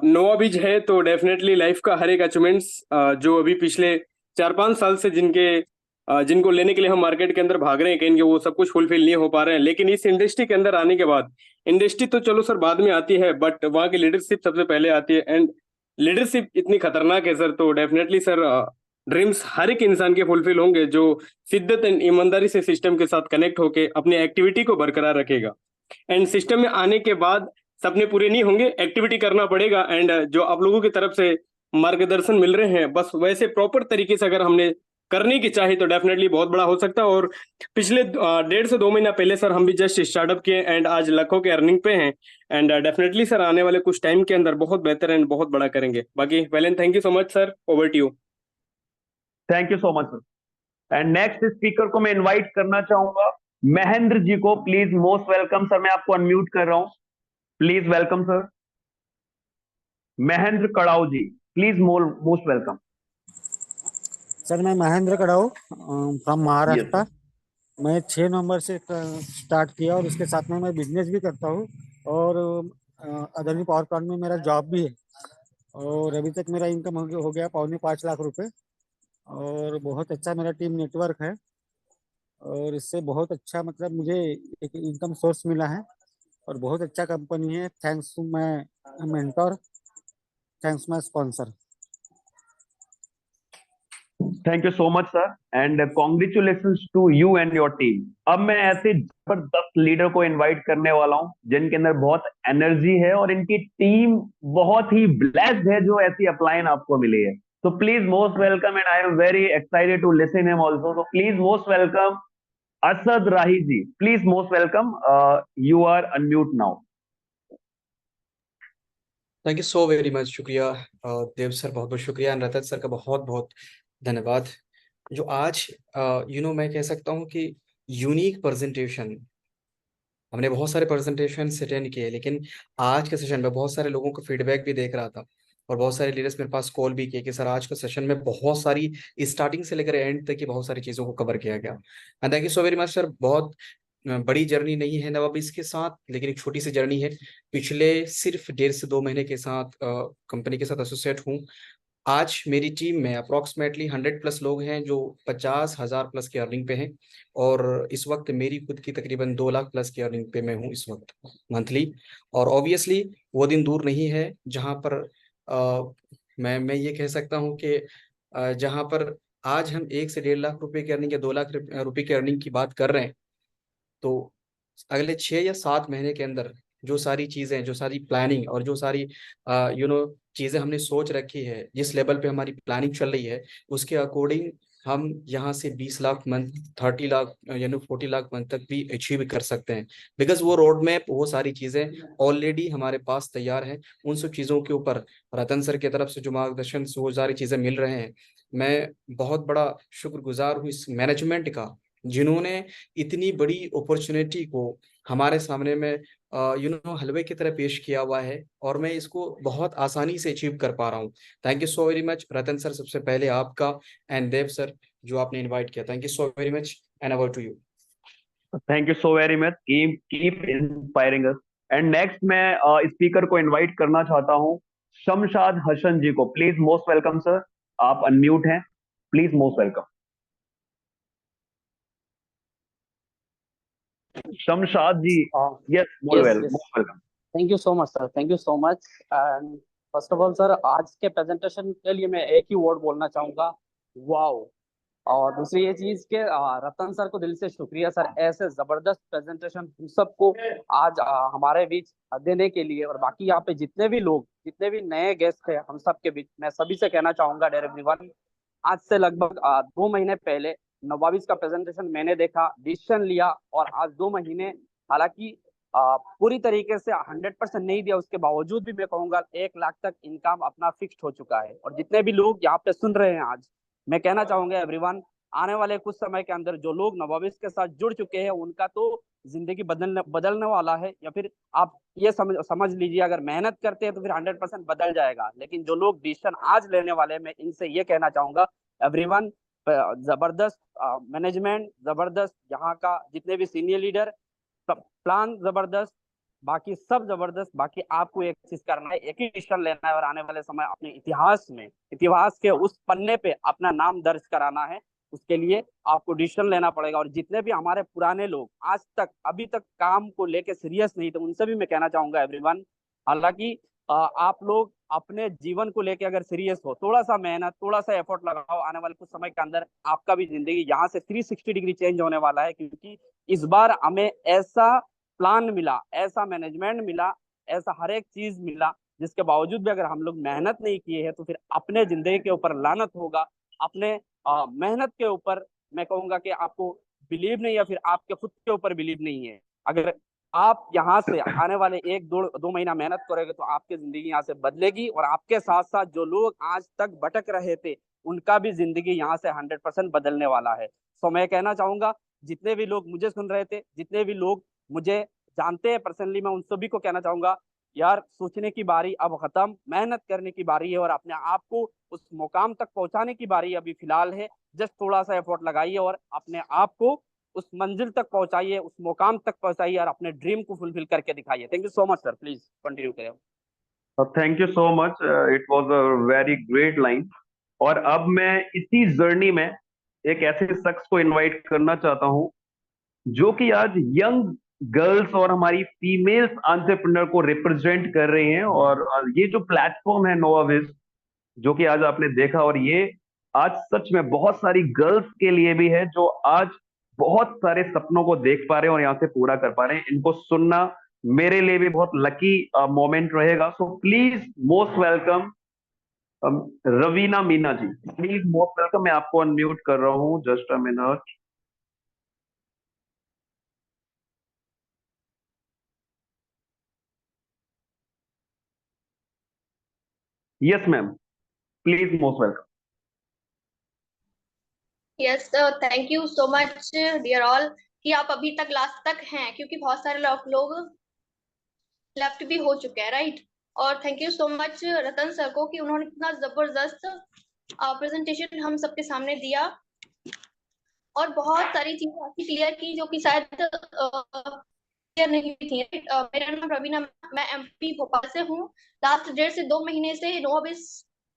नोवा बीज है तो डेफिनेटली लाइफ का हर एक अचीवमेंट्स जो अभी पिछले 4-5 साल से जिनको लेने के लिए हम मार्केट के अंदर भाग रहे हैं, कहेंगे वो सब कुछ फुलफिल नहीं हो पा रहे हैं। लेकिन इस इंडस्ट्री के अंदर आने के बाद, इंडस्ट्री तो चलो सर बाद में आती है, बट वहाँ की लीडरशिप सबसे पहले आती है। एंड लीडरशिप इतनी खतरनाक है सर, तो डेफिनेटली सर ड्रीम्स हर एक इंसान के फुलफिल होंगे जो शिद्दत एंड ईमानदारी से सिस्टम के साथ कनेक्ट होके अपनी एक्टिविटी को बरकरार रखेगा। एंड सिस्टम में आने के बाद सपने पूरे नहीं होंगे, एक्टिविटी करना पड़ेगा। एंड जो आप लोगों की तरफ से मार्गदर्शन मिल रहे हैं, बस वैसे प्रॉपर तरीके से अगर हमने करने की चाही तो डेफिनेटली बहुत बड़ा हो सकता है। और पिछले 1.5 से 2 महीना पहले सर हम भी जस्ट स्टार्टअप किए एंड आज लाखों के अर्निंग पे हैं। एंड डेफिनेटली सर आने वाले कुछ टाइम के अंदर बहुत बेहतर एंड बहुत बड़ा करेंगे। बाकी well and thank you so much sir, over to you. Thank you so much sir. And next speaker को मैं इनवाइट करना चाहूंगा महेंद्र जी को। प्लीज मोस्ट वेलकम सर, मैं आपको अनम्यूट कर रहा हूं, please welcome sir. Mahendra Kadau ji, please most welcome. Sir मैं Mahendra Kadau from yes Maharashtra. Sir. मैं 6 नवंबर से स्टार्ट किया और उसके साथ में मैं बिजनेस भी करता हूँ और अदानी पावर प्लांट में मेरा जॉब भी है। और अभी तक मेरा इनकम हो गया 4.25 लाख रुपए और बहुत अच्छा मेरा टीम नेटवर्क है और इससे बहुत अच्छा मतलब मुझे एक इनकम सोर्स मिला है और बहुत अच्छा कंपनी है। Thanks to my mentor, thanks my sponsor. Thank you so much sir and congratulation to you and your team. अब मैं ऐसे जबरदस्त लीडर को इनवाइट करने वाला हूं जिनके अंदर बहुत एनर्जी है और इनकी टीम बहुत ही ब्लेस्ड है जो ऐसी अपलाइन आपको मिली है। तो please most welcome and I am very excited to listen him also. तो please most welcome Asad Rahi ji, please most welcome, you are unmute now. Thank you so very much, शुक्रिया देव सर, बहुत बहुत शुक्रिया। रतन सर का बहुत बहुत धन्यवाद। जो आज मैं कह सकता हूँ कि यूनिक प्रेजेंटेशन, हमने बहुत सारे प्रेजेंटेशन अटेंड किए, लेकिन आज के सेशन में बहुत सारे लोगों को फीडबैक भी देख रहा था और बहुत सारे लीडर्स मेरे पास कॉल भी किए कि सर आज के सेशन में बहुत सारी स्टार्टिंग से लेकर एंड तक की बहुत सारी चीज़ों को कवर किया गया। And thank you so very much sir. बहुत बड़ी जर्नी नहीं है नवाब इसके साथ, लेकिन एक छोटी सी जर्नी है। पिछले सिर्फ 1.5 से 2 महीने के साथ कंपनी के साथ एसोसिएट हूँ। आज मेरी टीम में अप्रोक्सीमेटली 100+ लोग हैं जो 50,000 प्लस की अर्निंग पे हैं और इस वक्त मेरी खुद की तकरीबन 2 लाख प्लस की अर्निंग पे मैं हूँ इस वक्त मंथली। और ऑब्वियसली वो दिन दूर नहीं है जहाँ पर मैं ये कह सकता हूँ कि जहाँ पर आज हम 1 से 1.5 लाख रुपए की अर्निंग या 2 लाख रुपए की अर्निंग की बात कर रहे हैं, तो अगले 6 या 7 महीने के अंदर जो सारी चीजें, जो सारी प्लानिंग और जो सारी चीजें हमने सोच रखी है, जिस लेवल पे हमारी प्लानिंग चल रही है, उसके अकॉर्डिंग हम यहाँ से 20 लाख मंथ, 30 लाख 40 लाख मंथ तक भी अचीव कर सकते हैं। बिकॉज वो रोड मैप, वो सारी चीजें ऑलरेडी हमारे पास तैयार है। उन सब चीजों के ऊपर रतन सर की तरफ से जो मार्गदर्शन, वो सारी चीजें मिल रहे हैं। मैं बहुत बड़ा शुक्रगुजार हूँ इस मैनेजमेंट का, जिन्होंने इतनी बड़ी अपॉर्चुनिटी को हमारे सामने में हलवे की तरह पेश किया हुआ है और मैं इसको बहुत आसानी से अचीव कर पा रहा हूँ। Thank you so very much Ratan sir, सबसे पहले आपका, एंड देव सर जो आपने इनवाइट किया। Thank you so very much and over to you. Thank you so very much, keep inspiring us. And next मैं स्पीकर को इनवाइट करना चाहता हूं शमशाद हसन जी को। प्लीज मोस्ट वेलकम सर, आप अनम्यूट हैं, please most welcome. Shamshad ji, yes, more yes, well, yes. More welcome. Thank you so much sir, thank you so much. And first of all sir, आज के presentation के लिए मैं एक ही वर्ड बोलना चाहूंगा, वाओ। और दूसरी ये चीज के रतन सर को दिल से शुक्रिया सर, ऐसे जबरदस्त प्रेजेंटेशन हम सबको आज हमारे बीच देने के लिए। और बाकी यहाँ पे जितने भी लोग, जितने भी नए गेस्ट थे हम सब के बीच, मैं सभी से कहना चाहूंगा डेयर एवरीवन, आज से लगभग 2 महीने पहले नवाबिस का प्रेजेंटेशन मैंने देखा, डिसीजन लिया, और आज 2 महीने, हालांकि पूरी तरीके से 100% नहीं दिया, उसके बावजूद भी मैं कहूंगा 1 लाख तक इनकम अपना फिक्स्ड हो चुका है। और जितने भी लोग यहाँ पे सुन रहे हैं आज, मैं कहना चाहूंगा एवरीवन, आने वाले कुछ समय के अंदर जो लोग नवाबिस के साथ जुड़ चुके हैं उनका तो जिंदगी बदलने वाला है। या फिर आप ये समझ लीजिए, अगर मेहनत करते हैं तो फिर 100% बदल जाएगा। लेकिन जो लोग डिसीजन आज लेने वाले, मैं इनसे ये कहना चाहूंगा एवरीवन, जबरदस्त मैनेजमेंट, जबरदस्त यहाँ का जितने भी सीनियर लीडर, प्लान जबरदस्त, बाकी सब जबरदस्त। बाकी आपको एक चीज करना है, एक ही डिसीजन लेना है और आने वाले समय अपने इतिहास के उस पन्ने पे अपना नाम दर्ज कराना है। उसके लिए आपको डिसीजन लेना पड़ेगा। और जितने भी हमारे पुराने लोग आज तक अभी तक काम को लेके सीरियस नहीं थे, उनसे भी मैं कहना चाहूंगा एवरीवन, हालांकि आप लोग अपने जीवन को लेके अगर सीरियस हो, थोड़ा सा मेहनत, थोड़ा सा एफर्ट लगाओ, आने वाले कुछ समय के अंदर आपका भी जिंदगी यहाँ से 360 डिग्री चेंज होने वाला है। क्योंकि इस बार हमें ऐसा प्लान मिला, ऐसा मैनेजमेंट मिला, ऐसा हर एक चीज मिला, जिसके बावजूद भी अगर हम लोग मेहनत नहीं किए हैं तो फिर अपने जिंदगी के ऊपर लानत होगा। अपने मेहनत के ऊपर मैं कहूंगा कि आपको बिलीव नहीं, या फिर आपके खुद के ऊपर बिलीव नहीं है। अगर आप यहाँ से आने वाले 1-2 महीना मेहनत करोगे तो आपकी जिंदगी यहाँ से बदलेगी। और आपके साथ साथ जो लोग आज तक भटक रहे थे उनका भी जिंदगी यहाँ से 100% बदलने वाला है। तो मैं कहना चाहूंगा, जितने भी लोग मुझे सुन रहे थे, जितने भी लोग मुझे जानते हैं पर्सनली, मैं उन सभी को कहना चाहूंगा, यार सोचने की बारी अब खत्म, मेहनत करने की बारी है और अपने आप को उस मुकाम तक पहुंचाने की बारी अभी फिलहाल है। जस्ट थोड़ा सा एफर्ट लगाइए और अपने आप को उस मंजिल तक पहुंचाइए, उस मुकाम तक पहुंचाइए और अपने ड्रीम को फुलफिल करके दिखाइए। Thank you so much sir, please continue करें। Thank you so much, it was a very great line. और अब मैं इसी जर्नी में एक ऐसे शख्स को इनवाइट करना चाहता हूं जो कि आज यंग गर्ल्स और हमारी फीमेल्स एंटरप्रेन्योर को रिप्रेजेंट कर रही हैं। और ये जो प्लेटफॉर्म है नोवाविज, जो कि आज आपने देखा, और ये आज सच में बहुत सारी गर्ल्स के लिए भी है जो आज बहुत सारे सपनों को देख पा रहे हैं और यहाँ से पूरा कर पा रहे हैं। इनको सुनना मेरे लिए भी बहुत लकी मोमेंट रहेगा। So please most welcome Raveena Meena ji, please most welcome. मैं आपको अनम्यूट कर रहा हूँ, just a minute. Yes ma'am, please most welcome. Yes, thank you so much dear all कि आप अभी तक लास्ट तक हैं, क्योंकि बहुत सारे लोग लेफ्ट भी हो चुके हैं, राइट। और thank you so much Ratan sir को कि उन्होंने इतना जबरदस्त प्रेजेंटेशन हम सबके सामने दिया और बहुत सारी चीजें ऐसी क्लियर की जो कि शायद क्लियर नहीं थी। मेरा नाम रवीना, मैं एमपी भोपाल से हूँ। लास्ट 1.5 से 2 महीने से नोवाबिस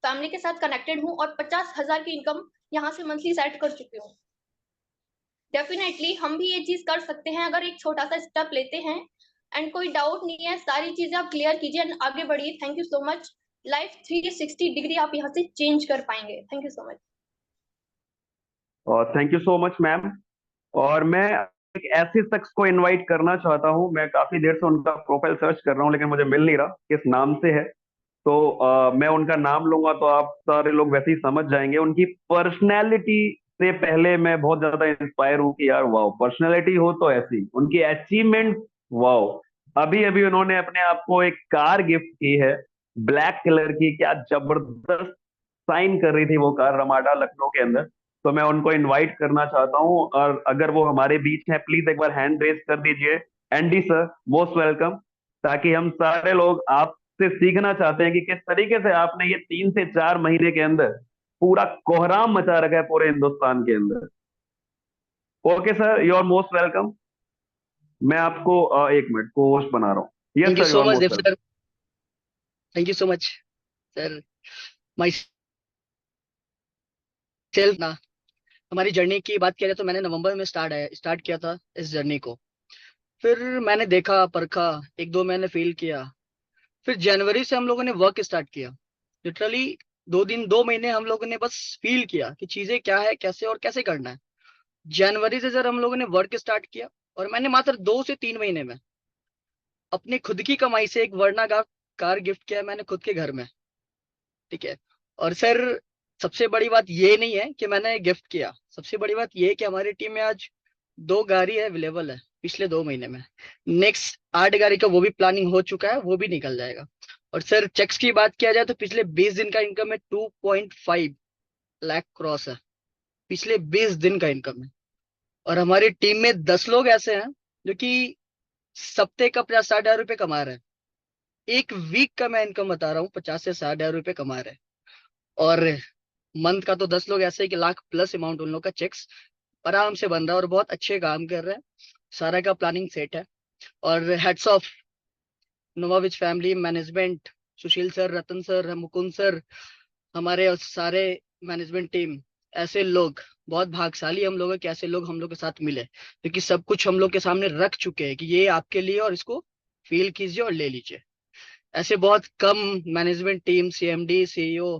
फैमिली के साथ कनेक्टेड हूँ और 50,000 की इनकम यहाँ से मंथली सेट कर चुकी हूँ। डेफिनेटली हम भी ये चीज कर सकते हैं अगर एक छोटा सा स्टेप लेते हैं। एंड कोई डाउट नहीं है, सारी चीजें आप क्लियर कीजिए एंड आगे बढ़िए। Thank you so much. Life 360 degree आप यहाँ से चेंज कर पाएंगे। Thank you so much. Thank you so much ma'am. और मैं एक ऐसे शख्स को इनवाइट करना चाहता हूं, मैं काफी देर से उनका प्रोफाइल सर्च कर रहा हूं लेकिन मुझे मिल नहीं रहा किस नाम से है। तो मैं उनका नाम लूंगा तो आप सारे लोग वैसे ही समझ जाएंगे। उनकी पर्सनैलिटी से पहले मैं बहुत ज्यादा इंस्पायर हूं कि यार वाओ, पर्सनैलिटी हो तो ऐसी, उनकी अचीवमेंट वाओ। अभी अभी उन्होंने अपने आप को एक कार गिफ्ट की है, ब्लैक कलर की, क्या जबरदस्त साइन कर रही थी वो कार रमाडा लखनऊ के अंदर। तो मैं उनको इनवाइट करना चाहता हूं और अगर वो हमारे बीच हैं प्लीज एक बार हैंड रेज कर दीजिए। Andy sir, most welcome. ताकि हम सारे लोग आपसे सीखना चाहते हैं कि किस तरीके से आपने ये 3 से 4 महीने के अंदर पूरा कोहराम मचा रखा है पूरे हिंदुस्तान के अंदर। Okay sir, you are most welcome. मैं आपको 1 मिनट को होस्ट बना रहा हूँ। Yes Thank you sir, you so are much, most Dev welcome. sir. Thank you so much, sir. Myself ना, हमारी जर्नी की बात करें तो मैंने नवंबर में स्टार्ट किया था इस जर्नी को। फिर मैंने देखा परखा, 1-2 महीने फील किया। फिर जनवरी से हम लोगों ने वर्क स्टार्ट किया। लिटरली 2 महीने हम लोगों ने बस फील किया कि चीजें क्या है, कैसे और कैसे करना है। जनवरी से सर हम लोगों ने वर्क स्टार्ट किया, और मैंने मात्र 2 से 3 महीने में अपनी खुद की कमाई से एक वर्ना कार गिफ्ट किया मैंने खुद के घर में। ठीक है। और सर सबसे बड़ी बात ये नहीं है कि मैंने गिफ्ट किया, सबसे बड़ी बात ये है कि हमारी टीम में आज 2 गाड़ी अवेलेबल है पिछले 2 महीने में। नेक्स्ट 8 गाड़ी का वो भी प्लानिंग हो चुका है, वो भी निकल जाएगा। और सर चेक्स की बात किया जाए तो पिछले 20 दिन का इनकम है 2.5 लाख क्रॉस है, पिछले 20 दिन का इनकम है। और हमारी टीम में 10 लोग ऐसे हैं जो कि सप्ते का 50-60 हज़ार रुपये कमा रहे हैं। एक वीक का मैं इनकम बता रहा हूँ, 50 से 60 हज़ार रुपये कमा रहे हैं। और मंथ का तो 10 लोग ऐसे है कि लाख प्लस अमाउंट उन लोग का चेक्स आराम से बन रहा है और बहुत अच्छे काम कर रहे हैं। सारा का प्लानिंग सेट है। और heads of Novavis family management, Sushil sir, Ratan sir, Mukund sir, हमारे और सारे मैनेजमेंट टीम, ऐसे लोग बहुत भाग्यशाली हम लोग हैं कि ऐसे लोग हम लोग के साथ मिले, क्योंकि सब कुछ हम लोग के सामने रख चुके हैं कि ये आपके लिए और इसको फील कीजिए और ले लीजिए। ऐसे बहुत कम मैनेजमेंट टीम, सीएमडी, सीईओ,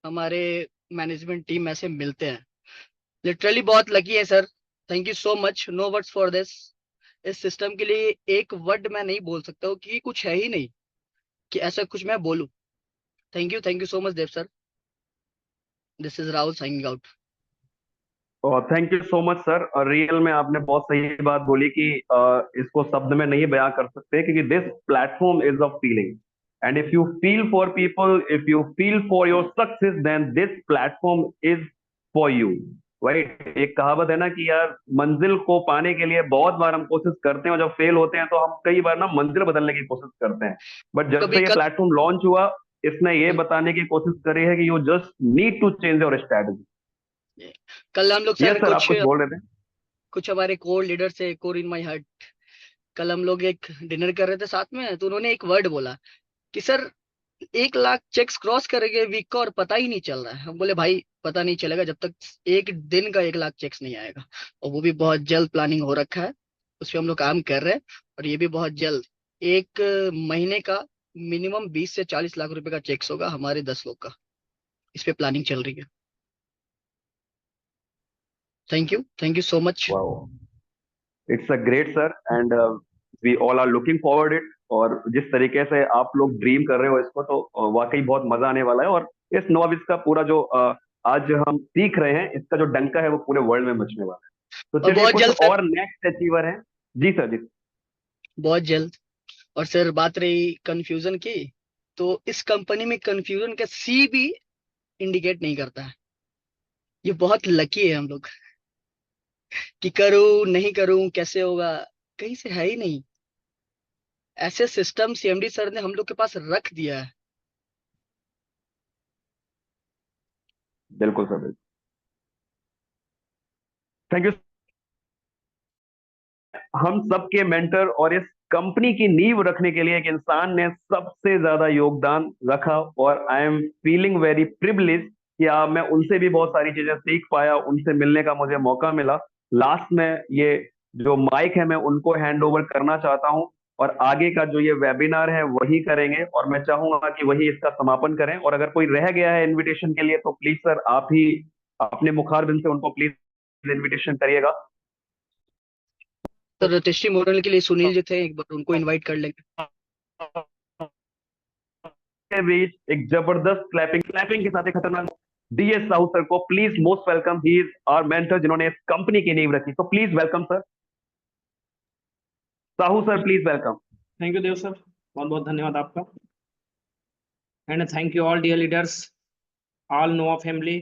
हमारे मैनेजमेंट टीम ऐसे मिलते हैं। लिटरली बहुत लकी है sir. Thank you so much, no words for this. इस सिस्टम के लिए एक वर्ड मैं नहीं बोल सकता हूँ, कि कुछ है ही नहीं कि ऐसा कुछ मैं बोलूं। Thank you so much Dev sir. This is Rahul signing out. और thank you so much sir. और रियल में आपने बहुत सही बात बोली कि इसको शब्द में नहीं बयां कर सकते, क्योंकि this platform is a feeling, and if you feel for people, if you feel for your success, then this platform is for you. Right, एक कहावत है ना कि यार मंजिल को पाने के लिए बहुत बार हम कोशिश करते हैं, और जब फेल होते हैं तो हम कई बार ना मंजिल बदलने की कोशिश करते हैं। बट जब कभी से ये कल प्लेटफॉर्म लॉन्च हुआ, इसने ये बताने की कोशिश करी है कि you just need to change your strategy. कल हम लोग यस सर सर, आप कुछ बोल रहे थे। कुछ हमारे कोर लीडर से, कोर इन माय हार्ट, कल हम लोग एक डिनर कर रहे थे साथ में, तो उन्होंने एक वर्ड बोला कि सर 1 लाख चेक्स क्रॉस करेंगे वीक का और पता ही नहीं चल रहा है। हम बोले भाई पता नहीं चलेगा जब तक एक दिन का 1 लाख चेक्स नहीं आएगा, और वो भी बहुत जल्द प्लानिंग हो रखा है, उस पर हम लोग काम कर रहे हैं। और ये भी बहुत जल्द एक महीने का मिनिमम 20 से 40 लाख रुपए का चेक्स होगा हमारे 10 लोग का, इस पे प्लानिंग चल रही है। Thank you so much. Wow, it's a great sir, and we all are looking forward it। और जिस तरीके से आप लोग ड्रीम कर रहे हो इसको, तो वाकई बहुत मजा आने वाला है। और इस नोवाविस का पूरा जो आज हम सीख रहे हैं, इसका जो डंका है वो पूरे वर्ल्ड में मचने वाला है। तो और चलिए बहुत कुछ जल्द सर, और नेक्स्ट अचीवर हैं। जी सर, जी। बहुत जल्द। और सर बात रही कंफ्यूजन की, तो इस कंपनी में कंफ्यूजन का सी भी इंडिकेट नहीं करता है। ये बहुत लकी है हम लोग कि करूं नहीं करूं कैसे होगा, कहीं से है ही नहीं। ऐसे सिस्टम सीएमडी सर ने हम लोग के पास रख दिया है। बिल्कुल सर, बिल्कुल। Thank you. हम सबके मेंटर और इस कंपनी की नींव रखने के लिए एक इंसान ने सबसे ज्यादा योगदान रखा, और I am feeling very privilege कि मैं उनसे भी बहुत सारी चीजें सीख पाया, उनसे मिलने का मुझे मौका मिला। लास्ट में ये जो माइक है मैं उनको हैंड ओवर करना चाहता हूं, और आगे का जो ये वेबिनार है वही करेंगे, और मैं चाहूंगा कि वही इसका समापन करें। और अगर कोई रह गया है इनविटेशन के लिए, तो प्लीज सर आप ही अपने मुखारबिन से उनको प्लीज इनविटेशन करिएगा। सर टेस्टिमोनियल के लिए सुनील जी थे, एक बार उनको इनवाइट कर लेंगे। के बीच एक जबरदस्त क्लैपिंग क्लैपिंग के साथ एक खतरनाक डीएस साहू सर को please most welcome. He is our mentor, जिन्होंने इस कंपनी की नींव रखी। तो please welcome sir. Sahu sir please welcome. Thank you Dev sir, बहुत बहुत धन्यवाद आपका। And thank you all dear leaders, all Nova family,